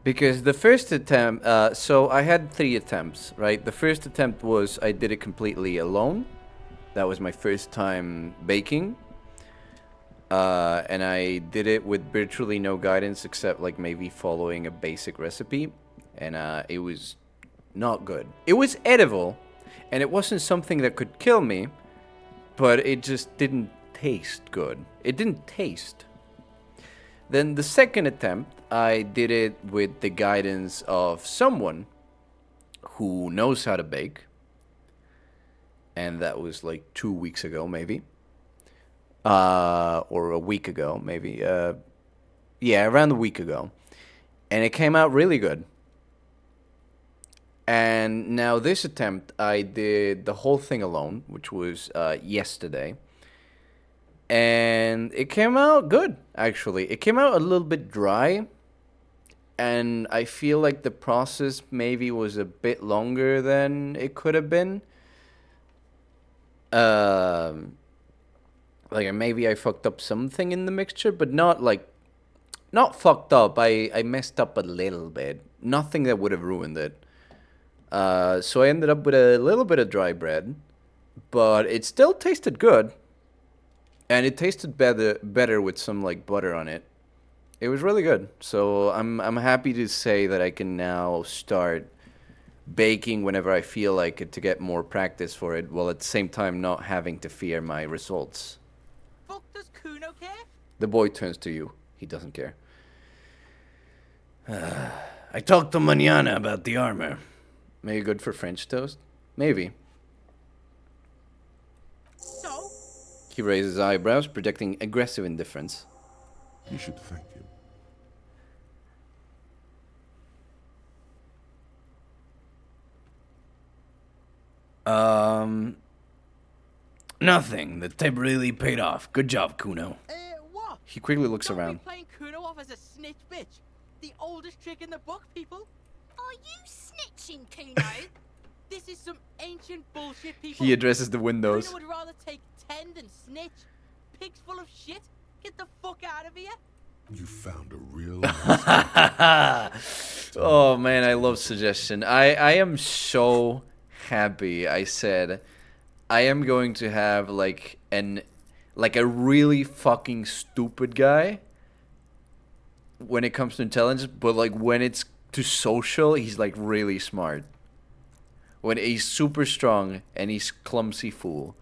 Because the first attempt, so I had 3 attempts, right? The first attempt was I did it completely alone. That was my first time baking. And I did it with virtually no guidance except like maybe following a basic recipe. And it was not good. It was edible, and it wasn't something that could kill me, but it just didn't taste good. It didn't taste. Then the second attempt, I did it with the guidance of someone who knows how to bake. And that was like 2 weeks ago, maybe. Or a week ago, maybe. Yeah, around a week ago. And it came out really good. And now this attempt, I did the whole thing alone, which was yesterday. And it came out good, actually. It came out a little bit dry. And I feel like the process maybe was a bit longer than it could have been. Like maybe I fucked up something in the mixture, but not fucked up. I messed up a little bit. Nothing that would have ruined it. So I ended up with a little bit of dry bread, but it still tasted good. And it tasted better with some like butter on it. It was really good. So I'm happy to say that I can now start baking whenever I feel like it to get more practice for it, while at the same time not having to fear my results. Fuck does Kuno care? The boy turns to you. He doesn't care. I talked to Manana about the armor. Maybe good for French toast? Maybe. So? He raises eyebrows, projecting aggressive indifference. You should thank him. Nothing. The tip really paid off. Good job, Kuno. What? He quickly looks Don't around. be playing Kuno off as a snitch bitch. The oldest trick in the book, people. Are you snitching, Kuno? This is some ancient bullshit, people. He addresses the windows. Kuno would rather take 10 than snitch. Pigs full of shit. Get the fuck out of here. You found a real Oh man, I love suggestion. I am so happy I said I am going to have like a really fucking stupid guy when it comes to intelligence, but like when it's to social, he's like really smart. When he's super strong and he's clumsy fool.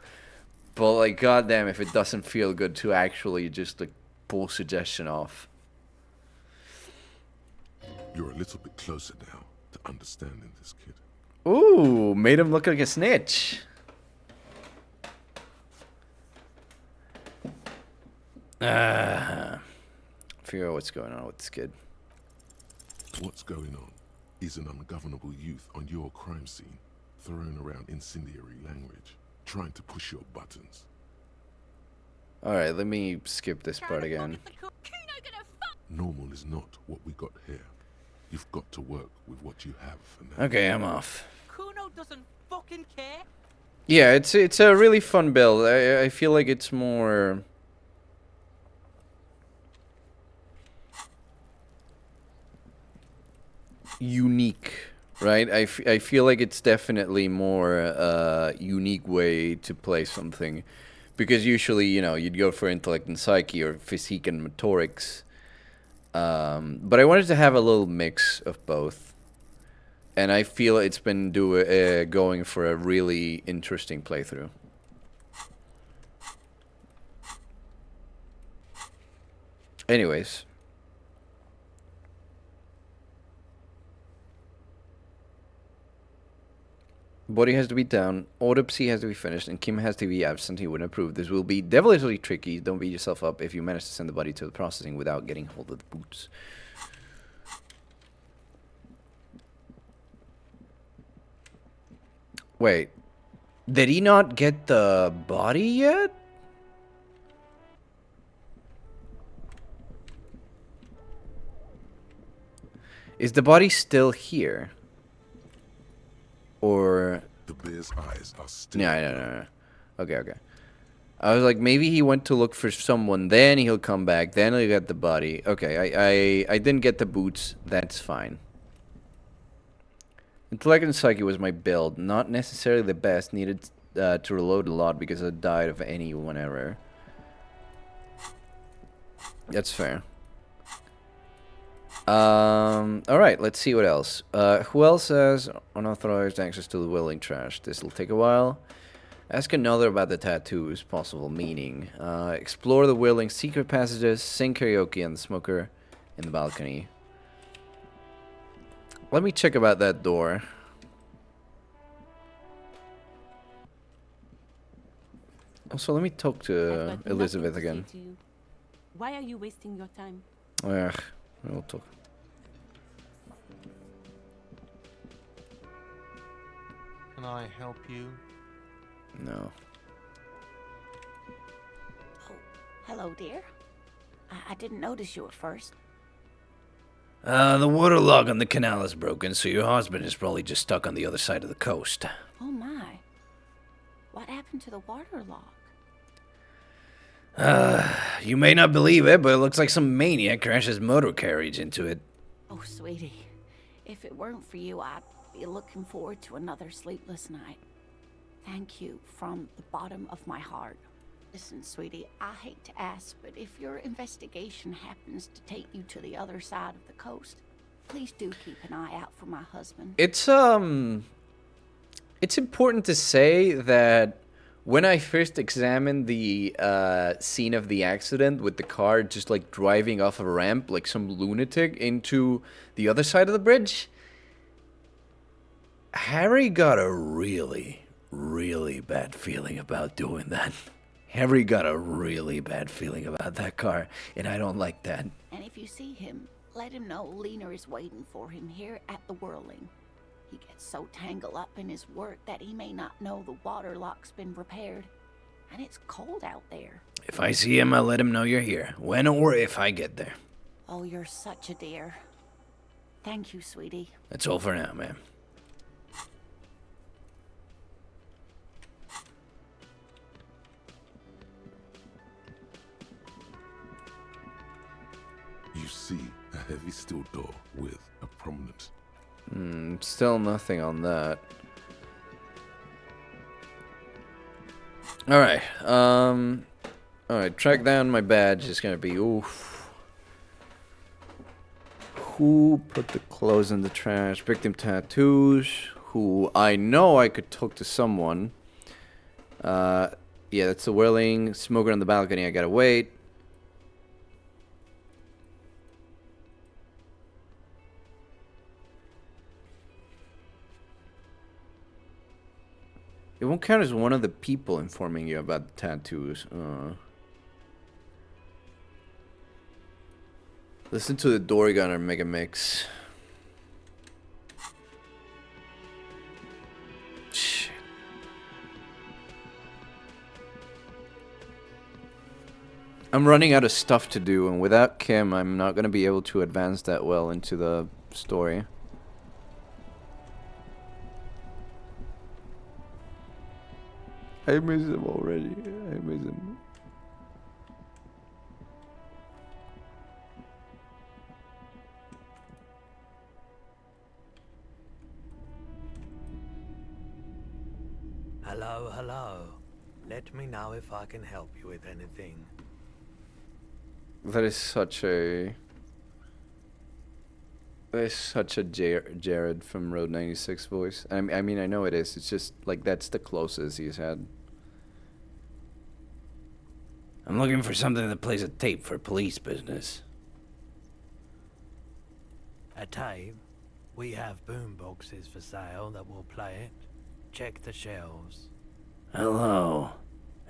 But like goddamn if it doesn't feel good to actually just like pull suggestion off. You're a little bit closer now to understanding this kid. Ooh, made him look like a snitch. Figure out what's going on with this kid. What's going on is an ungovernable youth on your crime scene, throwing around incendiary language, trying to push your buttons. Alright, let me skip this part again. Normal is not what we got here. You've got to work with what you have for now. Okay, I'm off. Kuno doesn't fucking care. Yeah, it's a really fun build. I feel like it's more unique, right? I feel like it's definitely more unique way to play something, because usually, you know, you'd go for intellect and psyche or physique and motorics, but I wanted to have a little mix of both, and I feel it's been going for a really interesting playthrough. Anyways. Body has to be down, autopsy has to be finished, and Kim has to be absent. He wouldn't approve. This will be devilishly tricky. Don't beat yourself up if you manage to send the body to the processing without getting hold of the boots. Wait, did he not get the body yet? Is the body still here? Or... The bear's eyes are still... No. Okay. I was like, maybe he went to look for someone, then he'll come back, then he'll get the body. Okay, I didn't get the boots, that's fine. Intellect and Psyche was my build. Not necessarily the best. Needed to reload a lot because I died of any one error. That's fair. Alright, let's see what else. Who else has unauthorized access to the willing trash? This will take a while. Ask another about the tattoos, possible meaning. Explore the willing secret passages, sing karaoke and the smoker in the balcony. Let me check about that door. Also, let me talk to Elizabeth again. Why are you wasting your time? Ugh, we'll talk. Can I help you? No. Oh, hello, dear. I didn't notice you at first. The water log on the canal is broken, so your husband is probably just stuck on the other side of the coast. Oh my. What happened to the water log? You may not believe it, but it looks like some maniac crashed his motor carriage into it. Oh, sweetie. If it weren't for you, I'd be looking forward to another sleepless night. Thank you from the bottom of my heart. Listen, sweetie, I hate to ask, but if your investigation happens to take you to the other side of the coast, please do keep an eye out for my husband. It's important to say that when I first examined the scene of the accident with the car just like driving off a ramp like some lunatic into the other side of the bridge, Harry got a really bad feeling about doing that. Harry got a really bad feeling about that car, and I don't like that. And if you see him, let him know Lena is waiting for him here at the Whirling. He gets so tangled up in his work that he may not know the water lock's been repaired. And it's cold out there. If I see him, I'll let him know you're here, when or if I get there. Oh, you're such a dear. Thank you, sweetie. That's all for now, ma'am. You see a heavy steel door with a prominent... Still nothing on that. Alright, alright, track down my badge is gonna be, oof. Who put the clothes in the trash? Victim tattoos. Who I know I could talk to someone. Yeah, that's the Whirling. Smoker on the balcony, I gotta wait. It won't count as one of the people informing you about the tattoos. Listen to the door gunner mega mix. Shit. I'm running out of stuff to do, and without Kim, I'm not going to be able to advance that well into the story. I miss him already. I miss him. Hello. Let me know if I can help you with anything. That is such a... That is such a Jared from Road 96 voice. I mean, I know it is. It's just, like, that's the closest he's had. I'm looking for something that plays a tape for police business. A tape? We have boom boxes for sale that will play it. check the shelves. Hello.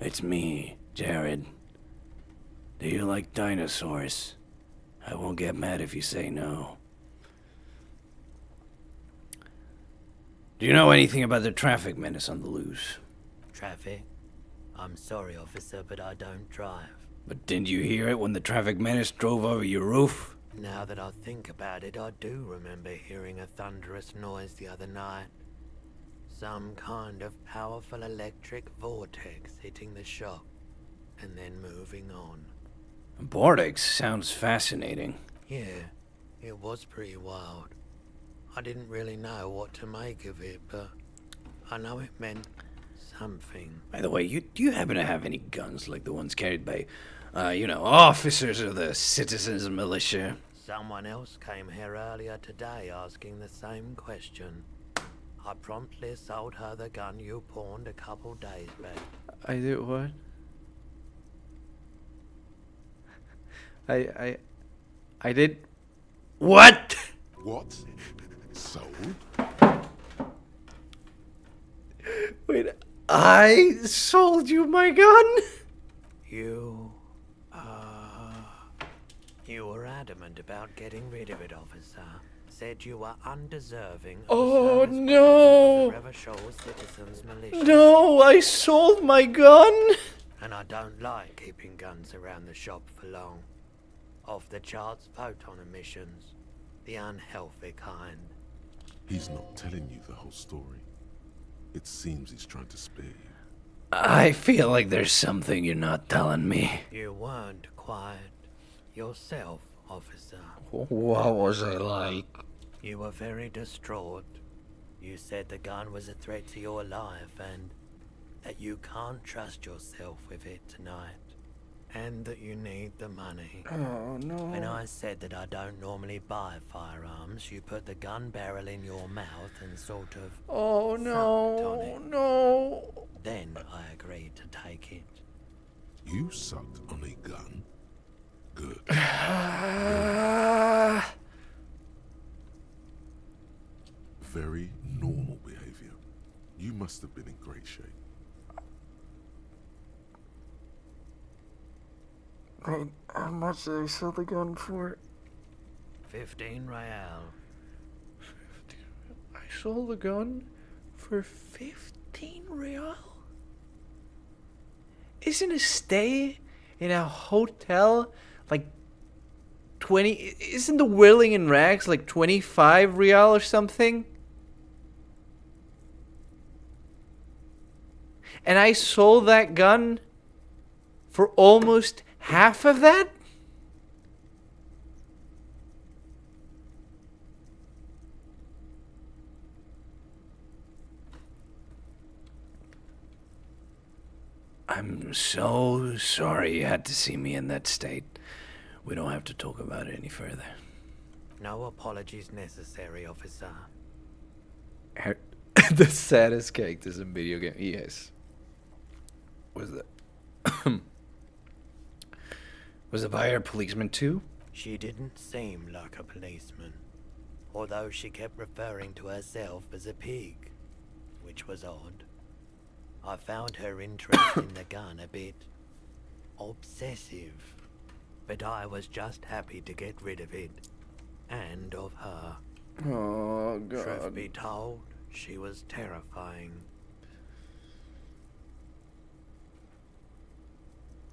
It's me, Jared. Do you like dinosaurs? I won't get mad if you say no. Do you know anything about the traffic menace on the loose? Traffic? I'm sorry, officer, but I don't drive. But didn't you hear it when the traffic menace drove over your roof? Now that I think about it, I do remember hearing a thunderous noise the other night. Some kind of powerful electric vortex hitting the shop, and then moving on. Vortex sounds fascinating. Yeah, it was pretty wild. I didn't really know what to make of it, but I know it meant something. By the way, do you happen to have any guns like the ones carried by, officers of the citizens militia? Someone else came here earlier today asking the same question. I promptly sold her the gun you pawned a couple days back. I did what? I did what? What? Sold? Wait, I sold you my gun? You were adamant about getting rid of it, officer. Said you were undeserving of Oh service no! of the Revachol Citizens Militia. No, I sold my gun! And I don't like keeping guns around the shop for long. Off the charts photon emissions. The unhealthy kind. He's not telling you the whole story. It seems he's trying to spare you. I feel like there's something you're not telling me. You weren't quiet yourself, officer. What was I like? You were very distraught. You said the gun was a threat to your life and that you can't trust yourself with it tonight. And that you need the money. Oh no. When I said that I don't normally buy firearms, you put the gun barrel in your mouth and sort of Oh no, no. Then I agreed to take it. You sucked on a gun? Good. Very normal behavior. You must have been in great shape. How much did I sell the gun for? 15 real. I sold the gun for 15 real? Isn't a stay in a hotel like 20? Isn't the whirling in rags like 25 real or something? And I sold that gun for almost half of that? I'm so sorry you had to see me in that state. We don't have to talk about it any further. No apologies necessary, officer. The saddest characters in video game. Yes. Was that? Was the buyer a policeman too? She didn't seem like a policeman, although she kept referring to herself as a pig, which was odd. I found her interest in the gun a bit obsessive, but I was just happy to get rid of it, and of her. Oh, Truth God. be told, she was terrifying.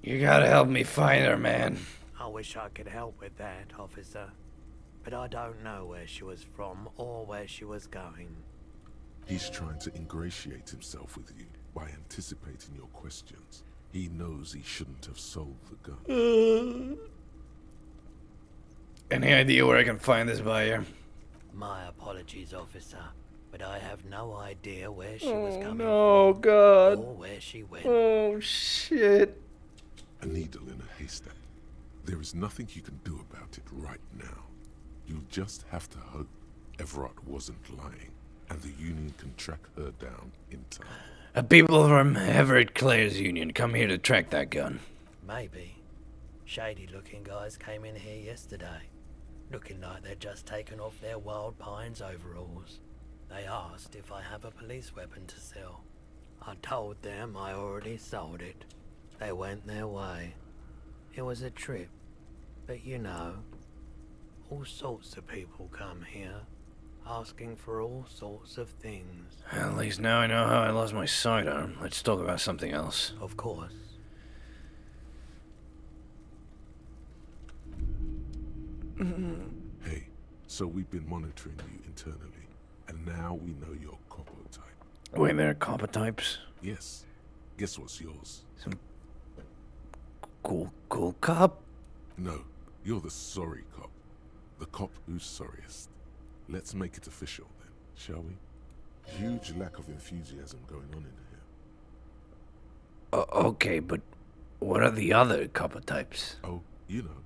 You gotta help me find her, man. I wish I could help with that, officer, but I don't know where she was from or where she was going. He's trying to ingratiate himself with you by anticipating your questions. He knows he shouldn't have sold the gun. Any idea where I can find this buyer? My apologies, officer, but I have no idea where she was coming No, God. or where she went. Oh, shit. A needle in a haystack. There is nothing you can do about it right now. You'll just have to hope Everett wasn't lying, and the Union can track her down in time. People from Everett Clare's Union come here to track that gun. Maybe. Shady-looking guys came in here yesterday, looking like they'd just taken off their Wild Pines overalls. They asked if I have a police weapon to sell. I told them I already sold it. They went their way. It was a trip, but you know, all sorts of people come here, asking for all sorts of things. At least now I know how I lost my sidearm. Let's talk about something else. Of course. Hey, so we've been monitoring you internally, and now we know your Copo type. Wait, there are copper types? Yes. Guess what's yours? Some cool cop? No, you're the sorry cop. The cop who's sorriest. Let's make it official then, shall we? Huge lack of enthusiasm going on in here. Okay, but what are the other copper types? Oh, you know.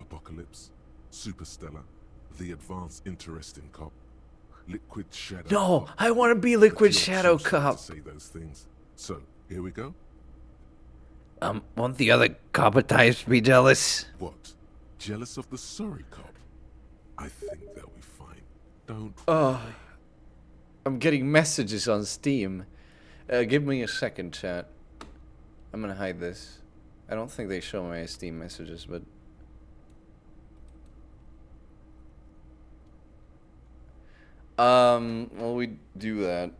Apocalypse, Superstellar, the advanced interesting cop, Liquid Shadow. No, cop. I want to be Liquid But you're Shadow too shy cop. to say those things. So, here we go. Won't the other copper types be jealous? What? Jealous of the sorry cop? I think they'll be fine. Don't. I'm getting messages on Steam. Give me a second, chat. I'm gonna hide this. I don't think they show my Steam messages, but... while we do that,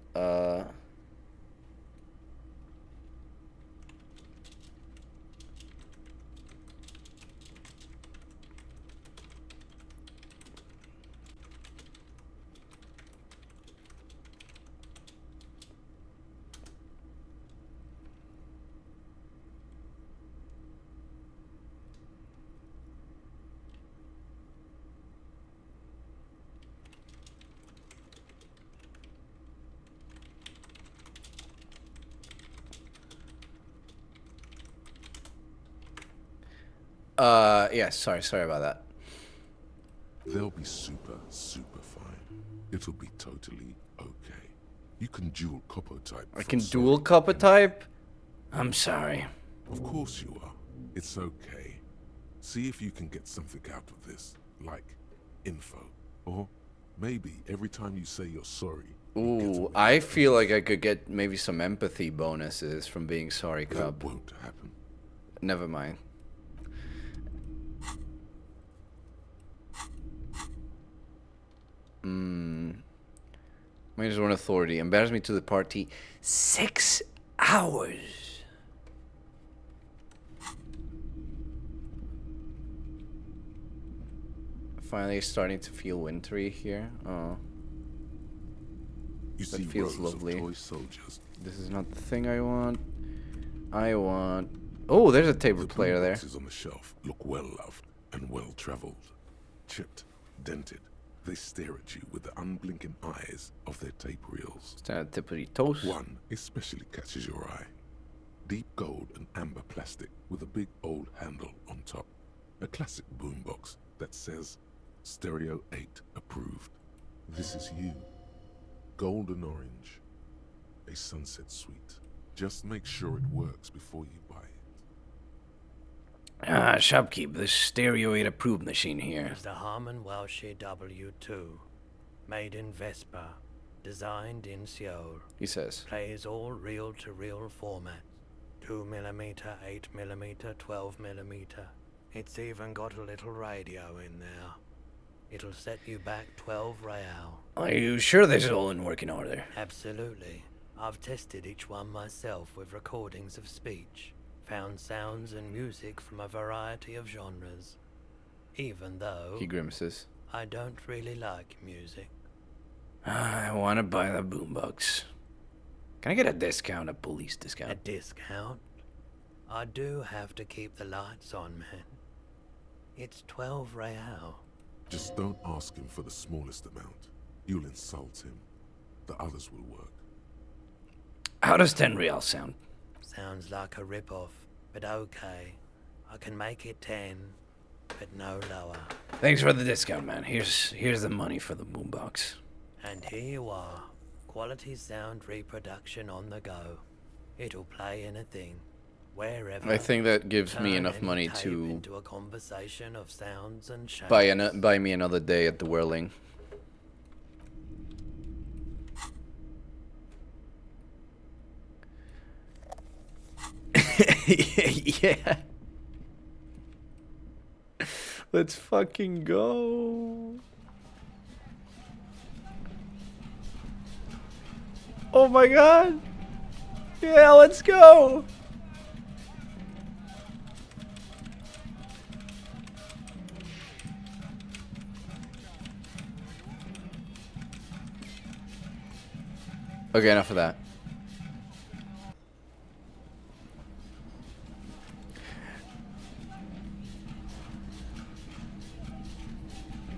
yeah, sorry about that. They'll be super fine. It'll be totally okay. You can dual Copo type. I from can sorry dual copper type? I'm sorry. Of course you are. It's okay. See if you can get something out of this, like info. Or maybe every time you say you're sorry. Ooh, I feel like I could get maybe some empathy bonuses from being sorry cop. That won't happen. Never mind. Minus 1 authority. Embarrass me to the party. 6 hours. Finally starting to feel wintry here. Oh. You That see feels rows lovely. of toy soldiers. This is not the thing I want. I want... Oh, there's a table player there. Boxes on the shelf look well loved and well traveled. Chipped, dented. They stare at you with the unblinking eyes of their tape reels. Stand tippity toes. One especially catches your eye. Deep gold and amber plastic with a big old handle on top. A classic boombox that says Stereo 8 approved. This is you. Golden orange. A sunset suite. Just make sure it works before you buy it. Shopkeep, this Stereo 8 approved machine here. It's the Harman Welsh W2, made in Vespa, designed in Seoul. He says. Plays all reel-to-reel formats. 2mm, 8mm, 12mm. It's even got a little radio in there. It'll set you back 12 real. Are you sure this is all in working order? Absolutely. I've tested each one myself with recordings of speech. Found sounds and music from a variety of genres. Even though... He grimaces. I don't really like music. I want to buy the boombox. Can I get a discount, a police discount? A discount? I do have to keep the lights on, man. It's 12 real. Just don't ask him for the smallest amount. You'll insult him. The others will work. How does 10 real sound? Sounds like a rip-off, but okay. I can make it 10, but no lower. Thanks for the discount, man. Here's the money for the boombox. And here you are. Quality sound reproduction on the go. It'll play anything, wherever. I think that gives me Turn enough any money tape to into a conversation of sounds and shapes. buy me another day at the Whirling. Yeah. Let's fucking go. Oh my god. Yeah, let's go. Okay, enough of that.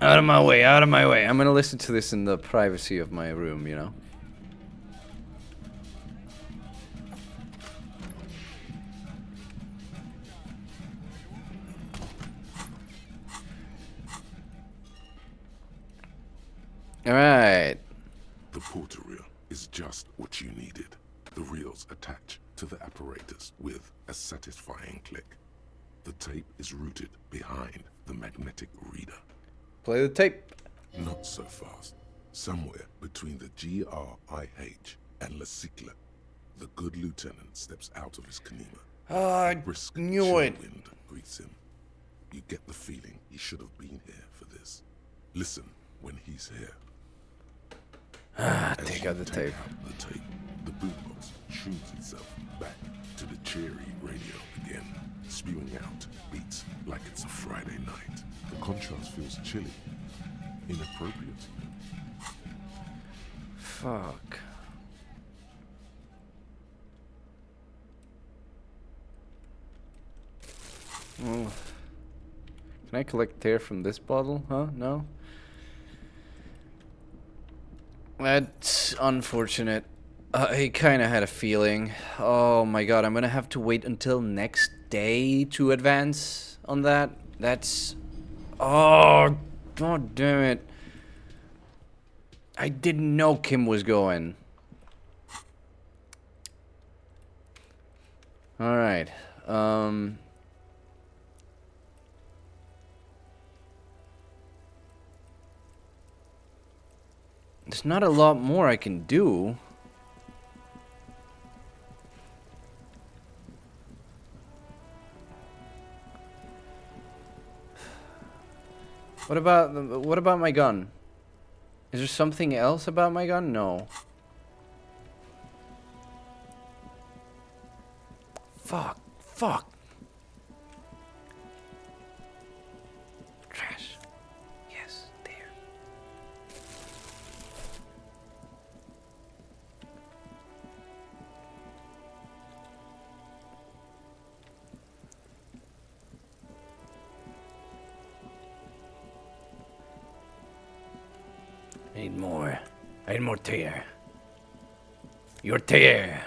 Out of my way, out of my way. I'm gonna listen to this in the privacy of my room, you know? Alright. The porter reel is just what you needed. The reels attach to the apparatus with a satisfying click. The tape is rooted behind the magnetic reader. Play the tape. Not so fast. Somewhere between the GRIH and La Cycle, the good lieutenant steps out of his Kanima. I Brisk knew chill it. wind greets him. You get the feeling he should have been here for this. Listen when he's here. As take you out the tape. Out the tape, the boombox tunes itself back to the cheery radio again, spewing out beats like it's a Friday night. The contrast feels chilly, inappropriate. Fuck. Oh. Can I collect tear from this bottle? Huh? No? That's unfortunate. I kind of had a feeling. Oh my god, I'm gonna have to wait until next day to advance on that. That's... Oh, god damn it. I didn't know Kim was going. Alright. There's not a lot more I can do. What about my gun? Is there something else about my gun? No. Fuck. Fuck. Trash. Yes, there. I need more. I need more tear. Your tear.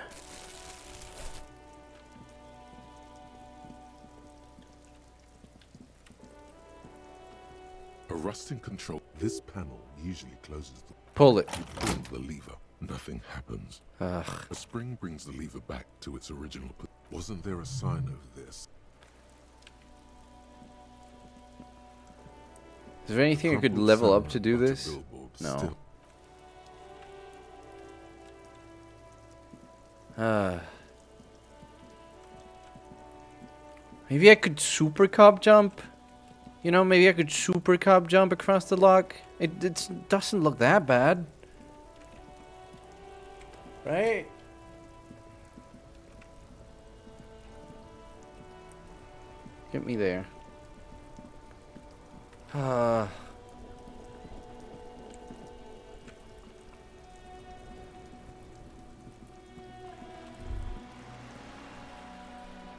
A rusting control. This panel usually closes the... Pull it. You pull the lever. Nothing happens. Ugh. A spring brings the lever back to its original... Wasn't there a sign over this? Is there anything I could Crumpled level up sign to do of a this? billboard No. still- Maybe I could super cop jump? You know, maybe I could super cop jump across the lock? It doesn't look that bad. Right? Get me there.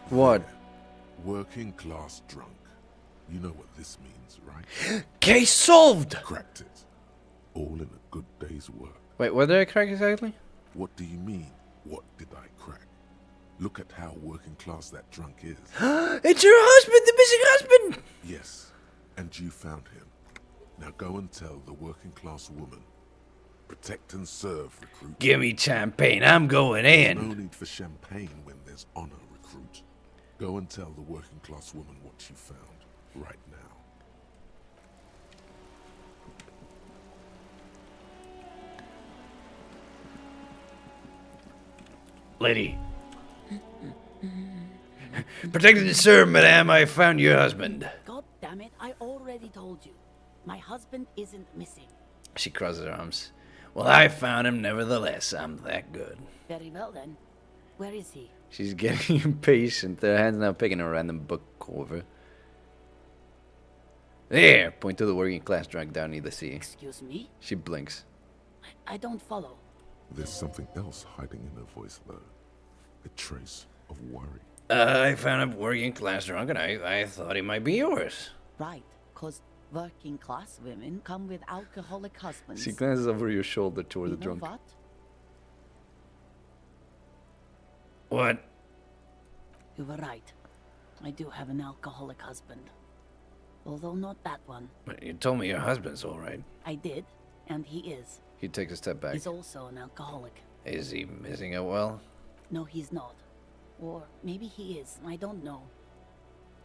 What? Working class drunk. You know what this means, right? Case solved! Cracked it. All in a good day's work. Wait, what did I crack exactly? What do you mean, what did I crack? Look at how working class that drunk is. It's your husband, the missing husband! Yes, and you found him. Now go and tell the working class woman. Protect and serve, recruit. Give me champagne, I'm going in. No need for champagne when there's honor, recruit. Go and tell the working class woman what you found right now. Lady. Protected, sir, madame, I found your husband. God damn it, I already told you. My husband isn't missing. She crosses her arms. Well, I found him nevertheless. I'm that good. Very well then. Where is he? She's getting impatient. Her hand's now picking a random book over. There! Point to the working class drunk down near the sea. Excuse me? She blinks. I don't follow. There's something else hiding in her voice, though. A trace of worry. I found a working class drunk, and I thought he might be yours. Right, 'cause working class women come with alcoholic husbands. She glances over your shoulder toward You the know drunk. what? What? You were right. I do have an alcoholic husband. Although not that one. But you told me your husband's all right. I did, and he is. He takes a step back. He's also an alcoholic. Is he missing it well? No, he's not. Or maybe he is, I don't know.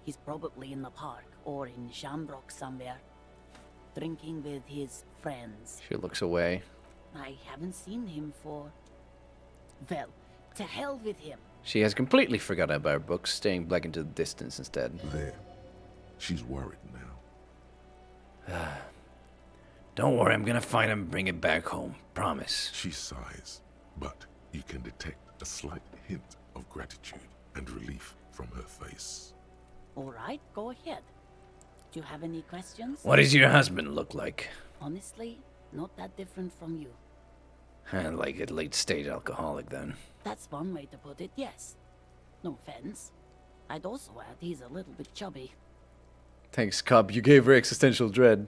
He's probably in the park or in Shamrock somewhere, drinking with his friends. She looks away. I haven't seen him for... Well, to hell with him. She has completely forgotten about her books, staring black into the distance instead. There. She's worried now. Don't worry, I'm gonna find him and bring him back home. Promise. She sighs, but you can detect a slight hint of gratitude and relief from her face. All right, go ahead. Do you have any questions? What does your husband look like? Honestly, not that different from you. Like a late-stage alcoholic, then. That's one way to put it, yes. No offense. I'd also add he's a little bit chubby. Thanks, Cub. You gave her existential dread.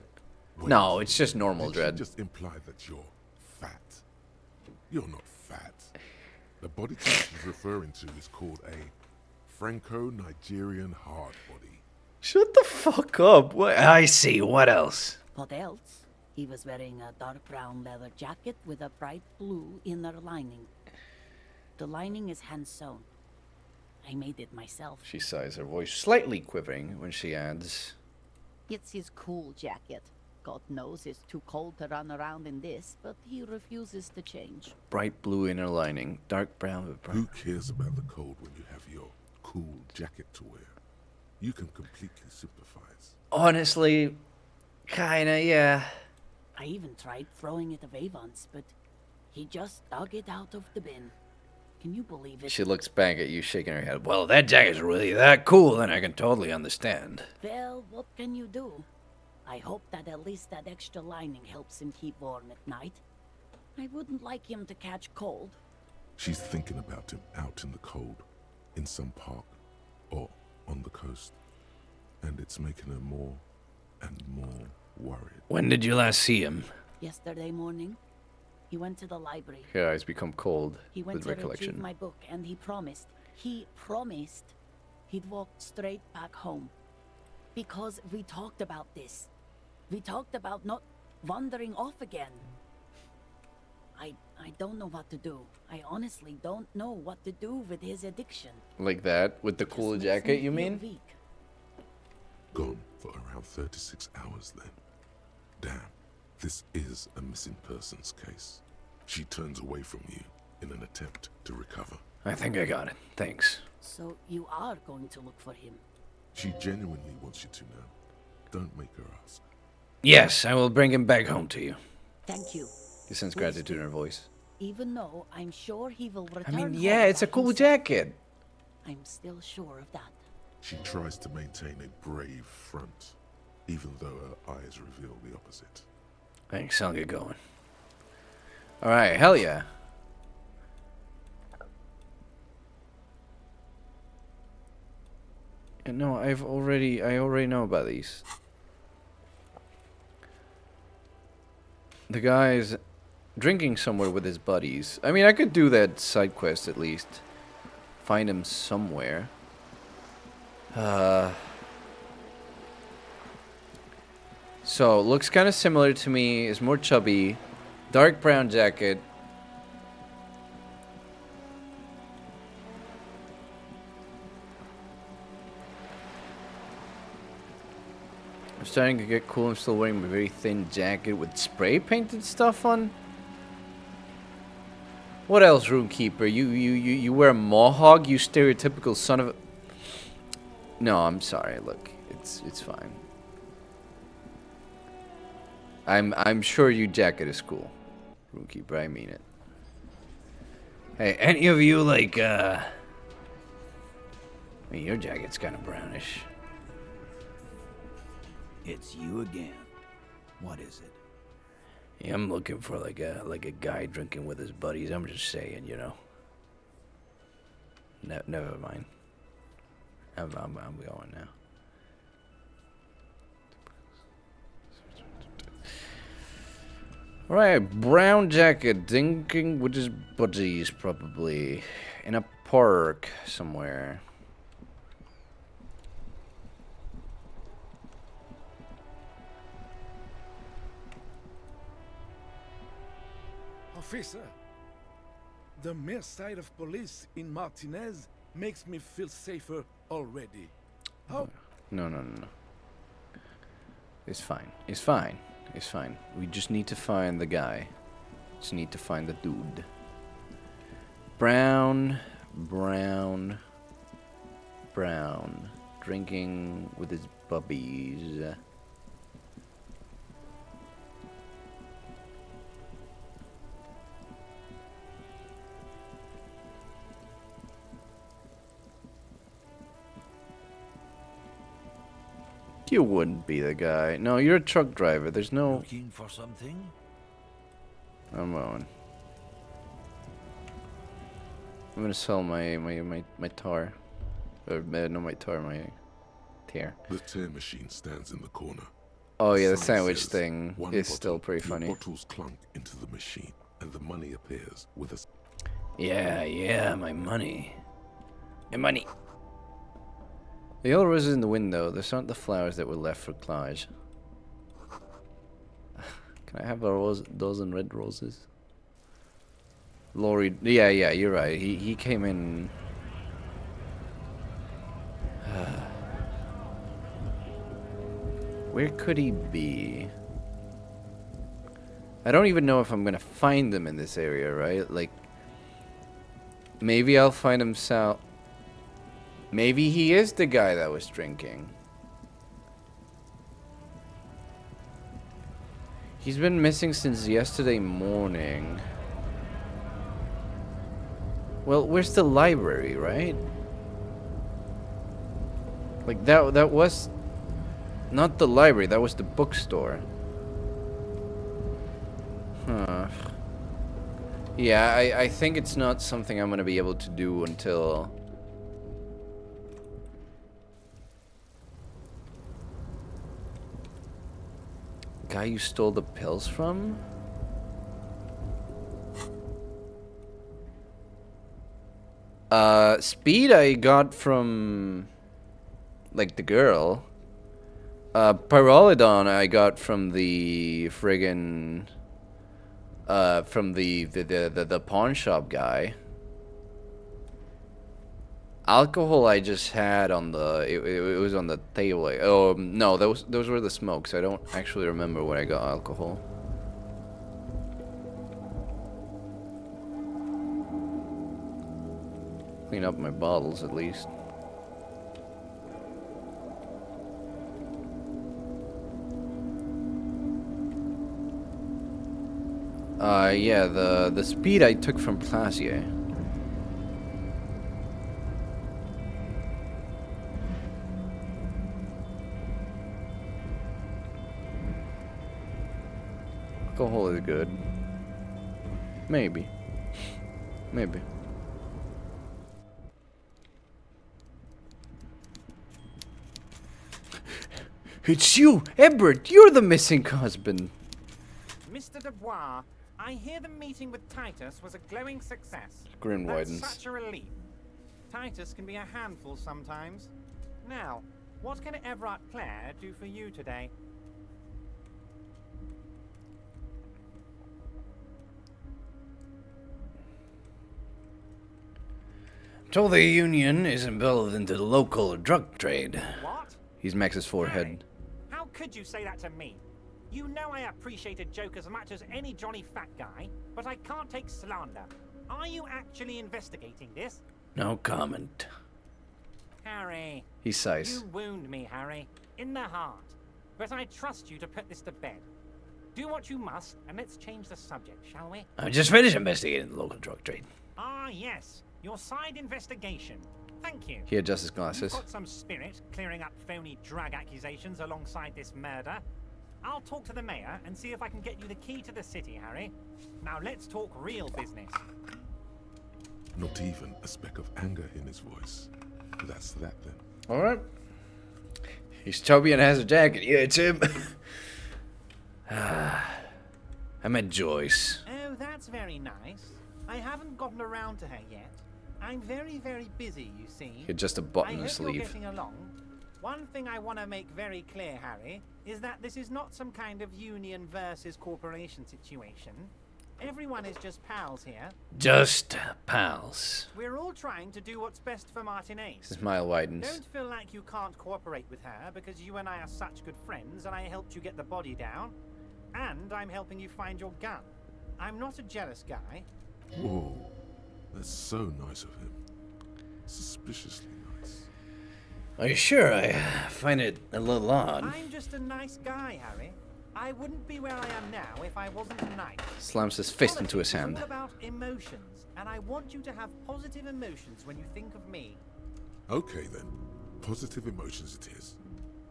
Wait, No, it's just normal did dread. She just imply that you're fat. You're not fat. The body type she's referring to is called a Franco-Nigerian hard body. Shut the fuck up. What? I see. What else? What else? He was wearing a dark brown leather jacket with a bright blue inner lining. The lining is hand-sewn. I made it myself. She sighs, her voice slightly quivering when she adds, It's his cool jacket. God knows it's too cold to run around in this, but he refuses to change. bright blue inner lining, dark brown with Who brown. cares about the cold when you have your cool jacket to wear? You can completely sympathize. Honestly, kinda, yeah. I even tried throwing it away once, but he just dug it out of the bin. Can you believe it? She looks back at you, shaking her head. Well, that jacket's really that cool, then I can totally understand. Well, what can you do? I hope that at least that extra lining helps him keep warm at night. I wouldn't like him to catch cold. She's thinking about him out in the cold, in some park, or on the coast. And it's making her more and more worried. When did you last see him? Yesterday morning, he went to the library. Her eyes become cold He went with to retrieve recollection. my book, and he promised he'd walk straight back home. Because we talked about this. We talked about not wandering off again. I don't know what to do. I honestly don't know what to do with his addiction. Like that? With the cool Makes jacket, me you feel mean? weak. Gone for around 36 hours then. Damn, this is a missing persons case. She turns away from you in an attempt to recover. I think I got it. Thanks. So you are going to look for him. She genuinely wants you to know. Don't make her ask. Yes, I will bring him back home to you. Thank you. He senses Please gratitude do. in her voice. Even though I'm sure he will return I mean, home yeah, it's a by cool himself. jacket. I'm still sure of that. She tries to maintain a brave front, even though her eyes reveal the opposite. Thanks, I'll get going. Alright, hell yeah. And no, I already know about these. The guy's drinking somewhere with his buddies. I mean, I could do that side quest at least. Find him somewhere. So, looks kind of similar to me. Is more chubby. Dark brown jacket. I'm starting to get cool. I'm still wearing a very thin jacket with spray painted stuff on. What else, Roomkeeper? You wear a mohawk, you stereotypical son of a... No, I'm sorry. Look, it's fine. I'm sure your jacket is cool, Roomkeeper. I mean it. Hey, any of you like I mean, your jacket's kind of brownish. It's you again. What is it? Yeah, I'm looking for like a guy drinking with his buddies. I'm just saying, you know. Never mind. I'm going now. Right, brown jacket, drinking with his buddies, probably in a park somewhere. Officer, the mere sight of police in Martinez makes me feel safer already. How? No. It's fine. It's fine. It's fine. We just need to find the guy. Just need to find the dude. Brown. Drinking with his bubbies. You wouldn't be the guy. No, you're a truck driver. There's no... Looking for something? I'm going. I'm gonna sell my tar. Or, no, my tar, my tear. The tear machine stands in the corner. Oh yeah, the Sign sandwich says, thing "One is bottle." still pretty The funny. bottles clunk into the machine, and the money appears with a... Yeah, my money. My money. The yellow roses in the window. Those aren't the flowers that were left for Clive. Can I have a rose, dozen red roses? Laurie, yeah, you're right. He came in. Where could he be? I don't even know if I'm gonna find him in this area, right? Like, maybe I'll find him south. Maybe he is the guy that was drinking. He's been missing since yesterday morning. Well, where's the library, right? Like that was not the library, that was the bookstore. Huh. Yeah, I think it's not something I'm gonna be able to do until... Guy you stole the pills from? Speed I got from... like the girl. Pyrolidon I got from the friggin... from the pawn shop guy. Alcohol I just had on the... It was on the table. Oh, no, those were the smokes. I don't actually remember where I got alcohol. Clean up my bottles, at least. Yeah, the speed I took from Placier. Alcohol is good. Maybe. Maybe. It's you, Ebert. You're the missing husband. Mr. Dubois, I hear the meeting with Titus was a glowing success. Grin That's widens. such a relief. Titus can be a handful sometimes. Now, what can Everard Clare do for you today? Told the union is involved into the local drug trade. What? He's Max's forehead. How could you say that to me? You know I appreciate a joke as much as any Johnny Fat Guy, but I can't take slander. Are you actually investigating this? No comment. Harry. He sighs. You wound me, Harry. In the heart. But I trust you to put this to bed. Do what you must, and let's change the subject, shall we? I just finished investigating the local drug trade. Ah, yes. Your side investigation. Thank you. He adjusts his glasses. You've got some spirit clearing up phony drug accusations alongside this murder. I'll talk to the mayor and see if I can get you the key to the city, Harry. Now let's talk real business. Not even a speck of anger in his voice. That's that then. Alright. He's chubby and has a jacket. Yeah, it's him. I met Joyce. Oh, that's very nice. I haven't gotten around to her yet. I'm very, very busy, you see. You're just a button in I the hope sleeve. you're getting along. One thing I want to make very clear, Harry, is that this is not some kind of union versus corporation situation. Everyone is just pals here. Just pals. We're all trying to do what's best for Martinez. His smile widens. Don't feel like you can't cooperate with her because you and I are such good friends and I helped you get the body down. And I'm helping you find your gun. I'm not a jealous guy. Whoa. That's so nice of him. Suspiciously nice. Are you sure? I find it a little odd. I'm just a nice guy, Harry. I wouldn't be where I am now if I wasn't nice. Slams his fist into his hand. It's all about emotions, and I want you to have positive emotions when you think of me. Okay then. Positive emotions it is.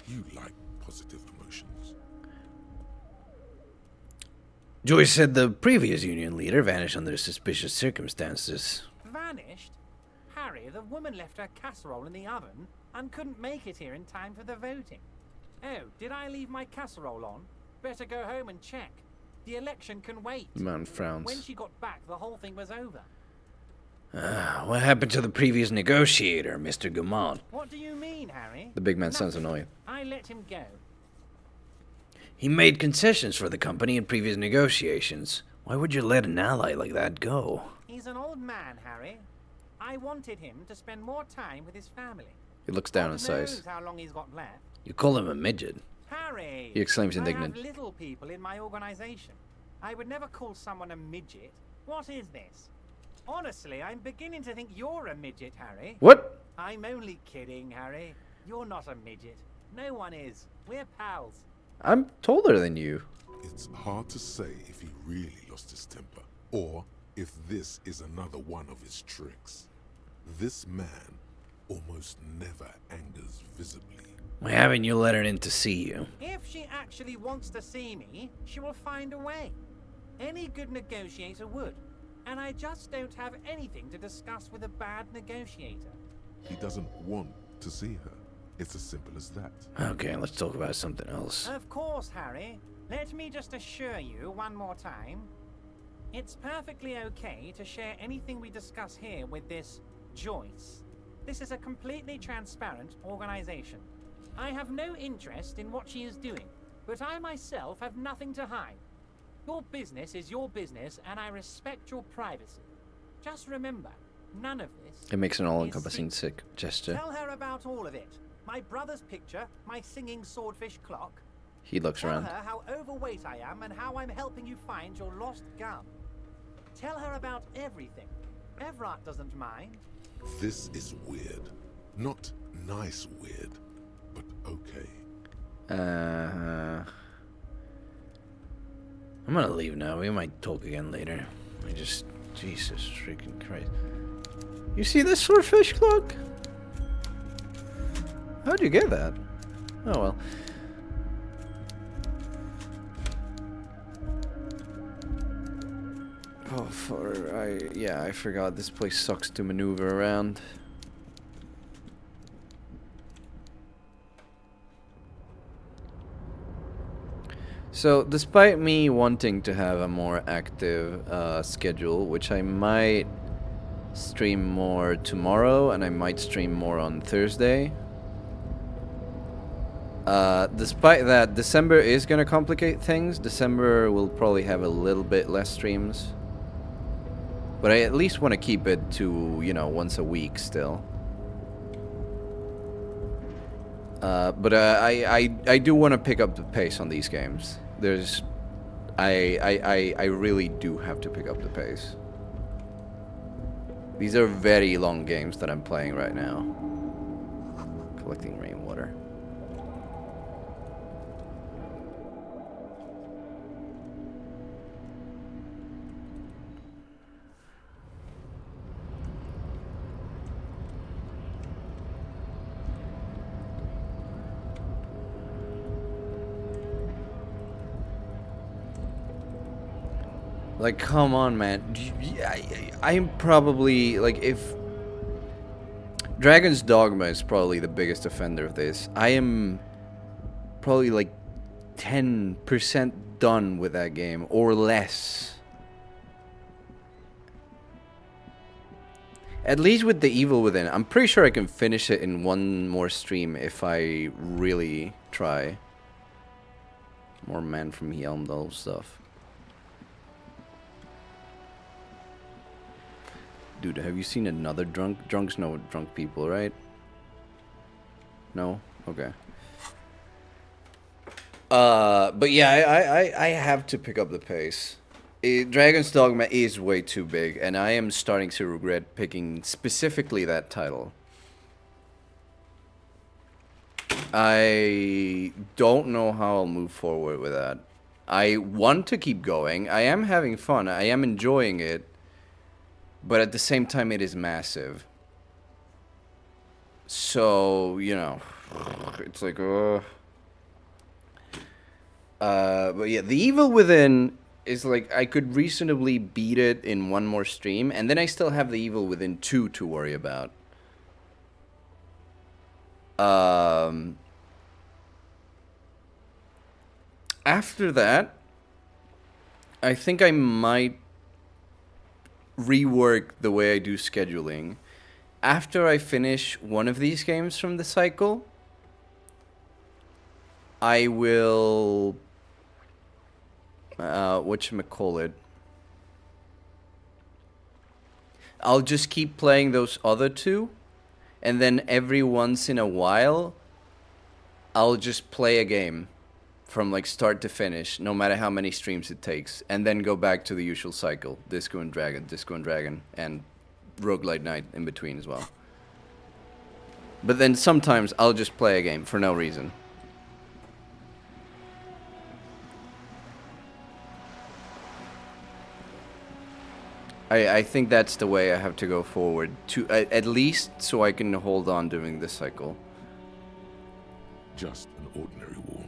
You like positive emotions. Joyce said the previous union leader vanished under suspicious circumstances. Vanished? Harry, the woman left her casserole in the oven and couldn't make it here in time for the voting. Oh, did I leave my casserole on? Better go home and check. The election can wait. The man frowns. When she got back, the whole thing was over. What happened to the previous negotiator, Mr. Gaumont? What do you mean, Harry? The big man sounds annoyed. I let him go. He made concessions for the company in previous negotiations. Why would you let an ally like that go? He's an old man, Harry. I wanted him to spend more time with his family. He looks down God and sighs. knows how long he's got left. You call him a midget. Harry! He exclaims indignant. I have little people in my organization. I would never call someone a midget. What is this? Honestly, I'm beginning to think you're a midget, Harry. What? I'm only kidding, Harry. You're not a midget. No one is. We're pals. I'm taller than you. It's hard to say if he really lost his temper, or if this is another one of his tricks. This man almost never angers visibly. Why haven't you let her in to see you? If she actually wants to see me, she will find a way. Any good negotiator would. And I just don't have anything to discuss with a bad negotiator. He doesn't want to see her. It's as simple as that. Okay, let's talk about something else. Of course, Harry. Let me just assure you one more time. It's perfectly okay to share anything we discuss here with this Joyce. This is a completely transparent organization. I have no interest in what she is doing, but I myself have nothing to hide. Your business is your business, and I respect your privacy. Just remember, none of this. It makes an all-encompassing sick gesture. Tell her about all of it. My brother's picture, my singing swordfish clock. He looks around. Tell her how overweight I am and how I'm helping you find your lost gun. Tell her about everything. Everett doesn't mind. This is weird. Not nice weird, but okay. I'm gonna leave now. We might talk again later. Jesus freaking Christ. You see this swordfish clock? How'd you get that? Oh well. I forgot this place sucks to maneuver around. So, despite me wanting to have a more active schedule, which I might stream more tomorrow and I might stream more on Thursday, despite that, December is going to complicate things. December will probably have a little bit less streams. But I at least want to keep it to, you know, once a week still. But I do want to pick up the pace on these games. I really do have to pick up the pace. These are very long games that I'm playing right now. Collecting rainwater. Like, come on, man. I'm probably, like, if... Dragon's Dogma is probably the biggest offender of this. I am probably, like, 10% done with that game, or less. At least with The Evil Within. I'm pretty sure I can finish it in one more stream if I really try. More Man from Helmdall stuff. Dude, have you seen another drunk? Drunks know drunk people, right? No? Okay. But yeah, I have to pick up the pace. Dragon's Dogma is way too big, and I am starting to regret picking specifically that title. I don't know how I'll move forward with that. I want to keep going. I am having fun. I am enjoying it. But at the same time, it is massive. So, you know, it's like, but yeah, The Evil Within is like, I could reasonably beat it in one more stream, and then I still have The Evil Within 2 to worry about. After that, I think I might rework the way I do scheduling. After I finish one of these games from the cycle, I will whatchamacallit, I'll just keep playing those other two, and then every once in a while I'll just play a game from like start to finish, no matter how many streams it takes, and then go back to the usual cycle. Disco and Dragon, and Roguelite Knight in between as well. But then sometimes I'll just play a game for no reason. I think that's the way I have to go forward, to at least so I can hold on during this cycle. Just an ordinary wall.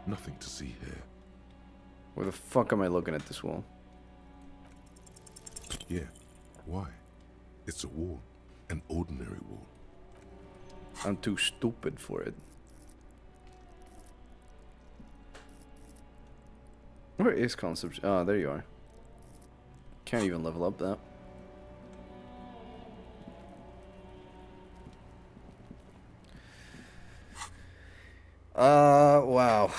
Nothing to see here. Where the fuck am I looking at this wall? Yeah. Why? It's a wall. An ordinary wall. I'm too stupid for it. Where is concept? Oh, there you are. Can't even level up that. Wow.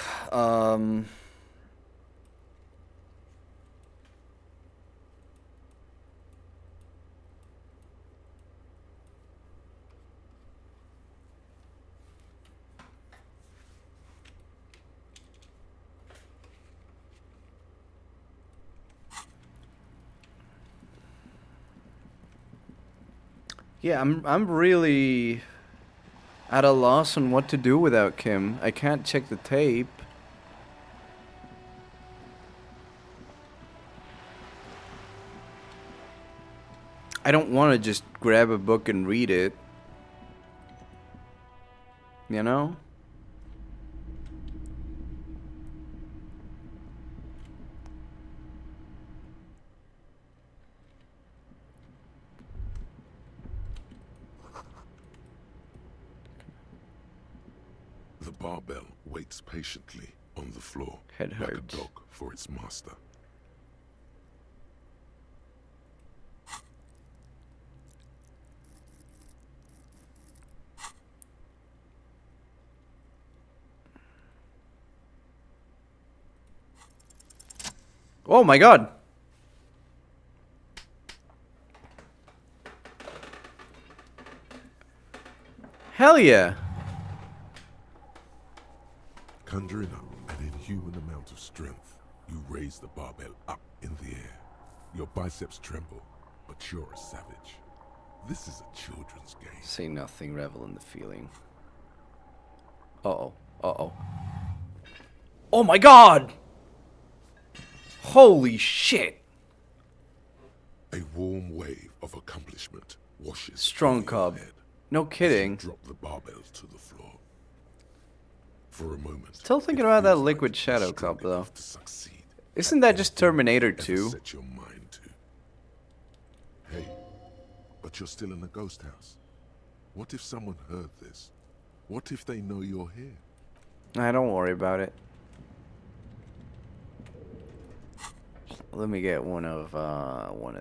Yeah, I'm really at a loss on what to do without Kim. I can't check the tape. I don't want to just grab a book and read it. You know? The barbell waits patiently on the floor, Head like a hurts. dog for its master. Oh my god! Hell yeah! Conjuring up an inhuman amount of strength, you raise the barbell up in the air. Your biceps tremble, but you're a savage. This is a children's game. Say nothing, revel in the feeling. Uh-oh. Uh-oh. Oh my god! Holy shit! A warm wave of accomplishment washes Strong over your cub. head No as you kidding. drop the barbells to the floor. For a moment, Still thinking it about that feels liquid like shadow you're cup strong though. enough to succeed Isn't at that just anything Terminator you ever 2? set your mind to. Hey, but you're still in a ghost house. What if someone heard this? What if they know you're here? Don't worry about it. Let me get one of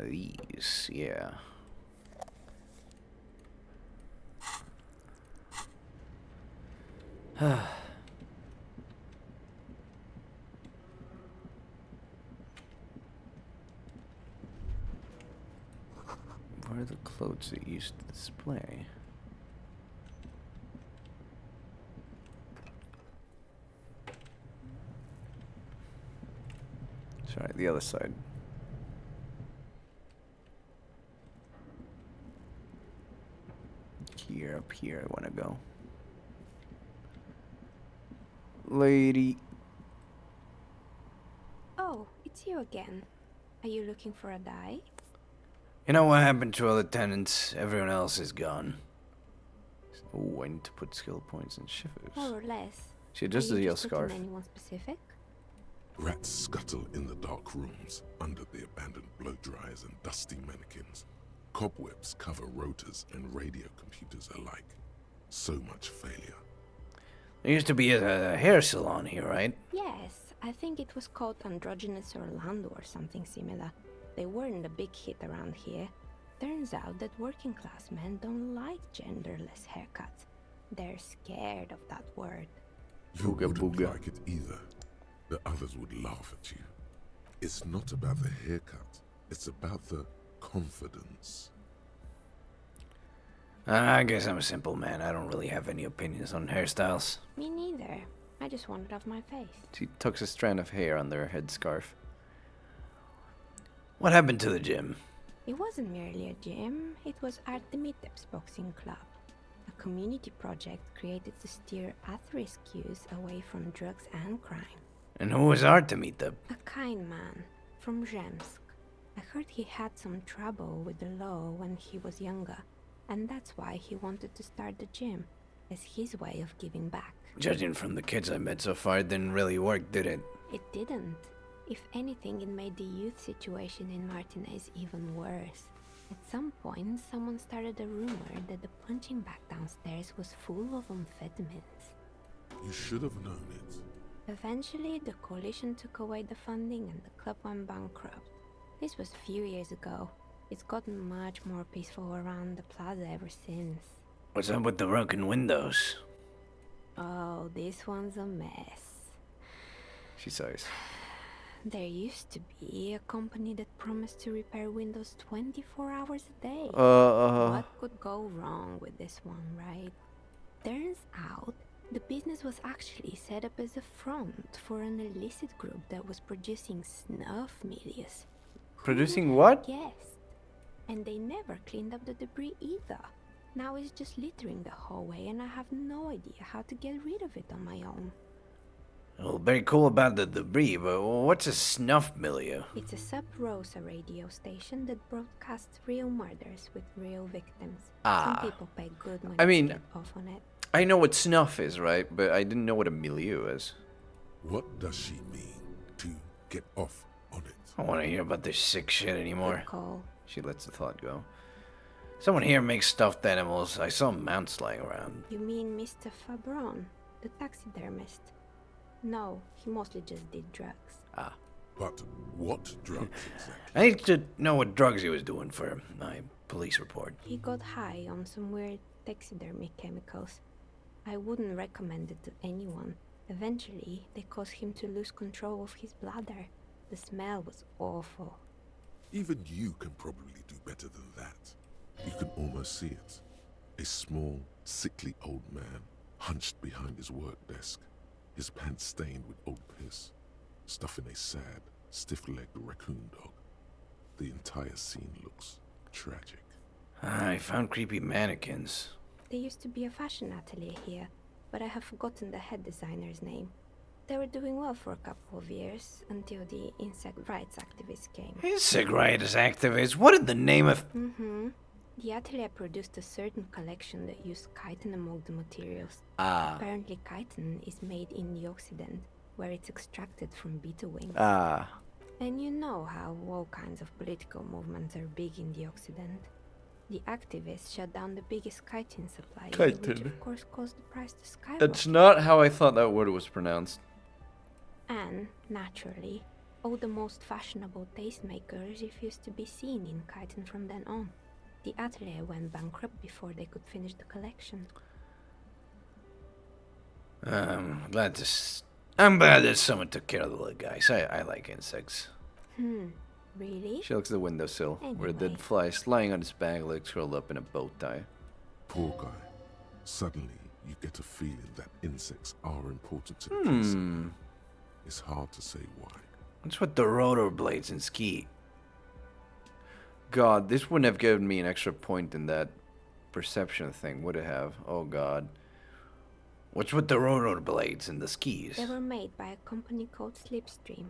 these. Yeah. Where are the clothes that used to display? Sorry, the other side. Here, up here, I want to go. Lady. Oh, it's you again. Are you looking for a dye? You know what happened to other tenants? Everyone else is gone. Oh, I need to put skill points in shivers. More or less. She just Are the you yellow just looking scarf. anyone specific? Rats scuttle in the dark rooms under the abandoned blow dryers and dusty mannequins. Cobwebs cover rotors and radio computers alike. So much failure. There used to be a hair salon here, right? Yes, I think it was called Androgynous Orlando or something similar. They weren't a big hit around here. Turns out that working class men don't like genderless haircuts. They're scared of that word. You wouldn't like it either. The others would laugh at you. It's not about the haircut. It's about the confidence. I guess I'm a simple man. I don't really have any opinions on hairstyles. Me neither. I just want it off my face. She tucks a strand of hair under her headscarf. What happened to the gym? It wasn't merely a gym, it was Artemitep's boxing club. A community project created to steer at-risk youth away from drugs and crime. And who was Artemitep? A kind man from Zemsk. I heard he had some trouble with the law when he was younger, and that's why he wanted to start the gym, as his way of giving back. Judging from the kids I met so far, it didn't really work, did it? It didn't. If anything, it made the youth situation in Martinez even worse. At some point, someone started a rumor that the punching bag downstairs was full of amphetamines. You should have known it. Eventually, the coalition took away the funding and the club went bankrupt. This was a few years ago. It's gotten much more peaceful around the plaza ever since. What's up with the broken windows? Oh, this one's a mess. She sighs. There used to be a company that promised to repair windows 24 hours a day. What could go wrong with this one, right? Turns out, the business was actually set up as a front for an illicit group that was producing snuff milias. Producing what? Yes. And they never cleaned up the debris either. Now it's just littering the hallway and I have no idea how to get rid of it on my own. Well, very cool about the debris, but what's a snuff milieu? It's a sub-Rosa radio station that broadcasts real murders with real victims. Some people pay good money to get off on it. I know what snuff is, right? But I didn't know what a milieu is. What does she mean to get off on it? I don't want to hear about this sick shit anymore. Good call. She lets the thought go. Someone here makes stuffed animals. I saw mounts lying around. You mean Mr. Fabron, the taxidermist? No, he mostly just did drugs. But what drugs exactly? I need to know what drugs he was doing for my police report. He got high on some weird taxidermy chemicals. I wouldn't recommend it to anyone. Eventually, they caused him to lose control of his bladder. The smell was awful. Even you can probably do better than that. You can almost see it. A small, sickly old man, hunched behind his work desk, his pants stained with old piss, stuffing a sad, stiff-legged raccoon dog. The entire scene looks tragic. I found creepy mannequins. There used to be a fashion atelier here. but I have forgotten the head designer's name. They were doing well for a couple of years, until the insect rights activists came. Insect rights activists? What in the name of... Mm-hmm. The atelier produced a certain collection that used chitin among the materials. Ah. Apparently chitin is made in the Occident, where it's extracted from beetle wings. Ah. And you know how all kinds of political movements are big in the Occident. The activists shut down the biggest chitin supplier, which Chitin. of course caused the price to skyrocket. That's not how I thought that word was pronounced. And, naturally, all the most fashionable tastemakers refused to be seen in chitin from then on. The atelier went bankrupt before they could finish the collection. I'm glad that someone took care of the little guys. I like insects. Really? She looks at the windowsill, where a dead fly is lying on its back, legs curled up in a bow tie. Poor guy. Suddenly, you get a feeling that insects are important to the case. It's hard to say why. What's with the rotor blades and ski? God, this wouldn't have given me an extra point in that perception thing, would it have? Oh God. What's with the rotor blades and the skis? They were made by a company called Slipstream.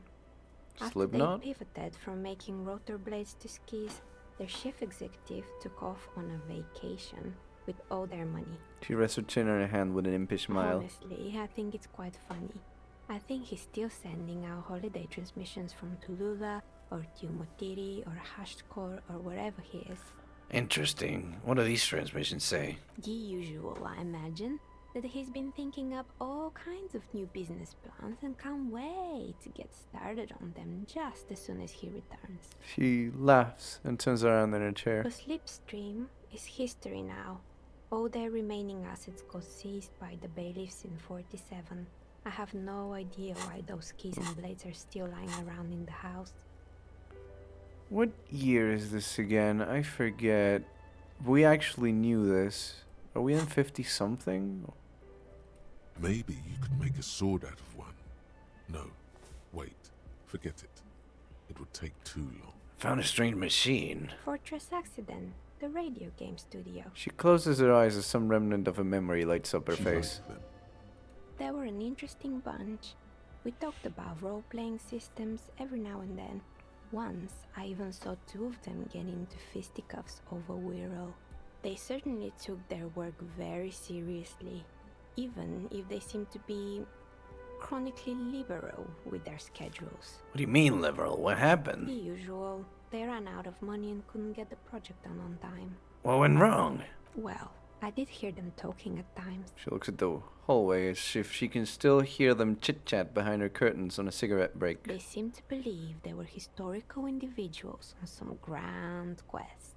After Slipknot? they pivoted from making rotor blades to skis, their chief executive took off on a vacation with all their money. She rests her chin on her hand with an impish smile. Honestly, I think it's quite funny. I think he's still sending out holiday transmissions from Tulula or Tiumotiri or Hashtkor or wherever he is. Interesting. What do these transmissions say? The usual, I imagine. That he's been thinking up all kinds of new business plans and can't wait to get started on them just as soon as he returns. She laughs and turns around in her chair. The Slipstream is history now. All their remaining assets got seized by the bailiffs in 47. I have no idea why those keys and blades are still lying around in the house. What year is this again? I forget. We actually knew this. Are we in 50-something? Maybe you could make a sword out of one. No, wait. Forget it. It would take too long. Found a strange machine. Fortress Accident, the radio game studio. She closes her eyes as some remnant of a memory lights up her face. They were an interesting bunch. We talked about role-playing systems every now and then. Once, I even saw two of them get into fisticuffs over Wirral. They certainly took their work very seriously, even if they seemed to be chronically liberal with their schedules. What do you mean, liberal? What happened? The usual. They ran out of money and couldn't get the project done on time. What went wrong? Well, I did hear them talking at times. She looks at the hallway as if she can still hear them chit-chat behind her curtains on a cigarette break. They seemed to believe they were historical individuals on some grand quest.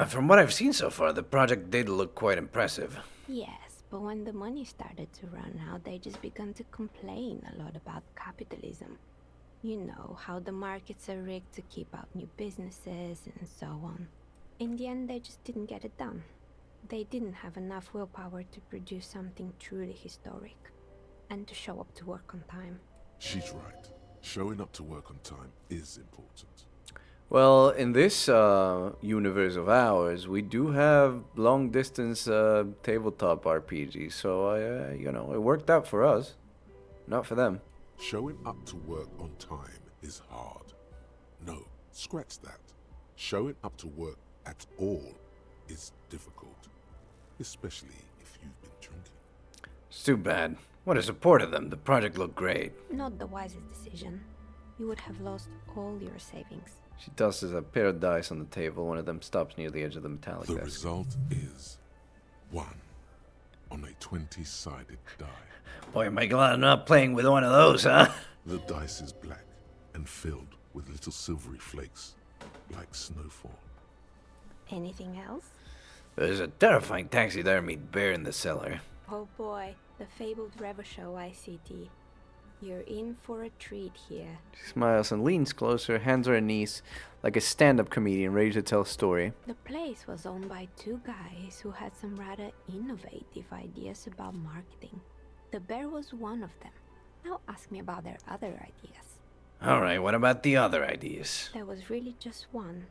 From what I've seen so far, the project did look quite impressive. Yes, but when the money started to run out, they just began to complain a lot about capitalism. You know, how the markets are rigged to keep out new businesses and so on. In the end, they just didn't get it done. They didn't have enough willpower to produce something truly historic, and to show up to work on time. She's right. Showing up to work on time is important. Well, in this universe of ours, we do have long-distance tabletop RPGs, so it worked out for us, not for them. Showing up to work on time is hard. No, scratch that. Showing up to work at all is difficult, especially if you've been drinking. It's too bad. What a support of them. The project looked great. Not the wisest decision. You would have lost all your savings. She tosses a pair of dice on the table. One of them stops near the edge of the metallic The desk. result is 1 on a 20-sided die. Boy, am I glad I'm not playing with one of those, huh? The dice is black and filled with little silvery flakes, like snowfall. Anything else? There's a terrifying taxidermied bear in the cellar. Oh boy, the fabled Revachol ICT. You're in for a treat here. She smiles and leans closer, hands on her knees, like a stand-up comedian ready to tell a story. The place was owned by two guys who had some rather innovative ideas about marketing. The bear was one of them. Now ask me about their other ideas. Alright, what about the other ideas? There was really just one.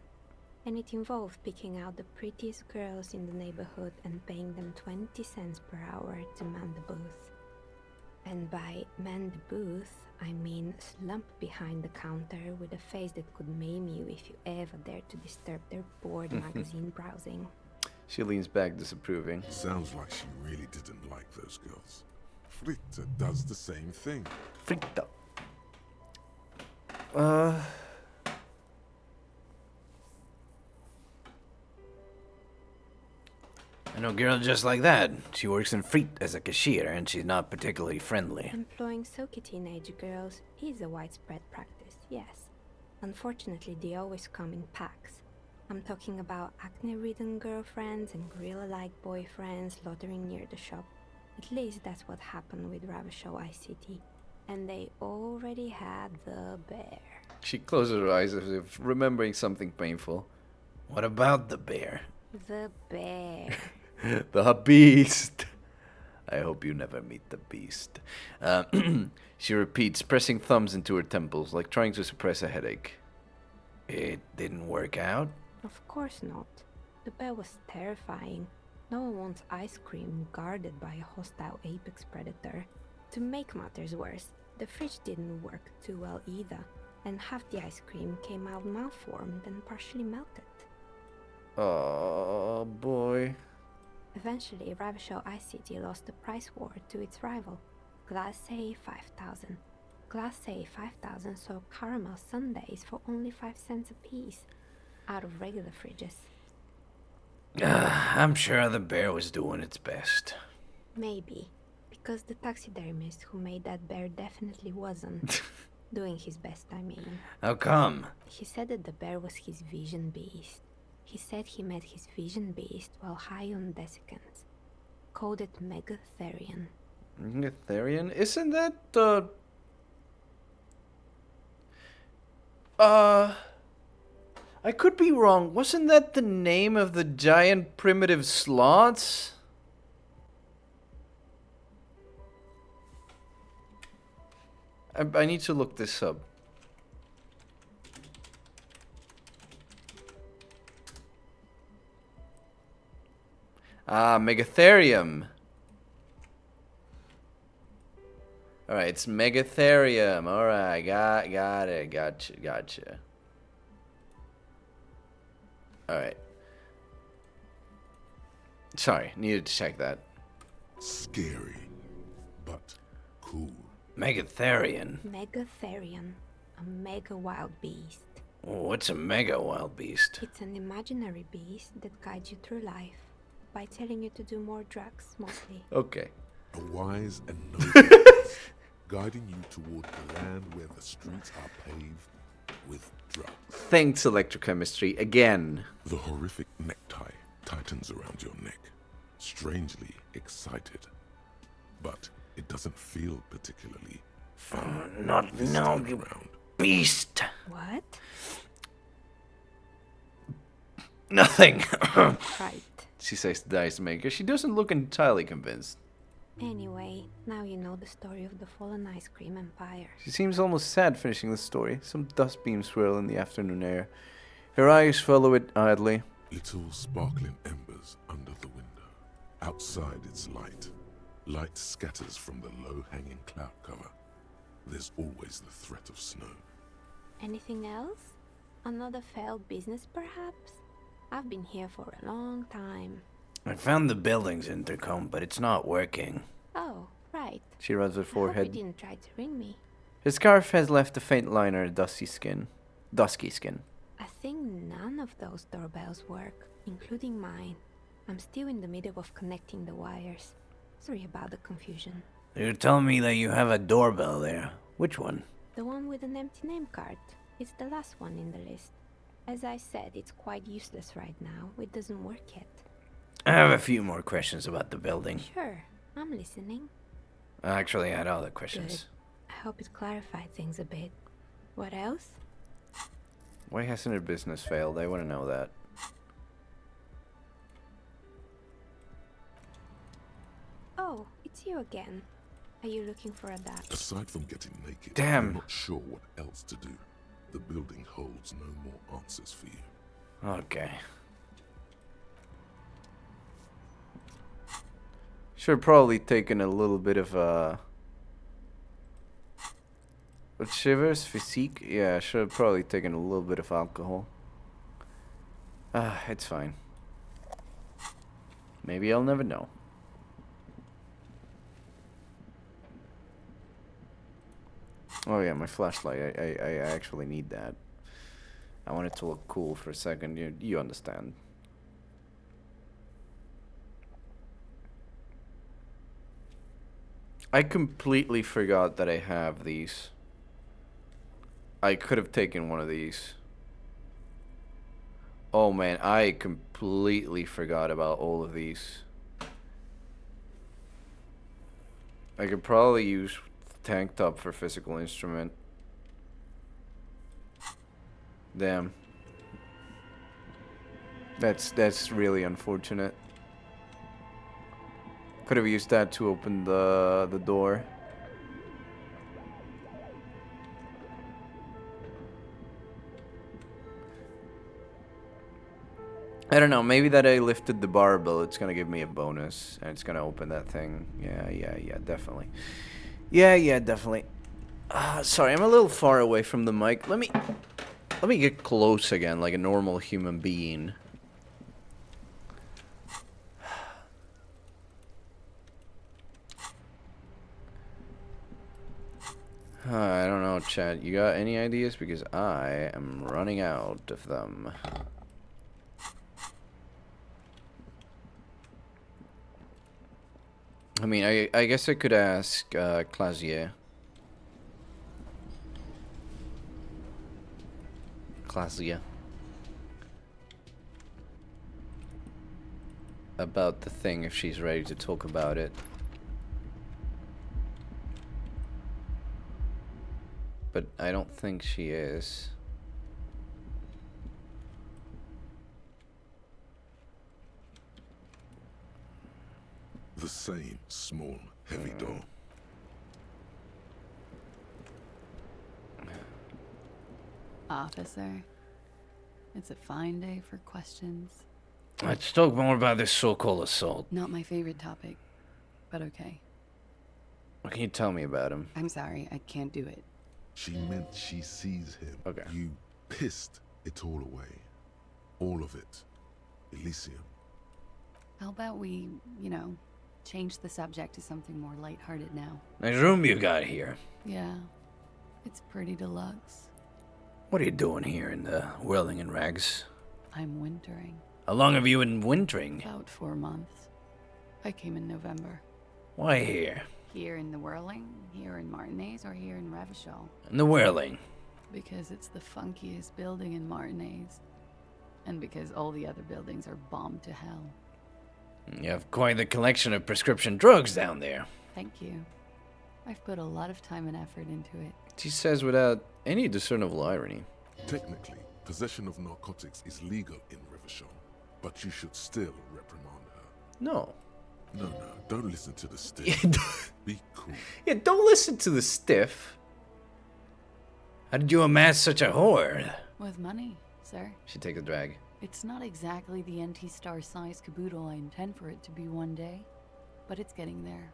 and it involved picking out the prettiest girls in the neighborhood and paying them 20 cents per hour to man the booth. And by man the booth, I mean slump behind the counter with a face that could maim you if you ever dared to disturb their bored magazine browsing. She leans back, disapproving. Sounds like she really didn't like those girls. Fritta does the same thing. Fritta. I know a girl just like that. She works in Fritt as a cashier, and she's not particularly friendly. Employing silky teenage girls is a widespread practice, yes. Unfortunately, they always come in packs. I'm talking about acne-ridden girlfriends and gorilla-like boyfriends loitering near the shop. At least that's what happened with Ravachol ICT. And they already had the bear. She closes her eyes as if remembering something painful. What about the bear? The bear. The beast. I hope you never meet the beast. She repeats, pressing thumbs into her temples, like trying to suppress a headache. It didn't work out? Of course not. The bear was terrifying. No one wants ice cream guarded by a hostile apex predator. To make matters worse, the fridge didn't work too well either, and half the ice cream came out malformed and partially melted. Oh boy. Eventually, Ravachol ICT lost the price war to its rival, Glace 5000. Glace 5000 sold caramel sundaes for only 5 cents a piece, out of regular fridges. I'm sure the bear was doing its best. Maybe, because the taxidermist who made that bear definitely wasn't. Doing his best, I mean. How come? He said that the bear was his vision beast. He said he met his vision beast while high on desiccants. Called it Megatherian. Megatherian? Isn't that I could be wrong. Wasn't that the name of the giant primitive sloths? I need to look this up. Ah, Megatherium. Alright, it's Megatherium. Alright, got it. Gotcha. Alright. Sorry, needed to check that. Scary, but cool. Megatherian. Megatherian, a mega wild beast. What's a mega wild beast? It's an imaginary beast that guides you through life by telling you to do more drugs, mostly. Okay. A wise and noble beast, guiding you toward the land where the streets are paved with drugs. Thanks, electrochemistry, again. The horrific necktie tightens around your neck, strangely excited. But it doesn't feel particularly fun. Not now, you beast. What? Nothing. Right. She says to the ice maker. She doesn't look entirely convinced. Anyway, now you know the story of the fallen ice cream empire. She seems almost sad finishing the story. Some dust beams swirl in the afternoon air. Her eyes follow it idly. Little sparkling embers under the window. Outside it's light. Light scatters from the low-hanging cloud cover. There's always the threat of snow. Anything else? Another failed business, perhaps? I've been here for a long time. I found the building's intercom, but it's not working. Oh, right. She rubs her I hope forehead. you didn't try to ring me. Her scarf has left a faint line on her dusky skin. I think none of those doorbells work, including mine. I'm still in the middle of connecting the wires. Sorry about the confusion. You're telling me that you have a doorbell there. Which one? The one with an empty name card. It's the last one in the list. As I said, it's quite useless right now. It doesn't work yet. I have a few more questions about the building. Sure, I'm listening. Actually, I had other questions. Good. I hope it clarified things a bit. What else? Why hasn't her business failed? I want to know that. Oh, it's you again. Are you looking for a dad? Aside from getting naked, Damn. I'm not sure what else to do. The building holds no more answers for you. Okay. Should have probably taken a little bit of what shivers? Physique? Yeah, I should have probably taken a little bit of alcohol. It's fine. Maybe I'll never know. Oh yeah, my flashlight. I actually need that. I want it to look cool for a second. You understand. I completely forgot that I have these. I could have taken one of these. Oh man, I completely forgot about all of these. I could probably use tank top for physical instrument. Damn. That's really unfortunate. Could have used that to open the door. I don't know, maybe that I lifted the barbell, it's gonna give me a bonus, and it's gonna open that thing. Yeah, definitely. Yeah, definitely. Sorry, I'm a little far away from the mic. Let me get close again, like a normal human being. I don't know, chat. You got any ideas? Because I am running out of them. I mean, I guess I could ask Clasier. About the thing if she's ready to talk about it. But I don't think she is. The same small, heavy door. Officer, it's a fine day for questions. Let's talk more about this so-called assault. Not my favorite topic, but okay. What can you tell me about him? I'm sorry, I can't do it. She meant she sees him. Okay. You pissed it all away. All of it. Elysium. How about we, change the subject to something more lighthearted now? Nice room you got here. Yeah, it's pretty deluxe. What are you doing here in the whirling in rags? I'm wintering. How long have you been wintering? About 4 months. I came in November. Why here? Here in the Whirling, here in Martinez, or here in Revachol? In the whirling. Because it's the funkiest building in Martinez. And because all the other buildings are bombed to hell. You have quite the collection of prescription drugs down there. Thank you. I've put a lot of time and effort into it. She says without any discernible irony. Technically, possession of narcotics is legal in Revachol, but you should still reprimand her. No. No, don't listen to the stiff. Be cool. Yeah, don't listen to the stiff. How did you amass such a hoard? With money, sir. She takes a drag. It's not exactly the NT-star size caboodle I intend for it to be one day, but it's getting there.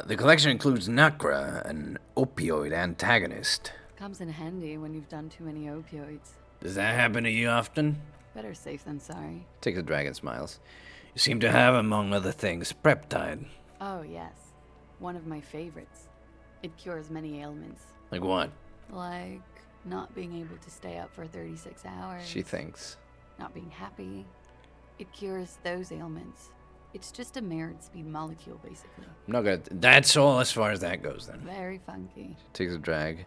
The collection includes Nacra, an opioid antagonist. Comes in handy when you've done too many opioids. Does that happen to you often? Better safe than sorry. Takes a drag and smiles. You seem to have, among other things, Preptide. Oh, yes. One of my favorites. It cures many ailments. Like what? Like not being able to stay up for 36 hours. She thinks. Not being happy. It cures those ailments. It's just a mirrored speed molecule, basically. I'm not gonna. That's all as far as that goes, then. Very funky. She takes a drag.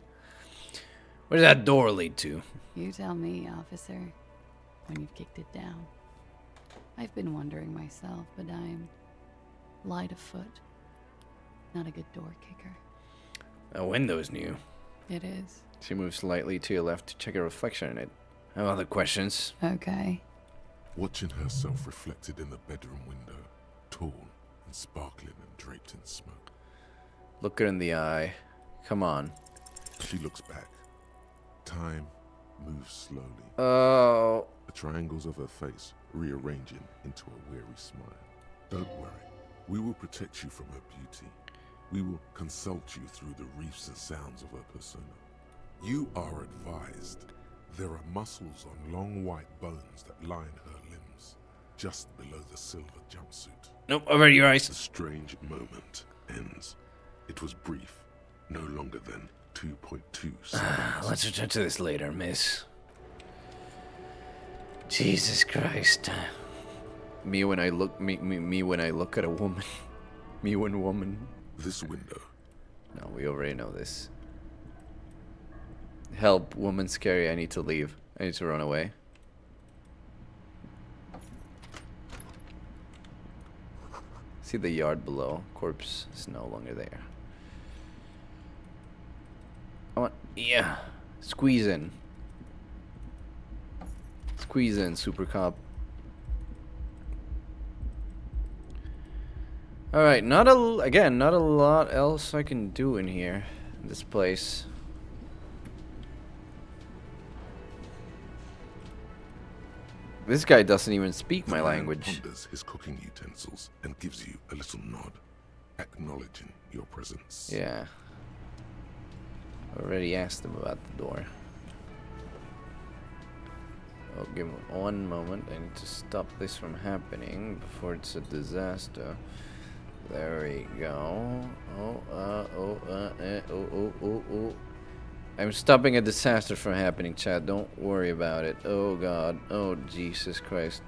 Where does that door lead to? You tell me, officer, when you've kicked it down. I've been wondering myself, but I'm light of foot. Not a good door kicker. A window's new. It is. She moves slightly to your left to check a reflection in it. I have other questions. Okay. Watching herself reflected in the bedroom window, tall and sparkling and draped in smoke. Look her in the eye. Come on. She looks back. Time moves slowly. Oh. The triangles of her face rearranging into a weary smile. Don't worry. We will protect you from her beauty. We will consult you through the reefs and sounds of her persona. You are advised. There are muscles on long white bones that line her limbs, just below the silver jumpsuit. Nope, over your eyes. The strange moment ends. It was brief, no longer than 2.2 seconds. Let's return to this later, miss. Jesus Christ. Me when I look at a woman. Me when woman. This window. No, we already know this. Help, woman scary, I need to leave. I need to run away. See the yard below. Corpse is no longer there. I want, yeah. Squeeze in. Squeeze in, super cop. Alright, not a lot else I can do in here, in this place. This guy doesn't even speak my language. Ponders his cooking utensils and gives you a little nod, acknowledging your presence. Yeah. Already asked him about the door. Oh, give me one moment. I need to stop this from happening before it's a disaster. There we go. Oh. I'm stopping a disaster from happening, Chad. Don't worry about it. Oh, God. Oh, Jesus Christ.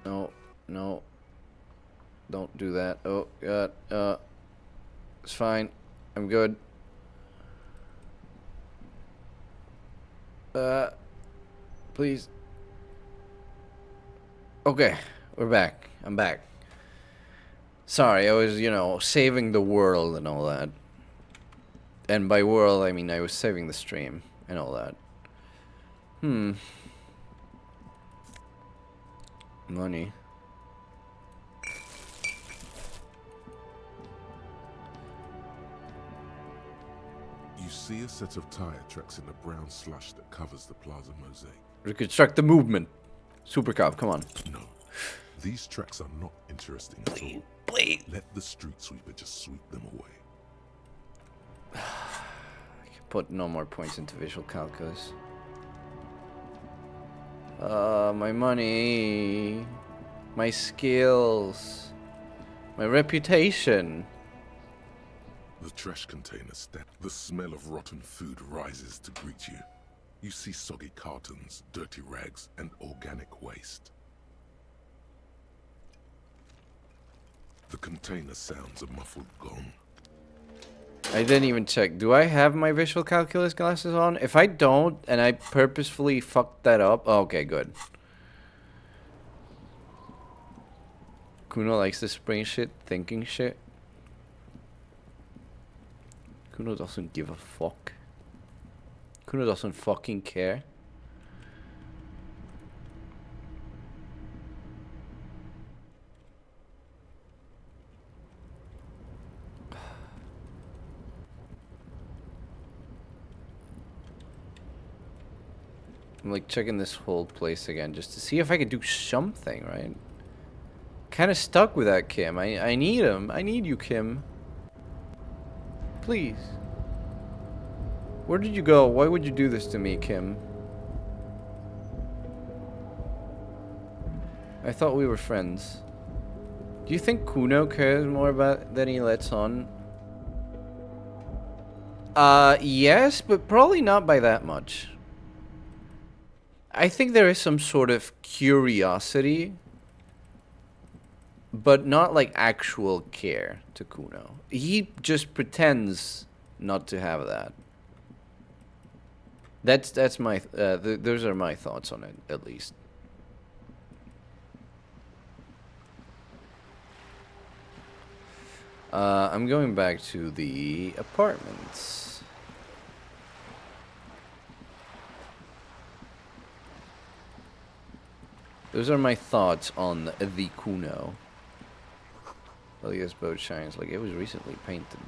No. Don't do that. Oh, God. It's fine. I'm good. Please. Okay. We're back. I'm back. Sorry, I was, saving the world and all that. And by world, I mean I was saving the stream and all that. Money. You see a set of tire tracks in the brown slush that covers the plaza mosaic. Reconstruct the movement. Super cop, come on. No. These tracks are not interesting at all. Please. Let the street sweeper just sweep them away. I can put no more points into visual calculus. My money. My skills. My reputation. The trash container step. The smell of rotten food rises to greet you. You see soggy cartons, dirty rags, and organic waste. The container sounds a muffled gong. I didn't even check. Do I have my visual calculus glasses on? If I don't, and I purposefully fucked that up... Oh, okay, good. Kuno likes this brain shit, thinking shit. Kuno doesn't give a fuck. Kuno doesn't fucking care. I'm like checking this whole place again just to see if I could do something, right? Kind of stuck with that, Kim. I need him. I need you, Kim. Please. Where did you go? Why would you do this to me, Kim? I thought we were friends. Do you think Kuno cares more about than he lets on? Yes, but probably not by that much. I think there is some sort of curiosity, but not like actual care to Kuno. He just pretends not to have that. That's my those are my thoughts on it, at least. I'm going back to the apartments. Those are my thoughts on the Kuno. Elias boat shines like it was recently painted.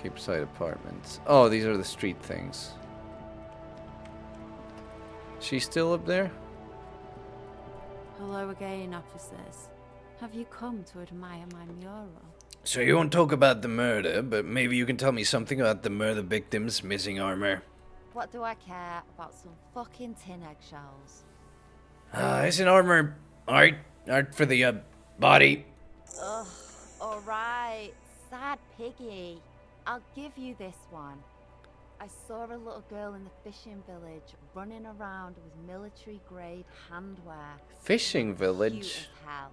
Capeside Apartments. Oh, these are the street things. She's still up there? Hello again, officers. Have you come to admire my mural? So you won't talk about the murder, but maybe you can tell me something about the murder victim's missing armor. What do I care about some fucking tin eggshells? Isn't armor art for the body? Ugh, alright. Sad piggy. I'll give you this one. I saw a little girl in the fishing village running around with military-grade handwear. Fishing Cute village? as hell.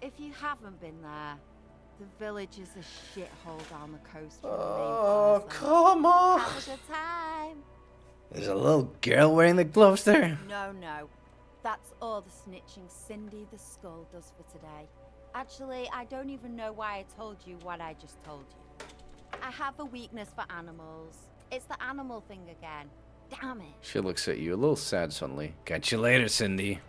If you haven't been there, the village is a shithole down the coast from the main Oh, plaza. come on! Have a good time. There's a little girl wearing the gloves there. No. That's all the snitching Cindy the Skull does for today. Actually, I don't even know why I told you what I just told you. I have a weakness for animals. It's the animal thing again. Damn it. She looks at you a little sad suddenly. Catch you later, Cindy.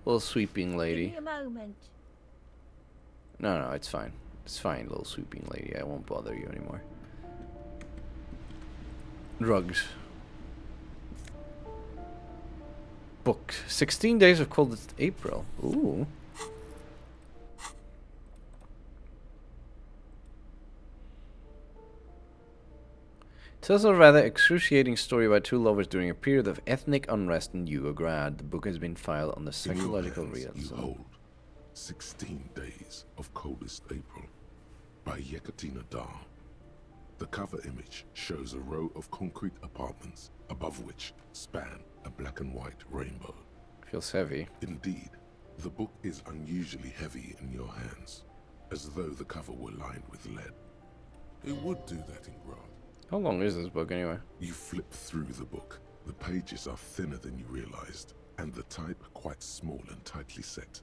Little sweeping lady. Give me a moment. No, it's fine. It's fine, little sweeping lady. I won't bother you anymore. Drugs. Book. 16 Days of Coldest April. Ooh. Tells a rather excruciating story about two lovers during a period of ethnic unrest in Yugograd. The book has been filed on the psychological realism. You hold 16 Days of Coldest April by Yekaterina Dar. The cover image shows a row of concrete apartments above which span a black and white rainbow. Feels heavy. Indeed, the book is unusually heavy in your hands, as though the cover were lined with lead. It would do that in Grad. How long is this book anyway? You flip through the book. The pages are thinner than you realized, and the type quite small and tightly set.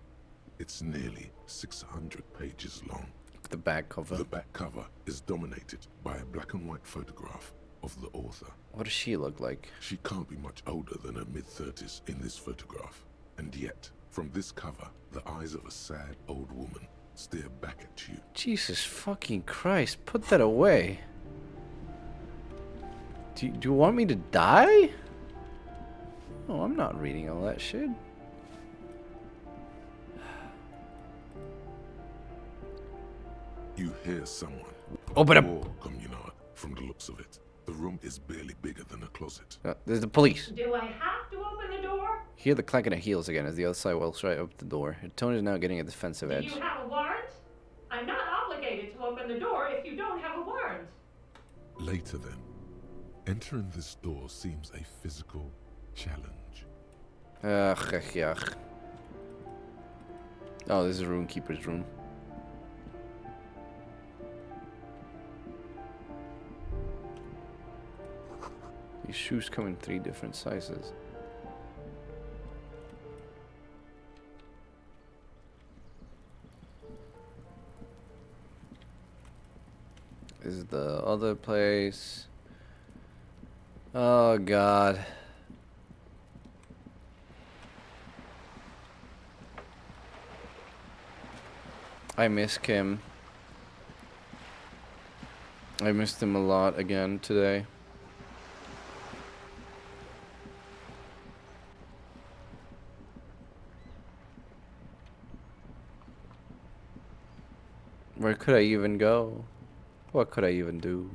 It's nearly 600 pages long. The back cover. The back cover is dominated by a black and white photograph of the author. What does she look like? She can't be much older than her mid-30s in this photograph. And yet, from this cover, the eyes of a sad old woman stare back at you. Jesus fucking Christ, put that away. Do you want me to die? Oh, I'm not reading all that shit. You hear someone. Open up. Communard, from the looks of it. The room is barely bigger than a closet. There's the police. Do I have to open the door? Hear the clanking of heels again as the other side wells right up the door. Her tone is now getting a defensive Do edge. you have a warrant? I'm not obligated to open the door if you don't have a warrant. Later then, entering this door seems a physical challenge. Ugh. Oh, this is a roomkeeper's room. These shoes come in 3 different sizes. This is the other place. Oh God. I miss Kim. I missed him a lot again today. Where could I even go? What could I even do?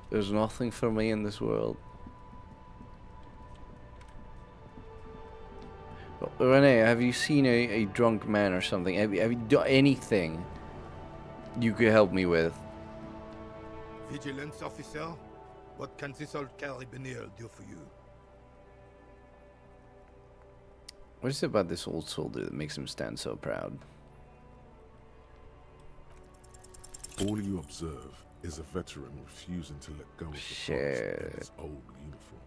There's nothing for me in this world. Renee, have you seen a drunk man or something? Have you done anything you could help me with? Vigilance officer, what can this old carabinier do for you? What is it about this old soldier that makes him stand so proud? All you observe is a veteran refusing to let go of the parts of his old uniform.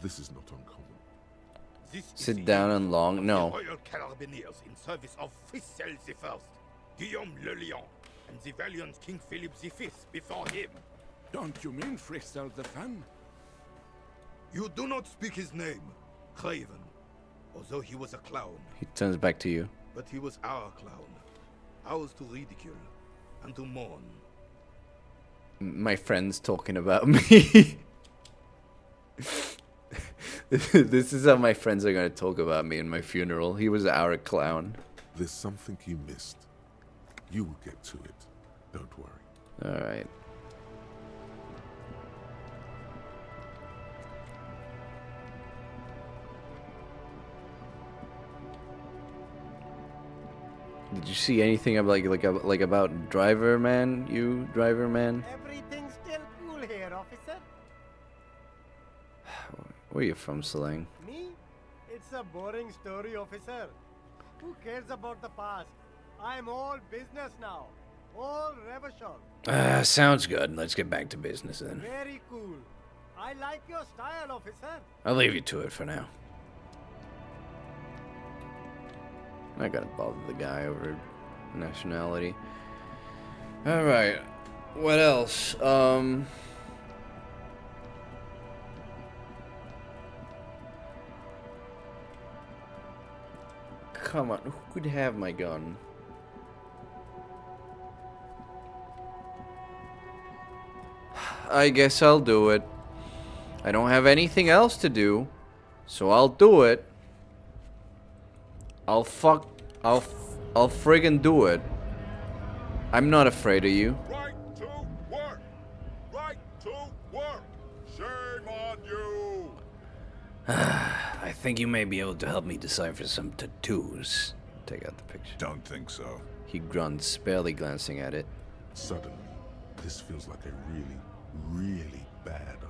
This is not uncommon. Sit down and long. No. The Royal Carabiniers in service of Frissel the First, Guillaume le Lion, and the valiant King Philip V before him. Don't you mean Frissel the Fan? You do not speak his name, Craven. Although he was a clown. He turns back to you. But he was our clown. Ours to ridicule and to mourn. My friend's talking about me. This is how my friends are going to talk about me in my funeral. He was our clown. There's something you missed. You will get to it. Don't worry. All right. Did you see anything about like about Driver Man? You Driver Man? Everything's still cool here, officer. Where are you from, Salang? Me? It's a boring story, officer. Who cares about the past? I'm all business now. All revolution. Sounds good. Let's get back to business then. Very cool. I like your style, officer. I'll leave you to it for now. Not gonna bother the guy over nationality. Alright. What else? Come on, who could have my gun? I guess I'll do it. I don't have anything else to do, so I'll do it. I'll friggin' do it. I'm not afraid of you. Right to work! Right to work! Shame on you! I think you may be able to help me decipher some tattoos. Take out the picture. Don't think so. He grunts, barely glancing at it. Suddenly, this feels like a really, really bad idea.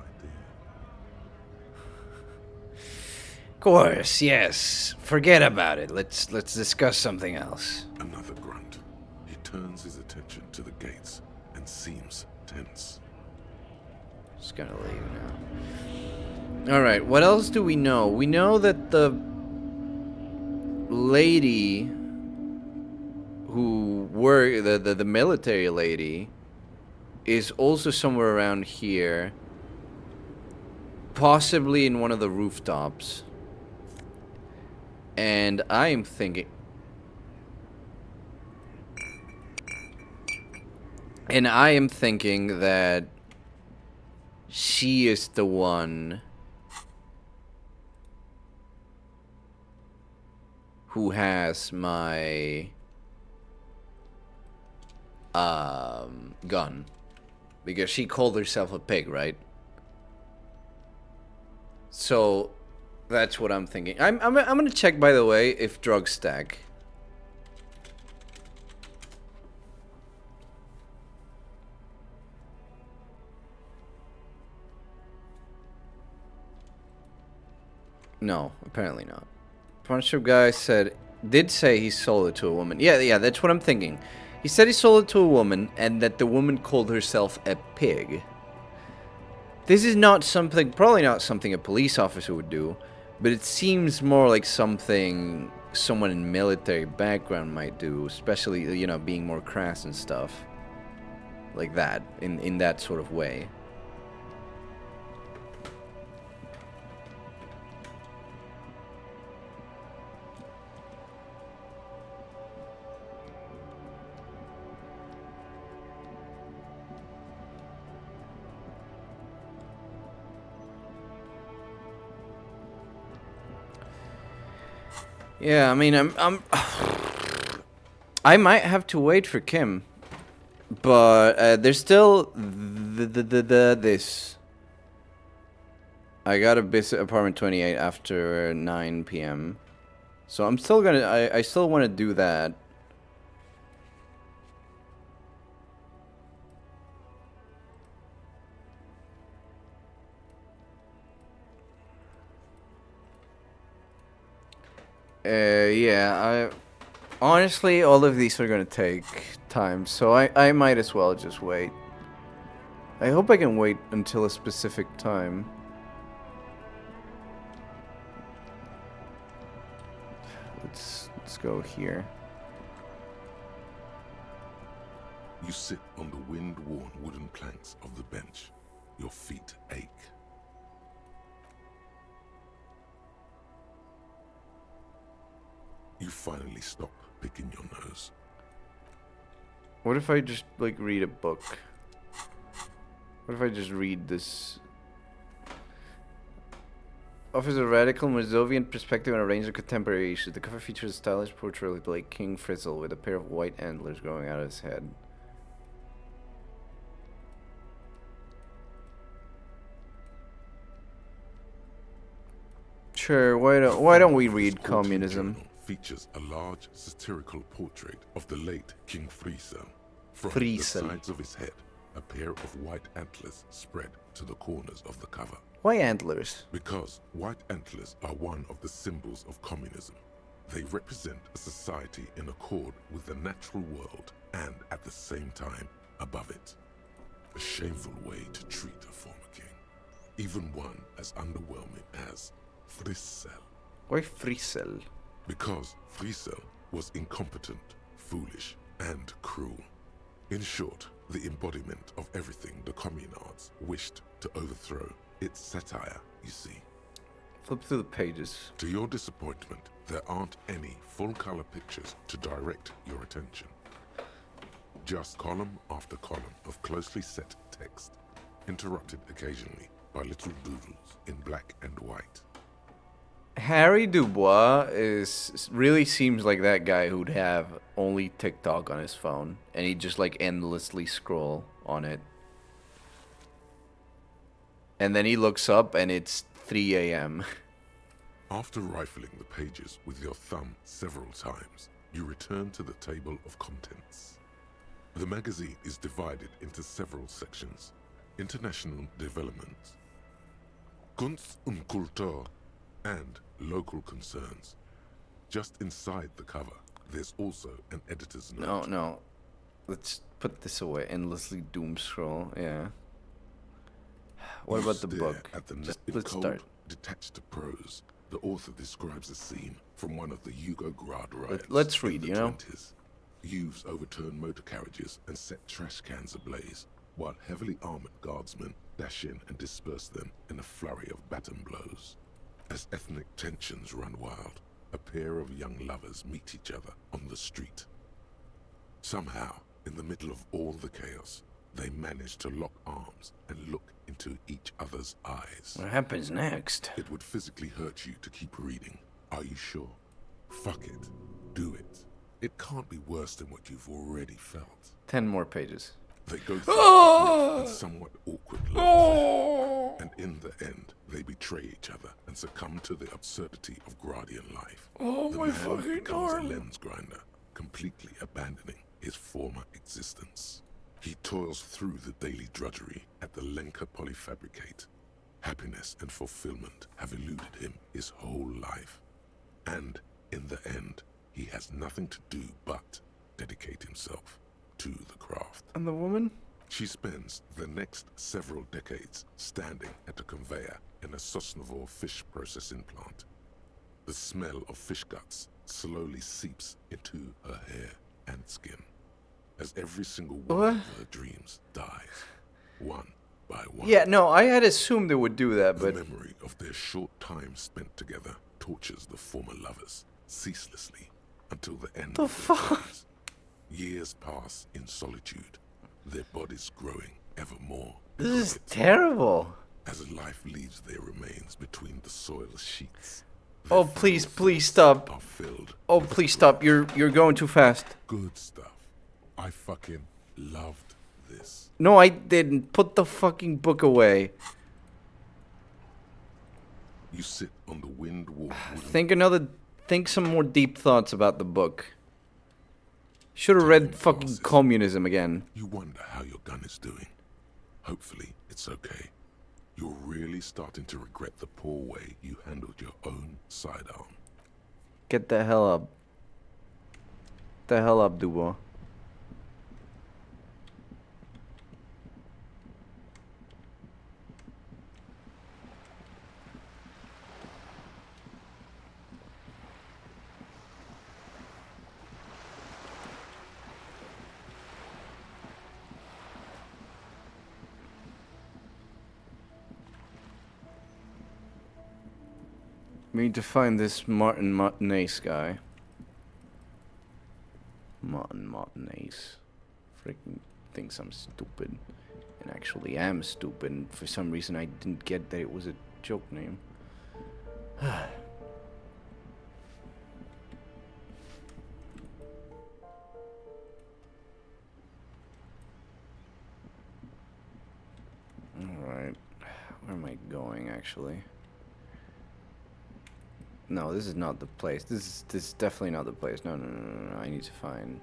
Of course, yes. Forget about it. Let's discuss something else. Another grunt. He turns his attention to the gates and seems tense. Just gonna leave now. Alright, what else do we know? We know that the lady who worked, the military lady, is also somewhere around here. Possibly in one of the rooftops. And I am thinking... And I am thinking that she is the one who has my gun. Because she called herself a pig, right? So that's what I'm thinking. I'm gonna check, by the way, if drugs stack. No, apparently not. Pawnshop guy did say he sold it to a woman. Yeah, that's what I'm thinking. He said he sold it to a woman and that the woman called herself a pig. This is not something, probably not something a police officer would do, but it seems more like something someone in military background might do, especially, you know, being more crass and stuff. Like that, in that sort of way. Yeah, I mean, I might have to wait for Kim, but there's still this. I got a visit apartment 28 after 9 p.m. So I'm still gonna. I still want to do that. Yeah, honestly, all of these are gonna take time, so I might as well just wait. I hope I can wait until a specific time. Let's go here. You sit on the wind-worn wooden planks of the bench. Your feet ache. finally stop picking your nose. What if I just, like, read a book? What if I just read this? Offers a radical Moldovan perspective on a range of contemporary issues. The cover features a stylish portrait of like King Frizzle with a pair of white antlers growing out of his head. Sure, why don't we read communism? Features a large satirical portrait of the late King Frizzle. From the sides of his head, a pair of white antlers spread to the corners of the cover. Why antlers? Because white antlers are one of the symbols of communism. They represent a society in accord with the natural world and at the same time above it. A shameful way to treat a former king. Even one as underwhelming as Frizzle. Why Frizzle? Because Frizzle was incompetent, foolish, and cruel. In short, the embodiment of everything the communards wished to overthrow. It's satire, you see. Flip through the pages. To your disappointment, there aren't any full-color pictures to direct your attention. Just column after column of closely set text, interrupted occasionally by little doodles in black and white. Harry Dubois really seems like that guy who'd have only TikTok on his phone, and he'd just like endlessly scroll on it. And then he looks up and it's 3 a.m. After rifling the pages with your thumb several times, you return to the table of contents. The magazine is divided into several sections. International developments, Kunst und Kultur, and local concerns. Just inside the cover, there's also an editor's note. No. Let's put this away. Endlessly doom scroll, yeah. What about the book? Let's start. Detached prose. The author describes a scene from one of the Yugograd riots. Let's read, you know. 20s. Youths overturn motor carriages and set trash cans ablaze, while heavily armored guardsmen dash in and disperse them in a flurry of baton blows. As ethnic tensions run wild, a pair of young lovers meet each other on the street. Somehow, in the middle of all the chaos, they manage to lock arms and look into each other's eyes. What happens next? It would physically hurt you to keep reading. Are you sure? Fuck it. Do it. It can't be worse than what you've already felt. 10 more pages. They go through a somewhat awkward love affair, and in the end, they betray each other and succumb to the absurdity of Gradian life. The man becomes a lens grinder, completely abandoning his former existence. He toils through the daily drudgery at the Lenka Polyfabricate. Happiness and fulfillment have eluded him his whole life. And in the end, he has nothing to do but dedicate himself to the craft. And the woman? She spends the next several decades standing at a conveyor in a Sosnovo fish processing plant. The smell of fish guts slowly seeps into her hair and skin, as every single one of her dreams dies, one by one. Yeah, no, I had assumed they would do that, but... The memory of their short time spent together tortures the former lovers ceaselessly until the end of their lives. Years pass in solitude, their bodies growing ever more. This is terrible. As life leaves their remains between the soil sheets. Oh, please stop. Oh, please stop. You're going too fast. Good stuff. I fucking loved this. No, I didn't. Put the fucking book away. You sit on the wind-worn Think some more deep thoughts about the book. Should have read fucking communism again. You wonder how your gun is doing. Hopefully, it's okay. You're really starting to regret the poor way you handled your own sidearm. Get the hell up. The hell up, Dubois. We need to find this Martin Nace guy. not nice. Freaking thinks I'm stupid. And actually am stupid. And for some reason I didn't get that it was a joke name. Alright. Where am I going actually? No, this is not the place. This is definitely not the place. No. I need to find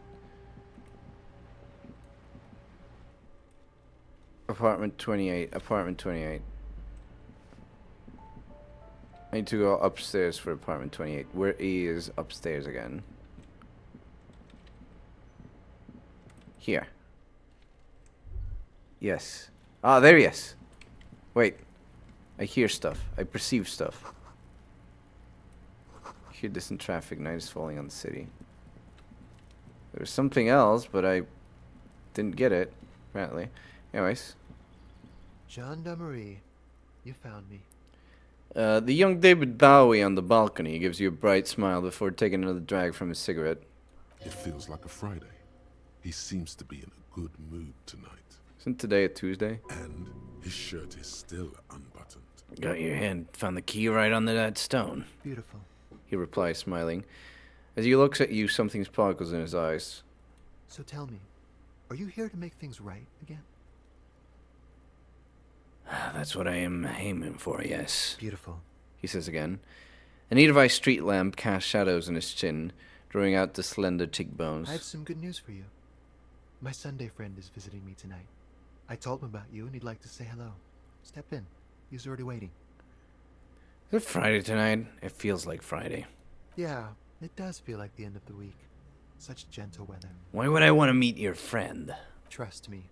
apartment 28. Apartment 28. I need to go upstairs for apartment 28. Where is upstairs again? Here. Yes. Ah, there he is. Wait. I hear stuff. I perceive stuff. I hear distant traffic. Night is falling on the city. There's something else, but I didn't get it, apparently. Anyways. Gendarmerie. You found me. The young David Bowie on the balcony gives you a bright smile before taking another drag from his cigarette. It feels like a Friday. He seems to be in a good mood tonight. Isn't today a Tuesday? And his shirt is still unbuttoned. Got your hand, found the key right under that stone. Beautiful. He replies, smiling. As he looks at you, something sparkles in his eyes. So tell me, are you here to make things right again? That's what I am aiming for, yes. Beautiful. He says again. A nearby street lamp casts shadows on his chin, drawing out the slender cheekbones. I have some good news for you. My Sunday friend is visiting me tonight. I told him about you and he'd like to say hello. Step in. He's already waiting. Is it Friday tonight? It feels like Friday. Yeah, it does feel like the end of the week. Such gentle weather. Why would I want to meet your friend? Trust me,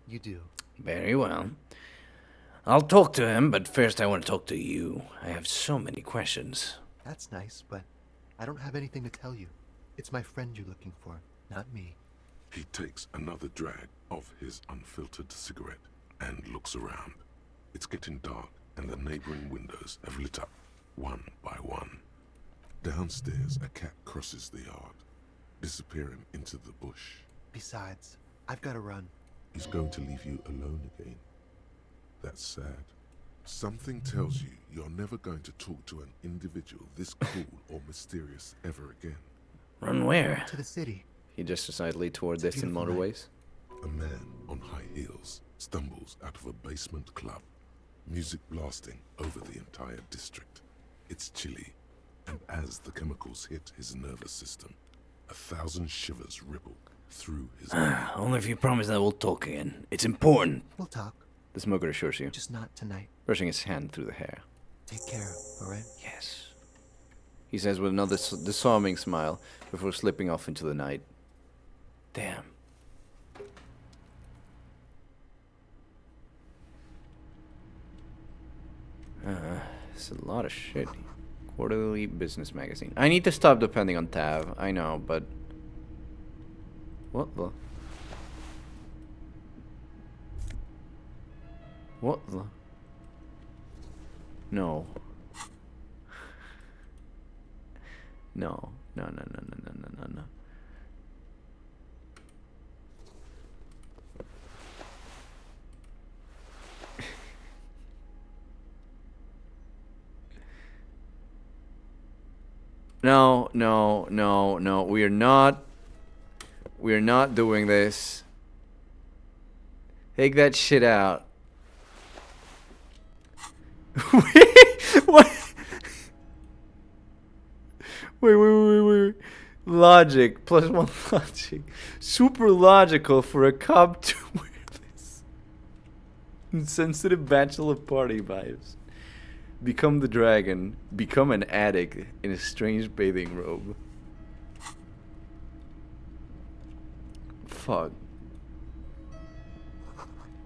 you do. Very well. I'll talk to him, but first I want to talk to you. I have so many questions. That's nice, but I don't have anything to tell you. It's my friend you're looking for, not me. He takes another drag of his unfiltered cigarette and looks around. It's getting dark, and the neighboring windows have lit up, one by one. Downstairs, a cat crosses the yard, disappearing into the bush. Besides, I've got to run. He's going to leave you alone again. That's sad. Something tells you you're never going to talk to an individual this cool or mysterious ever again. Run where? To the city. He gestures idly toward distant motorways. A man on high heels stumbles out of a basement club, music blasting over the entire district. It's chilly, and as the chemicals hit his nervous system, 1,000 shivers ripple through his body. Only if you promise that we'll talk again. It's important. We'll talk. The smoker assures you. Just not tonight. Brushing his hand through the hair. Take care, alright? Yes. He says with another disarming smile before slipping off into the night. Damn. It's a lot of shit. Quarterly business magazine. I need to stop depending on Tav. I know, but... What the... What the... No. No. No. No. We are not doing this. Take that shit out. What? Wait. Logic. +1 logic. Super logical for a cop to wear this. Insensitive bachelor party vibes. Become the dragon. Become an addict in a strange bathing robe. Fuck.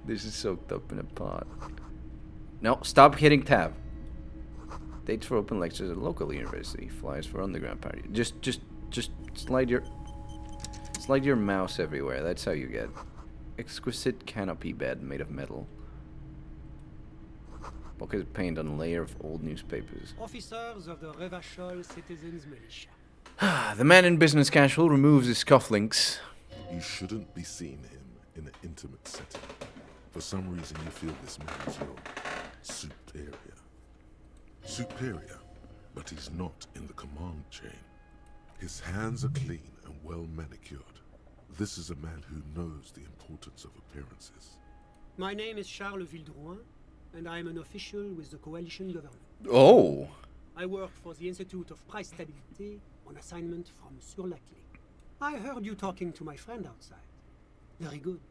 This is soaked up in a pot. No, stop hitting tab. Dates for open lectures at local university. Flyers for underground party. Just slide your mouse everywhere. That's how you get. Exquisite canopy bed made of metal. Bucket of paint on a layer of old newspapers. Officers of the Revachol Citizens Militia. The man in business casual removes his cufflinks You shouldn't be seeing him in an intimate setting. For some reason, you feel this man is your superior. Superior, but he's not in the command chain. His hands are clean and well manicured. This is a man who knows the importance of appearances. My name is Charles Vildrouin, and I am an official with the coalition government. Oh. I work for the Institute of Price Stability on assignment from Sur-la-Clé. I heard you talking to my friend outside. Very good.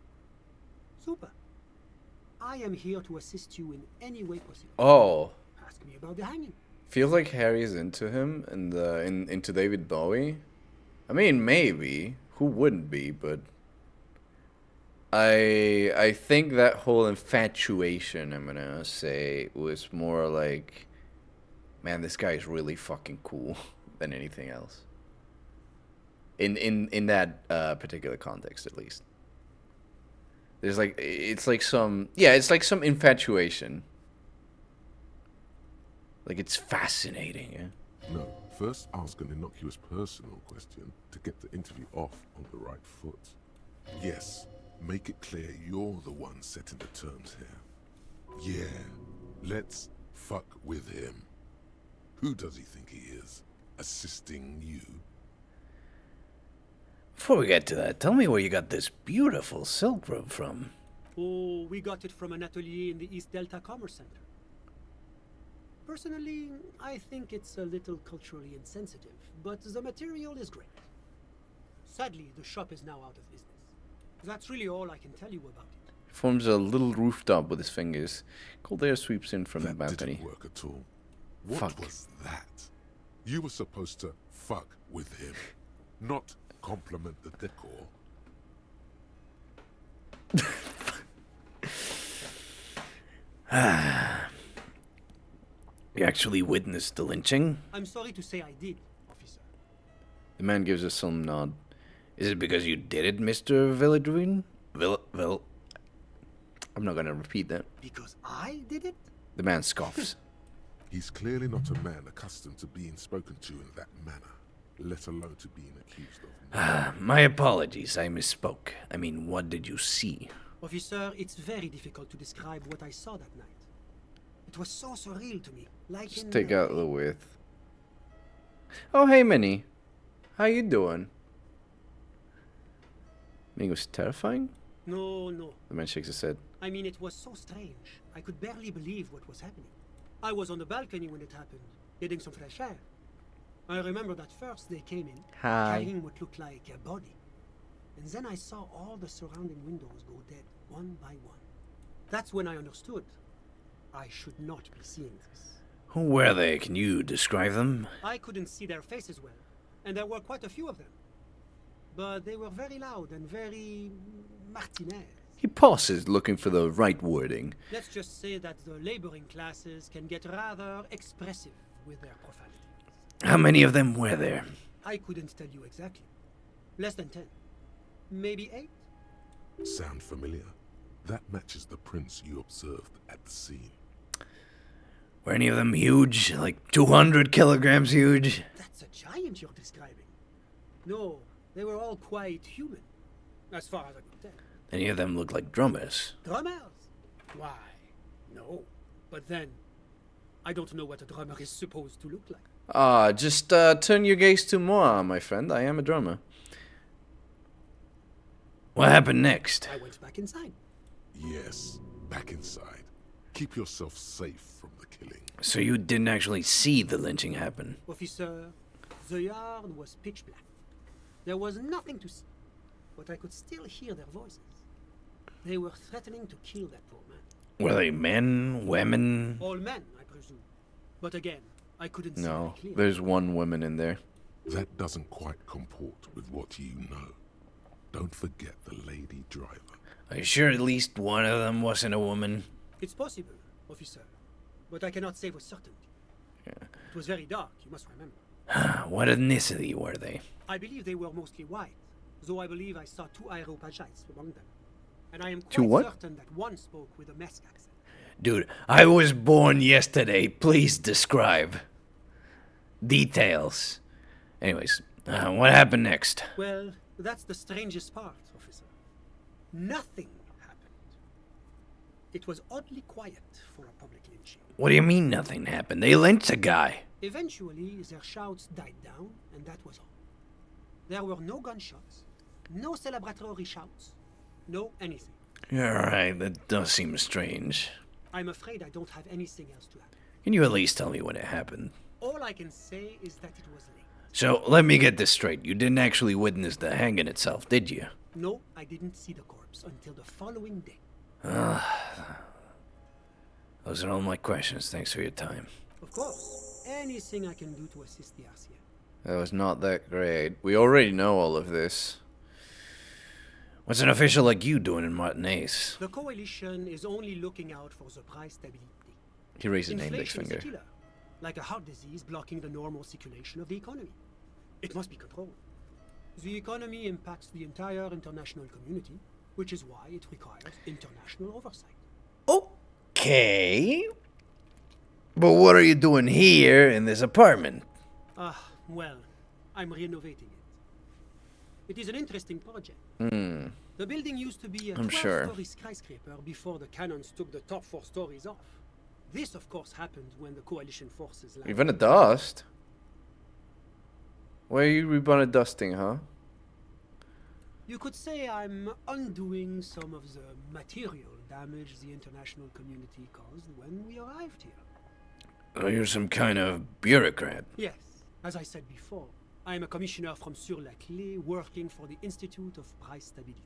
Super. I am here to assist you in any way possible. Oh. Ask me about the hanging. Feels like Harry's into him and into David Bowie. I mean, maybe. Who wouldn't be? But I think that whole infatuation, I'm gonna say, was more like, man, this guy is really fucking cool than anything else. In that particular context, at least. There's like, it's like some infatuation. Like, it's fascinating, yeah? No, first ask an innocuous personal question to get the interview off on the right foot. Yes, make it clear you're the one setting the terms here. Yeah, let's fuck with him. Who does he think he is? Assisting you? Before we get to that, tell me where you got this beautiful silk robe from. Oh, we got it from an atelier in the East Delta Commerce Center. Personally, I think it's a little culturally insensitive, but the material is great. Sadly, the shop is now out of business. That's really all I can tell you about it. Forms a little rooftop with his fingers. Cold air sweeps in from the balcony. Didn't work at all. What was that? You were supposed to fuck with him, not compliment the decor. You actually witnessed the lynching? I'm sorry to say I did, officer. The man gives us some nod. Is it because you did it, Mr. Villadruin? I'm not gonna repeat that. Because I did it? The man scoffs. He's clearly not a man accustomed to being spoken to in that manner, let alone to being accused of murder. My apologies, I misspoke. I mean, what did you see? Officer, it's very difficult to describe what I saw that night. It was so surreal to me, like Just in take out the width. Oh, hey, Minnie. How you doing? Minnie was terrifying? No, no. The man shakes his head. I mean, it was so strange. I could barely believe what was happening. I was on the balcony when it happened, getting some fresh air. I remember that first they came in, carrying what looked like a body. And then I saw all the surrounding windows go dead, one by one. That's when I understood. I should not be seeing this. Who were they? Can you describe them? I couldn't see their faces well, and there were quite a few of them. But they were very loud and very Martinez. He pauses, looking for the right wording. Let's just say that the laboring classes can get rather expressive with their profanities. How many of them were there? I couldn't tell you exactly. Less than 10. Maybe 8? Sound familiar? That matches the prints you observed at the scene. Were any of them huge? Like 200 kilograms huge? That's a giant you're describing. No, they were all quite human, as far as I could tell. Any of them look like drummers? Drummers? Why, no. But then, I don't know what a drummer is supposed to look like. Just turn your gaze to moi, my friend. I am a drummer. What happened next? I went back inside. Yes, back inside. Keep yourself safe from the killing. So you didn't actually see the lynching happen? Officer, the yard was pitch black. There was nothing to see, but I could still hear their voices. They were threatening to kill that poor man. Were they men, women? All men, I presume. But again, I couldn't see No, very clearly. there's one woman in there. That doesn't quite comport with what you know. Don't forget the lady driver. Are you sure at least one of them wasn't a woman? It's possible, officer, but I cannot say with certainty. Yeah. It was very dark, you must remember. What ethnicity were they? I believe they were mostly white, though I believe I saw 2 Aeropagites among them. And I am Two quite what? certain that one spoke with a Mesk accent. Dude, I was born yesterday. Please describe. Details. Anyways, what happened next? Well, That's the strangest part, officer. Nothing happened. It was oddly quiet for a public lynching. What do you mean nothing happened? They lynched a guy. Eventually, their shouts died down, and that was all. There were no gunshots, no celebratory shouts, no anything. Alright, that does seem strange. I'm afraid I don't have anything else to add. Can you at least tell me when it happened? All I can say is that it was late. So, let me get this straight. You didn't actually witness the hanging itself, did you? No, I didn't see the corpse until the following day. Those are all my questions. Thanks for your time. Of course. Anything I can do to assist the RCM. That was not that great. We already know all of this. What's an official like you doing in Martinez? The coalition is only looking out for the price stability. He raised his index Inflation is finger. a killer, like a heart disease blocking the normal circulation of the economy. It must be controlled. The economy impacts the entire international community, which is why it requires international oversight. Okay. But what are you doing here in this apartment? Well, I'm renovating it. It is an interesting project. The building used to be a I'm sure. 12-story skyscraper before the cannons took the top 4 stories off. This, of course, happened when the coalition forces landed. Even a dust? Why are you rebun dusting, huh? You could say I'm undoing some of the material damage the international community caused when we arrived here. Oh, you're some kind of bureaucrat. Yes, as I said before, I'm a commissioner from Sur-la-Clé working for the Institute of Price Stability.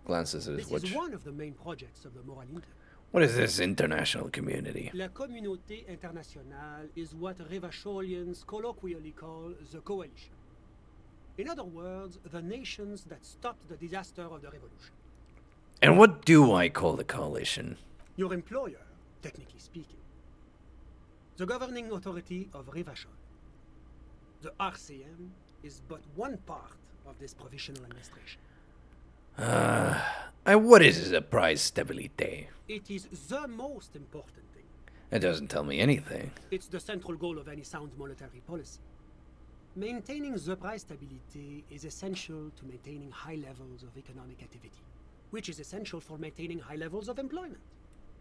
Glances at his This watch. is one of the main projects of the Moral Inter. What is this international community? La Communauté Internationale is what Revacholians colloquially call the coalition. In other words, the nations that stopped the disaster of the revolution. And what do I call the coalition? Your employer, technically speaking. The governing authority of Revachol. The RCM is but one part of this provisional administration. And what is a price stabilité? It is the most important thing. It doesn't tell me anything. It's the central goal of any sound monetary policy. Maintaining the price stability is essential to maintaining high levels of economic activity, which is essential for maintaining high levels of employment,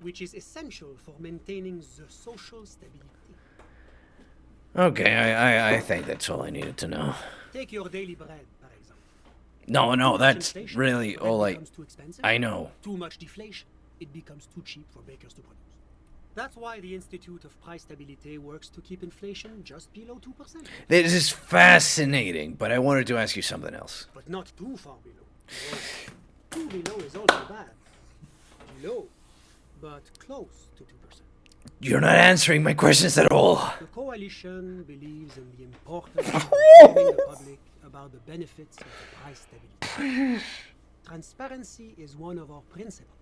which is essential for maintaining the social stability. Okay, I think that's all I needed to know. Take your daily bread, for example. No, that's Inflation, really bread all becomes too expensive. I know. Too much deflation, it becomes too cheap for bakers to produce. That's why the Institute of Price Stability works to keep inflation just below 2%. This is fascinating, but I wanted to ask you something else. But not too far below. Too below is also bad. Below, but close to 2%. You're not answering my questions at all. The coalition believes in the importance of informing the public about the benefits of the price stability. Transparency is one of our principles.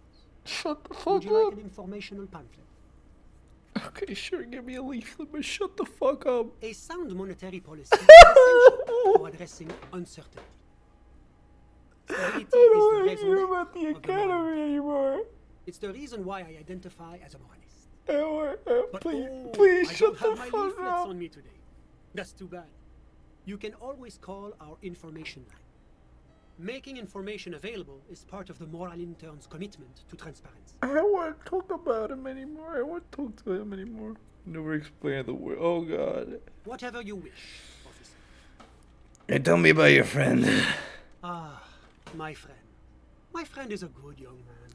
Shut the fuck Would you like up. an informational pamphlet? Okay, sure, give me a leaflet, but shut the fuck up. A sound monetary policy is essential for addressing uncertainty. Stability I don't is the want to raison hear d'être about the of economy anymore. It's the reason why I identify as a moralist. But Please I shut don't the have fuck my leaflets up. on me today. That's too bad. You can always call our information line. Making information available is part of the Moral Intern's commitment to transparency. I don't want to talk about him anymore. I don't want to talk to him anymore. Never explain the word. Oh god. Whatever you wish, officer. Hey, tell me about your friend. My friend. My friend is a good young man.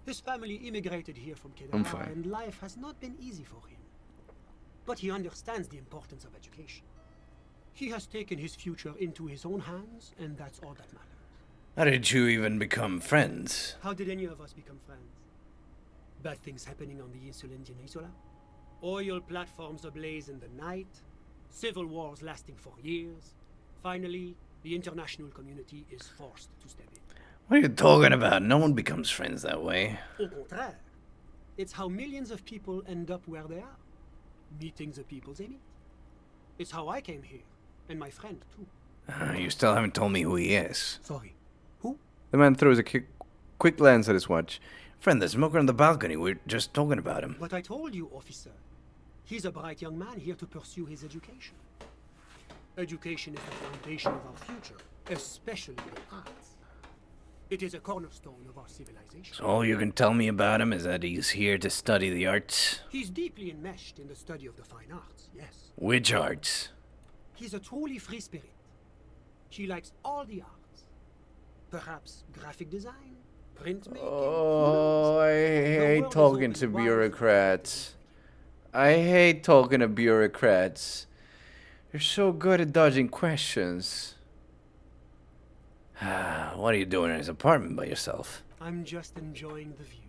His family immigrated here from I'm Kedar, fine. and life has not been easy for him. But he understands the importance of education. He has taken his future into his own hands, and that's all that matters. How did you even become friends? How did any of us become friends? Bad things happening on the Insular Peninsula? Oil platforms ablaze in the night? Civil wars lasting for years? Finally, the international community is forced to step in. What are you talking about? No one becomes friends that way. Au contraire, it's how millions of people end up where they are, meeting the people they meet. It's how I came here, and my friend too. You still haven't told me who he is. Sorry, The man throws a quick glance at his watch. Friend, the smoker on the balcony. We're just talking about him. But I told you, officer, he's a bright young man here to pursue his education. Education is the foundation of our future, especially the arts. It is a cornerstone of our civilization. So all you can tell me about him is that he's here to study the arts? He's deeply enmeshed in the study of the fine arts, yes. Which arts? He's a truly free spirit. He likes all the arts. Perhaps graphic design, printmaking. Oh, I hate talking to bureaucrats. I hate talking to bureaucrats. You're so good at dodging questions. What are you doing in his apartment by yourself? I'm just enjoying the view.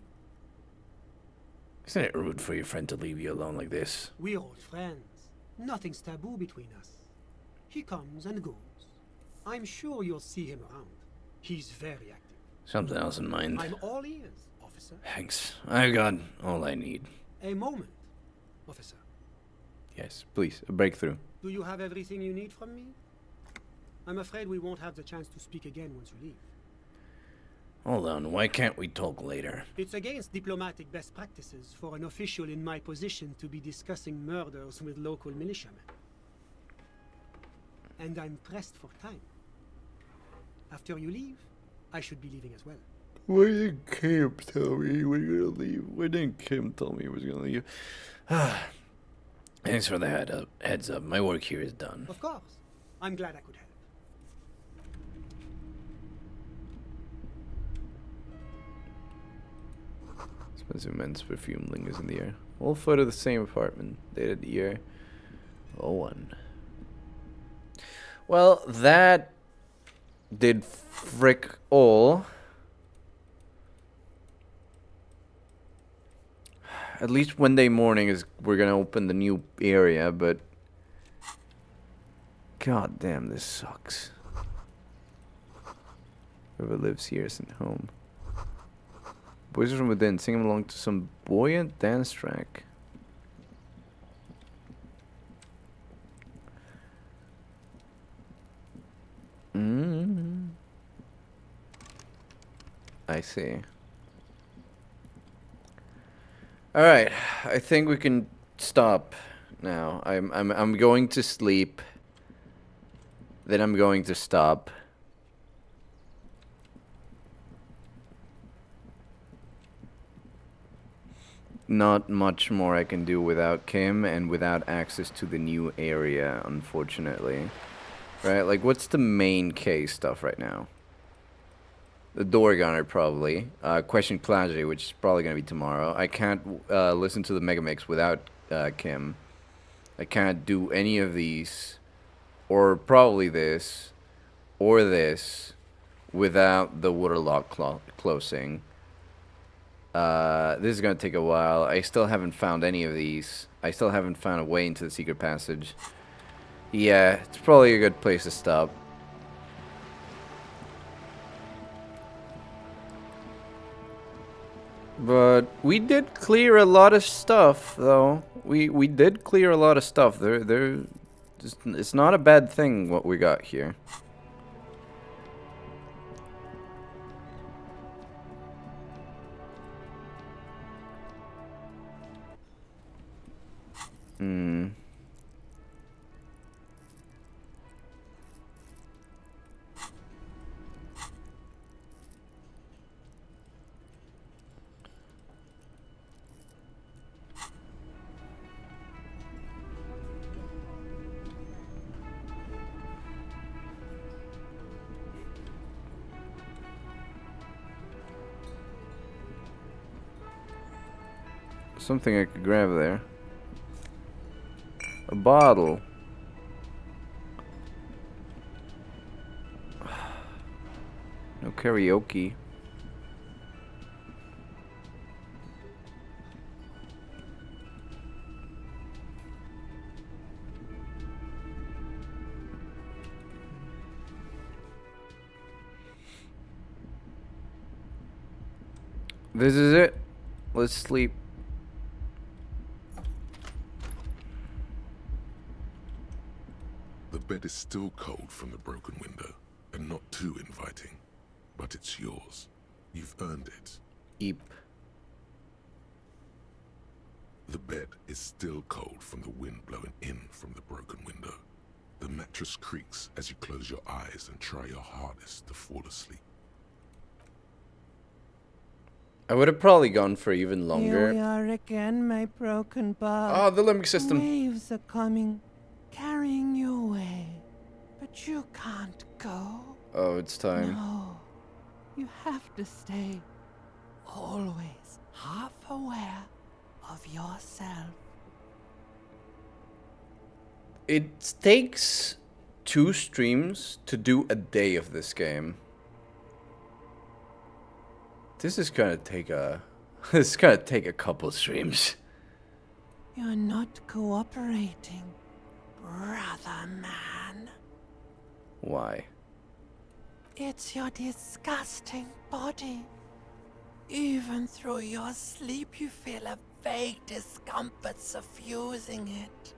Isn't it rude for your friend to leave you alone like this? We're old friends. Nothing's taboo between us. He comes and goes. I'm sure you'll see him around. He's very active. Something else in mind? I'm all ears, officer. Thanks. I've got all I need. A moment, officer. Yes, please, a breakthrough. Do you have everything you need from me? I'm afraid we won't have the chance to speak again once you leave. Hold on, why can't we talk later? It's against diplomatic best practices for an official in my position to be discussing murders with local militiamen. And I'm pressed for time. After you leave, I should be leaving as well. Why didn't Kim tell me he was gonna leave? Why didn't Kim tell me he was gonna leave? Thanks for the heads up. My work here is done. Of course. I'm glad I could help. Expensive men's perfume lingers in the air. All photo of the same apartment. Dated the year 01. Well, that did frick all. At least Wednesday morning is we're gonna open the new area, but god damn, this sucks. Whoever lives here isn't home. Voices from within, sing along to some buoyant dance track. I see. All right, I think we can stop now. I'm going to sleep. Then I'm going to stop. Not much more I can do without Kim and without access to the new area, unfortunately. Right? Like, what's the main case stuff right now? The door gunner, probably. Question Clarity, which is probably going to be tomorrow. I can't listen to the Megamix without Kim. I can't do any of these, or probably this, or this, without the waterlock closing. This is going to take a while. I still haven't found any of these. I still haven't found a way into the secret passage. Yeah, it's probably a good place to stop. But we did clear a lot of stuff, though. We did clear a lot of stuff. It's not a bad thing what we got here. Something I could grab there. A bottle. No karaoke. This is it. Let's sleep. The bed is still cold from the broken window, and not too inviting. But it's yours. You've earned it. Eep. The bed is still cold from the wind blowing in from the broken window, The mattress creaks as you close your eyes and try your hardest to fall asleep. I would have probably gone for even longer. Here we are again, my broken bug. Oh, the limbic system. Waves are coming, carrying you away. But you can't go. Oh, it's time. No. You have to stay. Always half aware of yourself. It takes 2 streams to do a day of this game. This is gonna take a couple streams. You're not cooperating, brother man. Why? It's your disgusting body. Even through your sleep, you feel a vague discomfort suffusing it.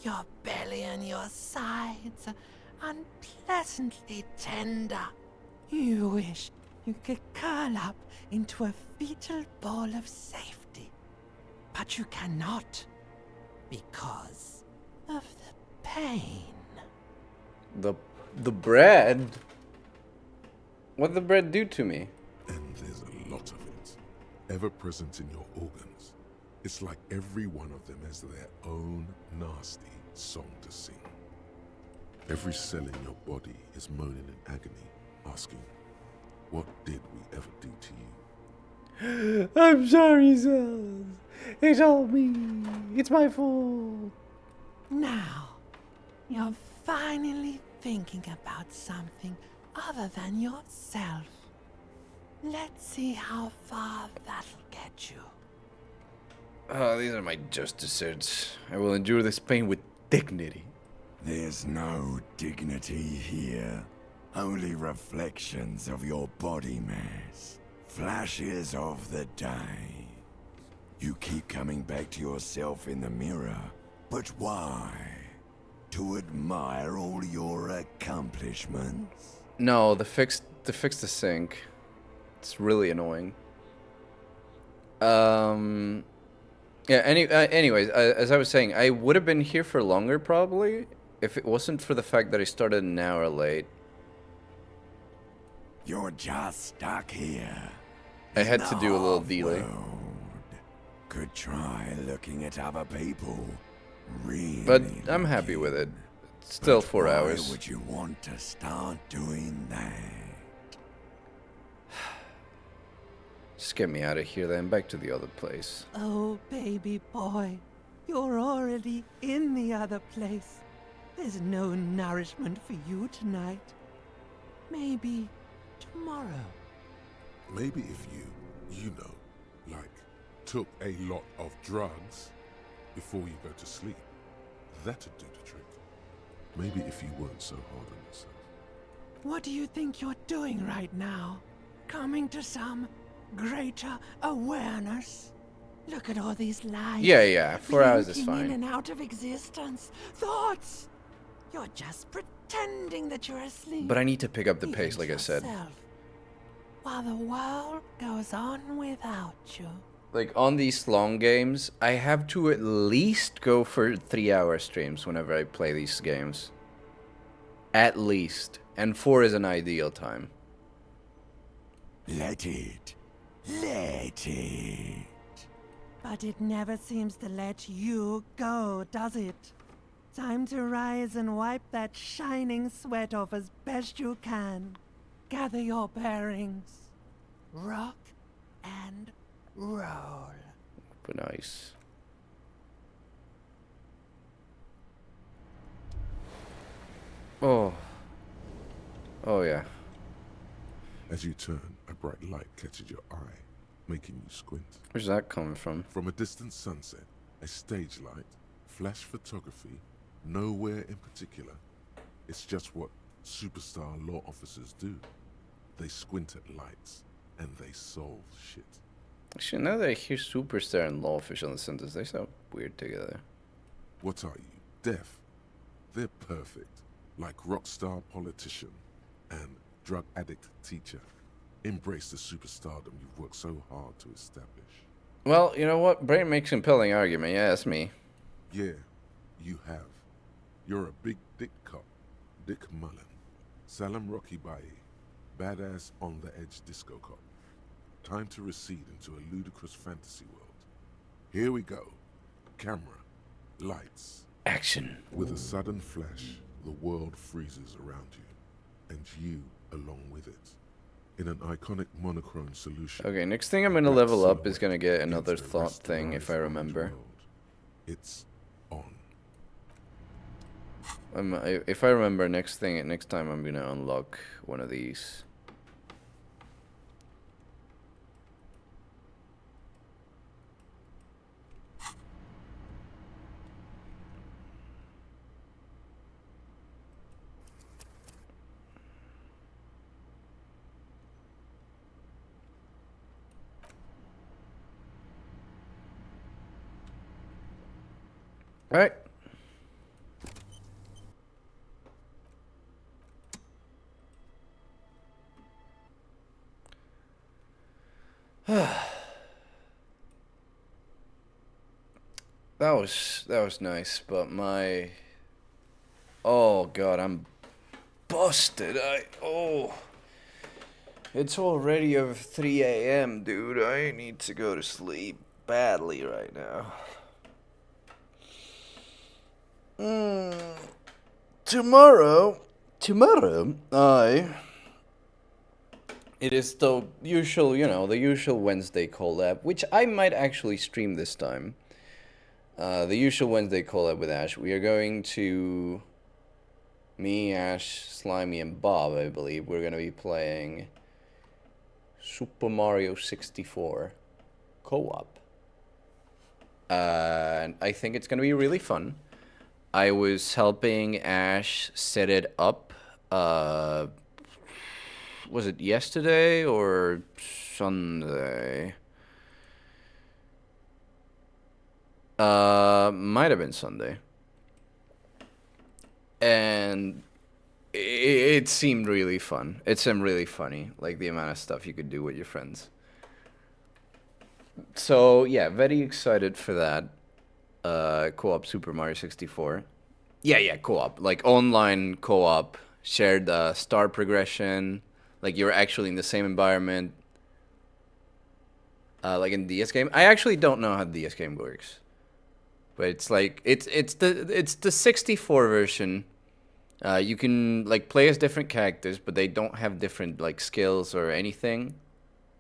Your belly and your sides are unpleasantly tender. You wish you could curl up into a fetal ball of safety. But you cannot, because of the pain. The bread? What'd the bread do to me? And there's a lot of it, ever present in your organs. It's like every one of them has their own nasty song to sing. Every cell in your body is moaning in agony, asking, what did we ever do to you? I'm sorry, cells. It's all me. It's my fault. Now, you're finally thinking about something other than yourself. Let's see how far that'll get you. These are my just desserts. I will endure this pain with dignity. There's no dignity here. Only reflections of your body mass. Flashes of the day. You keep coming back to yourself in the mirror. But why? To admire all your accomplishments? No, to fix the sink. It's really annoying. Yeah, anyways, as I was saying, I would have been here for longer probably if it wasn't for the fact that I started an hour late. You're just stuck here. I had to do a little delay. Could try looking at other people. Really. But I'm happy with it. It's still 4 hours. Why would you want to start doing that? Just get me out of here then, back to the other place. Oh, baby boy, you're already in the other place. There's no nourishment for you tonight. Maybe tomorrow. Maybe if you know, like, took a lot of drugs before you go to sleep, that'd do the trick. Maybe if you weren't so hard on yourself. What do you think you're doing right now? Coming to some greater awareness? Look at all these lives. Yeah, 4 hours is blinking fine. in and out of existence. Thoughts! You're just pretending that you're asleep. But I need to pick up the pace, like I said. While the world goes on without you. Like, on these long games, I have to at least go for 3-hour streams whenever I play these games. At least. And 4 is an ideal time. Let it. Let it. But it never seems to let you go, does it? Time to rise and wipe that shining sweat off as best you can. Gather your bearings. Rock and roll. But nice. Oh. Oh, yeah. As you turn, a bright light catches your eye, making you squint. Where's that coming from? From a distant sunset, a stage light, flash photography, nowhere in particular. It's just what superstar law officers do. They squint at lights, and they solve shit. Actually, now that I hear superstar and law official in the sentence, they sound weird together. What are you, deaf? They're perfect, like rock star politician and drug addict teacher. Embrace the superstardom you've worked so hard to establish. Well, you know what? Brain makes a compelling argument. Yeah, that's me. Yeah, you have. You're a big dick cop, Dick Mullen. Salam Rocky Bai, badass on the edge disco cop. Time to recede into a ludicrous fantasy world. Here we go. Camera, lights, action. With a sudden flash, the world freezes around you, and you along with it. In an iconic monochrome solution. Okay, next thing I'm gonna level up is gonna get another thought thing, if I remember. It's on. If I remember, next time I'm gonna unlock one of these. All right. That was nice, but oh god, I'm busted. It's already over 3 a.m., dude. I need to go to sleep badly right now. Tomorrow, it is the usual, the usual Wednesday collab, which I might actually stream this time. The usual Wednesday collab with Ash. We are going to, me, Ash, Slimy, and Bob, I believe, we're going to be playing Super Mario 64 co-op. And I think it's going to be really fun. I was helping Ash set it up. Was it yesterday or Sunday? Might have been Sunday. And it seemed really fun. It seemed really funny, like the amount of stuff you could do with your friends. So yeah, very excited for that. Co-op Super Mario 64. Yeah, co-op. Like online co-op, shared star progression. Like you're actually in the same environment. Like in DS game. I actually don't know how the DS game works. But it's like it's the 64 version. You can like play as different characters, but they don't have different like skills or anything.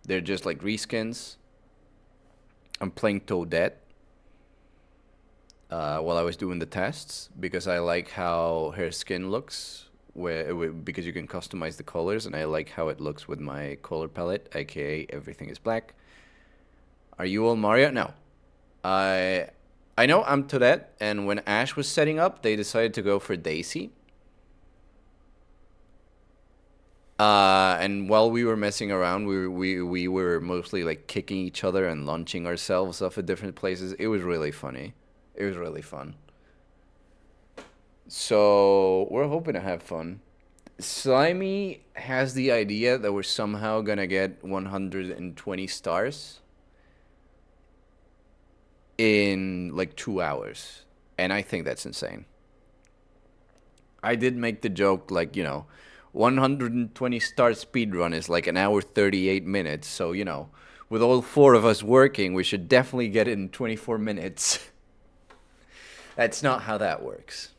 They're just like reskins. I'm playing Toadette. While I was doing the tests, because I like how her skin looks, because you can customize the colors, and I like how it looks with my color palette, aka everything is black. Are you all Mario? No. I know I'm Toadette, and when Ash was setting up, they decided to go for Daisy. And while we were messing around, we were mostly like kicking each other and launching ourselves off at different places. It was really funny. It was really fun. So we're hoping to have fun. Slimy has the idea that we're somehow gonna get 120 stars in like 2 hours. And I think that's insane. I did make the joke, like, 120 star speedrun is like 1 hour 38 minutes. So, with all 4 of us working, we should definitely get it in 24 minutes. That's not how that works.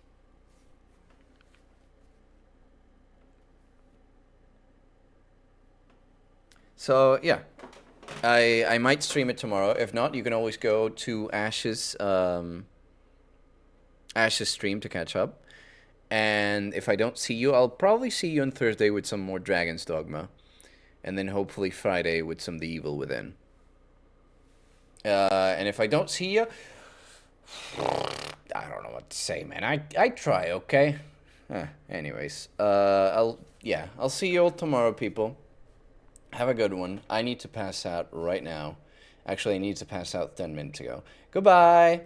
So, yeah. I might stream it tomorrow. If not, you can always go to Ash's stream to catch up. And if I don't see you, I'll probably see you on Thursday with some more Dragon's Dogma. And then hopefully Friday with some The Evil Within. And if I don't see you, I don't know what to say, man. I try, okay? Anyways, I'll see you all tomorrow, people. Have a good one. I need to pass out right now. Actually, I need to pass out 10 minutes ago. Goodbye!